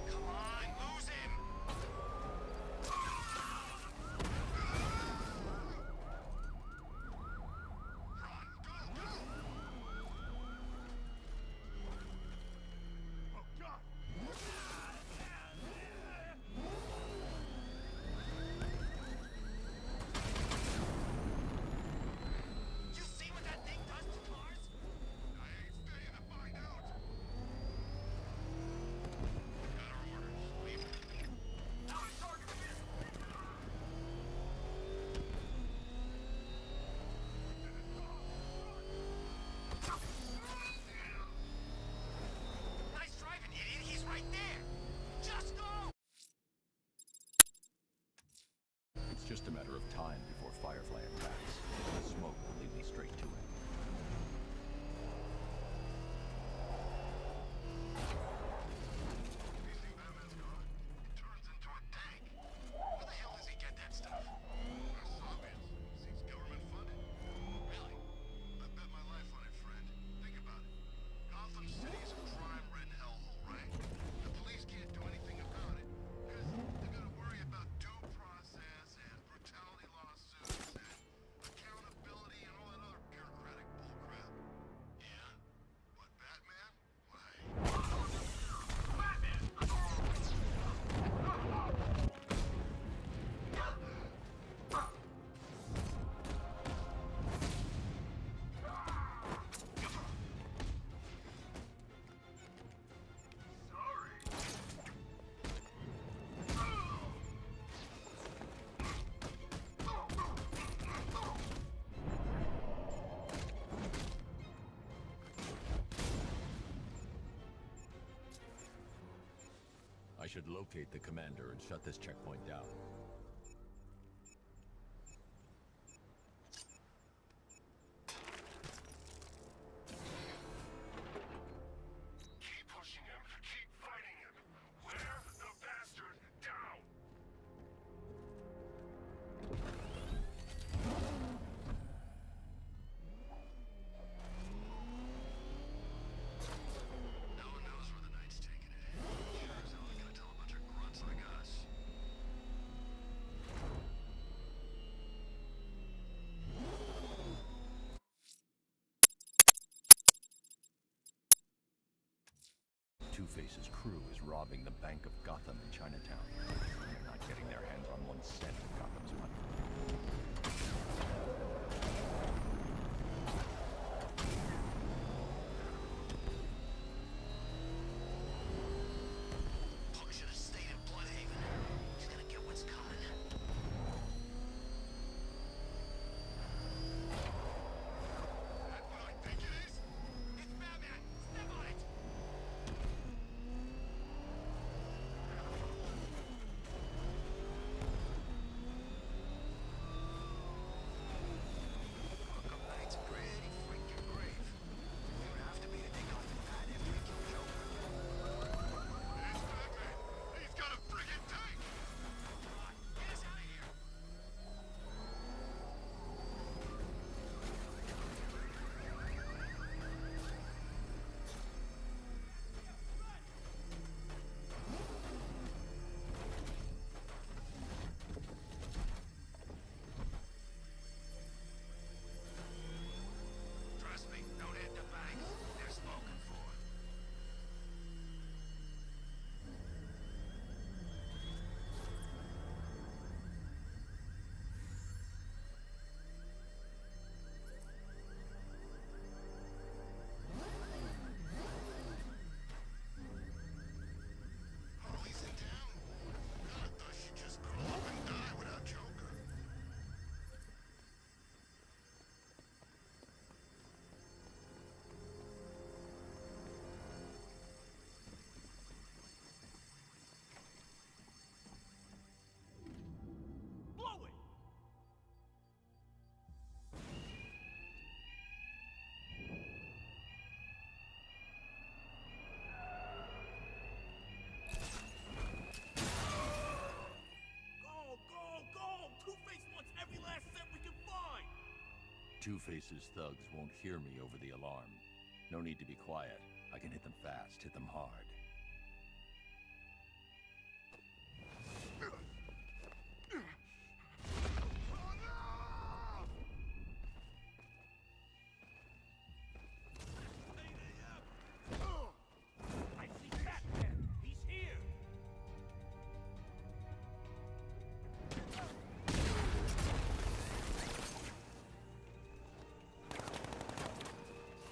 Speaker 3: Come on, lose him. Run, go, go.
Speaker 7: Oh, God!
Speaker 5: You see what that thing does to cars?
Speaker 3: I ain't staying to find out. Got our orders. Leave it.
Speaker 5: Now it's target this. Nice driving, idiot. He's right there. Just go.
Speaker 4: It's just a matter of time before Firefly attacks. The smoke will lead me straight to him.
Speaker 3: You think Batman's gone? It turns into a tank. Where the hell does he get that stuff? That's obvious. Seems government funded. Really? I bet my life on it, friend. Think about it. Gotham City is a crime-ridden hellhole, right? The police can't do anything about it because they gotta worry about due process and brutality lawsuits and accountability and all that other bureaucratic bullcrap. Yeah? But Batman? Why?
Speaker 4: I should locate the commander and shut this checkpoint down.
Speaker 3: Keep pushing him. Keep fighting him. Wear the bastard down. No one knows where the night's taking it. Sure as hell ain't gonna tell a bunch of grunts like us.
Speaker 4: Two-Face's crew is robbing the Bank of Gotham in Chinatown. They're not getting their hands on 1 cent of Gotham's money.
Speaker 3: Punk should have stayed in Bloodhaven. He's gonna get what's coming. That's what I think it is.
Speaker 5: It's Batman. Step on it.
Speaker 4: Two-Face's thugs won't hear me over the alarm. No need to be quiet. I can hit them fast, hit them hard.
Speaker 5: I see Batman! He's here!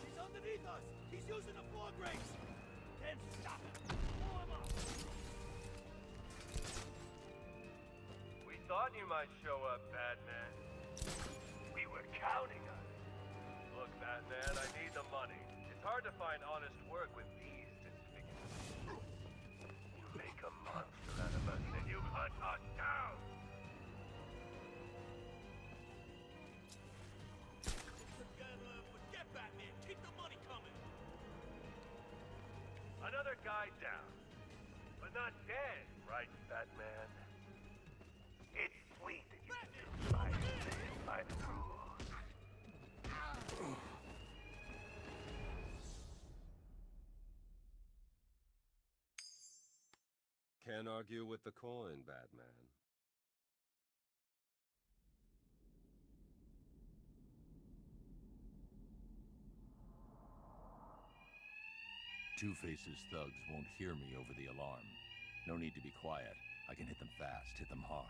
Speaker 5: He's underneath us! He's using the floor grates! Then stop him! Blow him up!
Speaker 7: We thought you might show up, Batman. We were counting on it. Look, Batman, I need the money. It's hard to find honest work with these disfigurements. You make a monster out of us, and you hunt us down!
Speaker 5: Forget Batman! Keep the money coming!
Speaker 7: Another guy down. But not dead, right, Batman? It's sweet that you still try to live by the rules.
Speaker 12: Can't argue with the coin, Batman.
Speaker 4: Two-Face's thugs won't hear me over the alarm. No need to be quiet. I can hit them fast, hit them hard.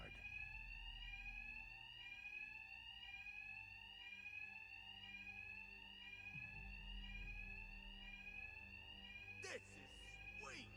Speaker 5: This is sweet!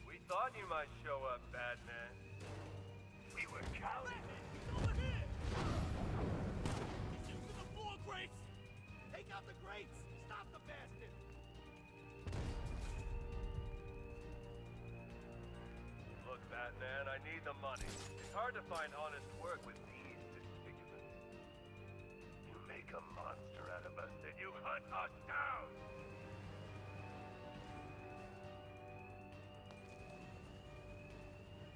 Speaker 7: We thought you might show up, Batman. We were counting.
Speaker 5: He's over here! He's using the floor grates! Take out the grates! Stop the bastard!
Speaker 7: Look, Batman, I need the money. It's hard to find honest work with these disfigurements. You make a monster out of us, then you hunt us down!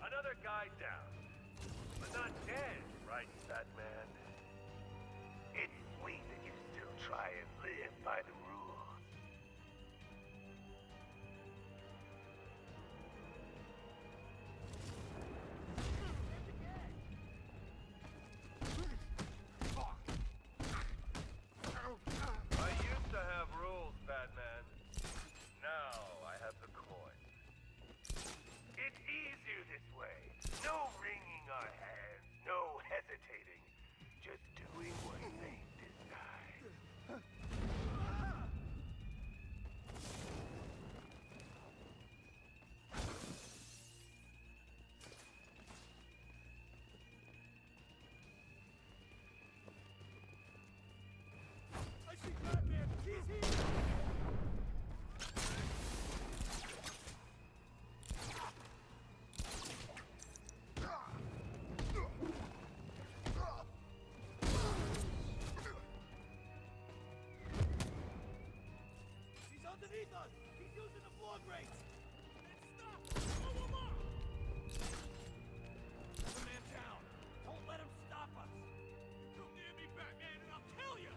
Speaker 7: Another guy down. But not dead, right, Batman? It's sweet that you still try and live by the rules. I used to have rules, Batman. Now I have the coin. It's easier this way. No wringing our hands, no hesitating. Just doing what fate decides.
Speaker 5: I see Batman! He's here! He's underneath us! He's using the floor grates! Then stop! Blow him up! Another man down! Don't let him stop us! Come near me, Batman, and I'll kill you!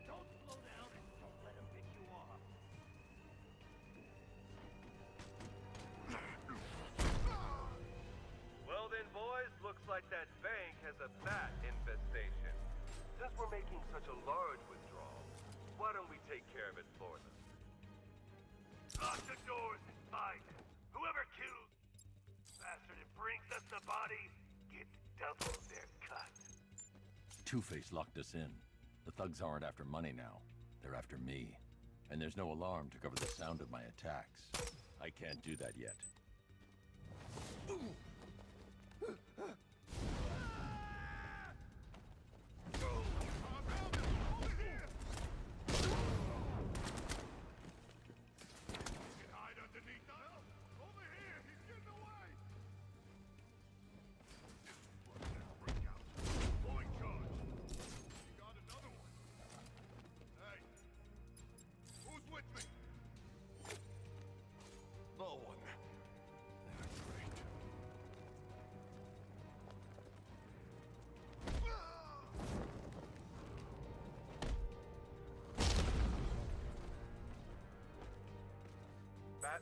Speaker 5: Don't slow down and don't let him pick you off.
Speaker 7: Well then, boys, looks like that bank has a bat infestation. Since we're making such a large withdrawal, why don't we take care of it for them? Lock the doors and find them. Whoever kills bastard and brings us the body gets double their cut.
Speaker 4: Two-Face locked us in. The thugs aren't after money now. They're after me. And there's no alarm to cover the sound of my attacks. I can't do that yet.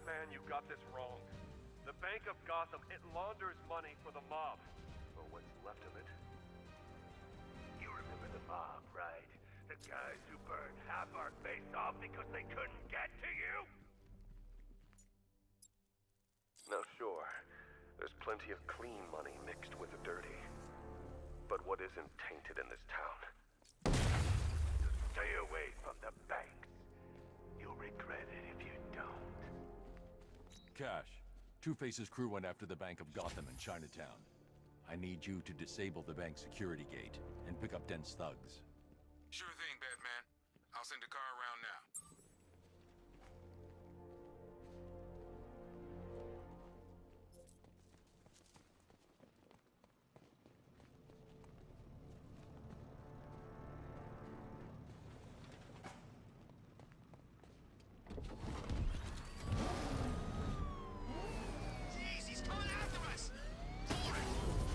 Speaker 13: Batman, you got this wrong. The Bank of Gotham, it launders money for the mob. Or what's left of it.
Speaker 6: You remember the mob, right? The guys who burned half our face off because they couldn't get to you?
Speaker 13: Now sure, there's plenty of clean money mixed with the dirty. But what isn't tainted in this town?
Speaker 6: Stay away from the banks. You'll regret it if you don't.
Speaker 4: Cash, Two-Face's crew went after the Bank of Gotham in Chinatown. I need you to disable the bank security gate and pick up Dent's thugs.
Speaker 11: Sure thing, Batman. I'll send a car around now.
Speaker 3: Jeez, he's coming after us! For it!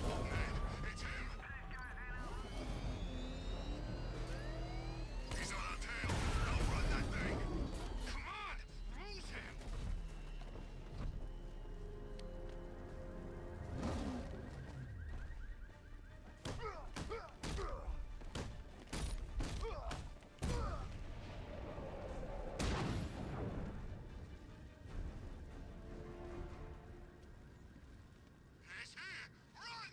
Speaker 3: Oh man, it's him! He's on our tail! Outrun that thing! Come on! Lose him! He's here! Run!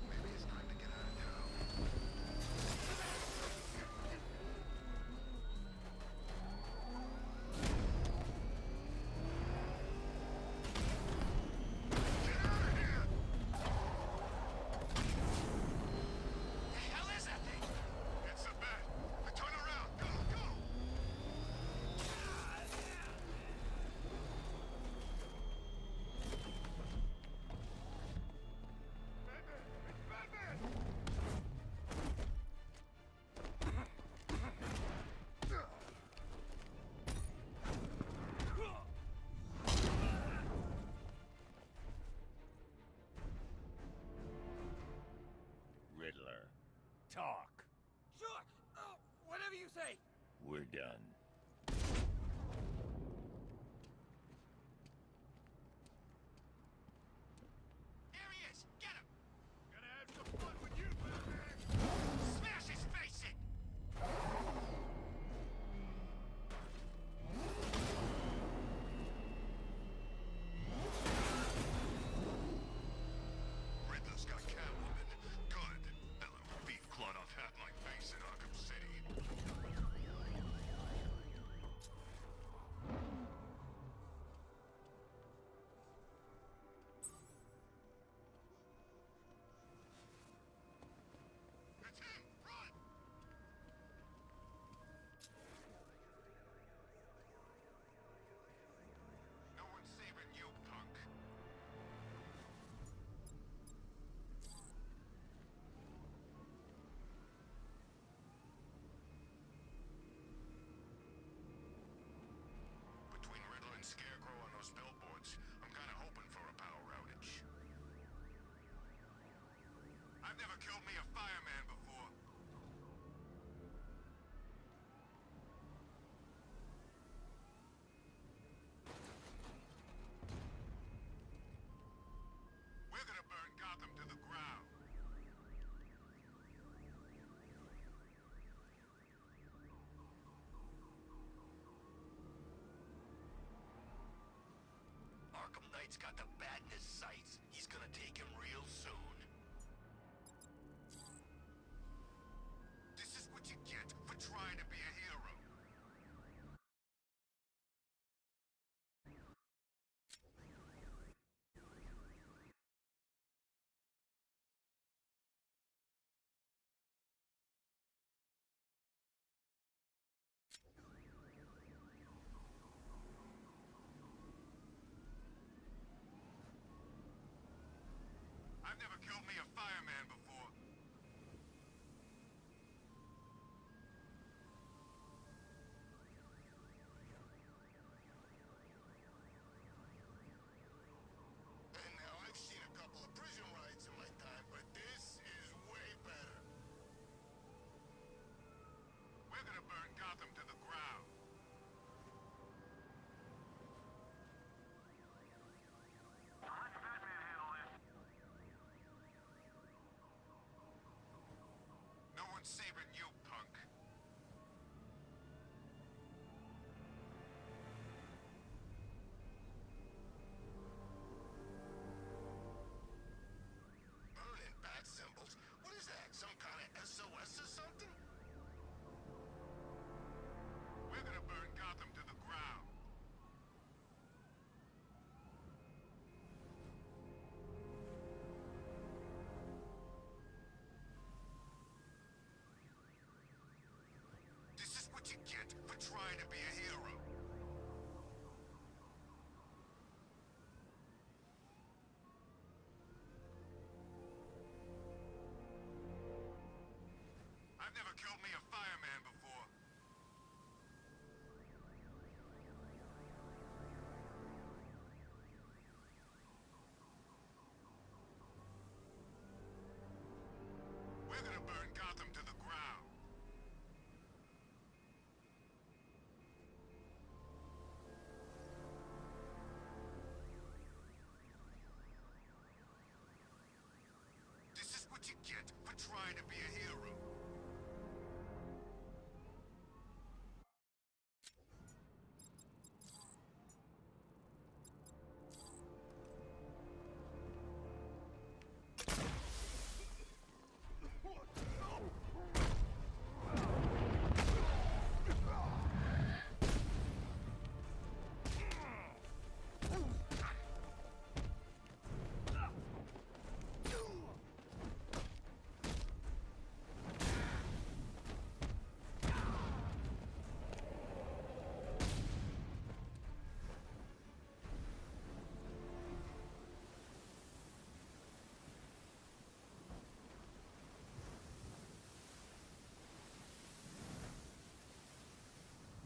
Speaker 3: Maybe it's time to get out of town. Get out of here!
Speaker 10: The hell is that thing?
Speaker 3: It's a bat. Turn around. Go, go!
Speaker 4: Riddler, talk.
Speaker 5: Sure. Whatever you say.
Speaker 4: We're done.
Speaker 3: There he is! Get him! Gonna have some fun with you, Batman! Smash his face in! Riddler's got Catwoman. Good. Hello, beef clawed off half my face in Arkham City. It's him! Run! No one's saving you, punk. Between Riddler and Scarecrow on those billboards, I'm kinda hoping for a power outage. I've never killed me a fireman before. We're gonna burn Gotham to the ground. Arkham Knight's got the bat in his sights. He's gonna take him real soon. This is what you get for trying to be a hero. I've never killed one's saving you, punk. Burning bat symbols? What is that? Some kind of SOS or something? We're gonna burn Gotham to the ground. This is what you get for trying to be a hero. I've never killed me a fireman before. We're gonna burn Gotham to the ground. This is what you get for trying to be a hero.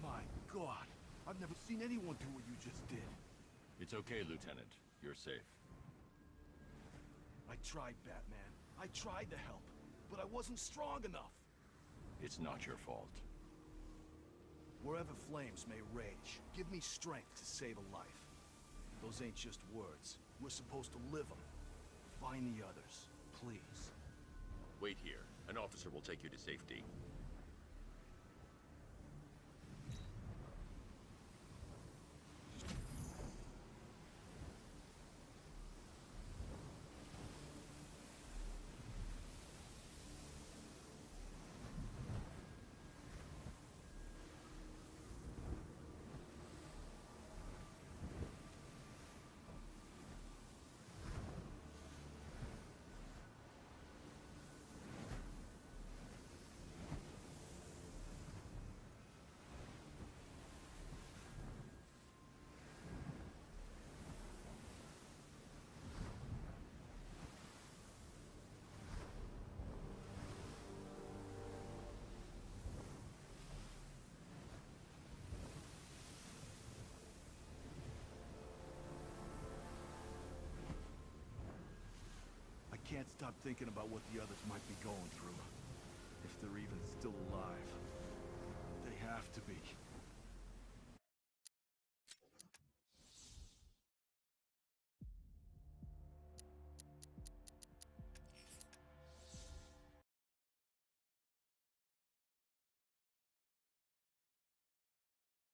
Speaker 7: My God, I've never seen anyone do what you just did.
Speaker 4: It's okay, Lieutenant. You're safe.
Speaker 7: I tried, Batman. I tried to help, but I wasn't strong enough.
Speaker 4: It's not your fault.
Speaker 7: Wherever flames may rage, give me strength to save a life. Those ain't just words. We're supposed to live them. Find the others, please.
Speaker 9: Wait here. An officer will take you to safety.
Speaker 7: I can't stop thinking about what the others might be going through. If they're even still alive. They have to be.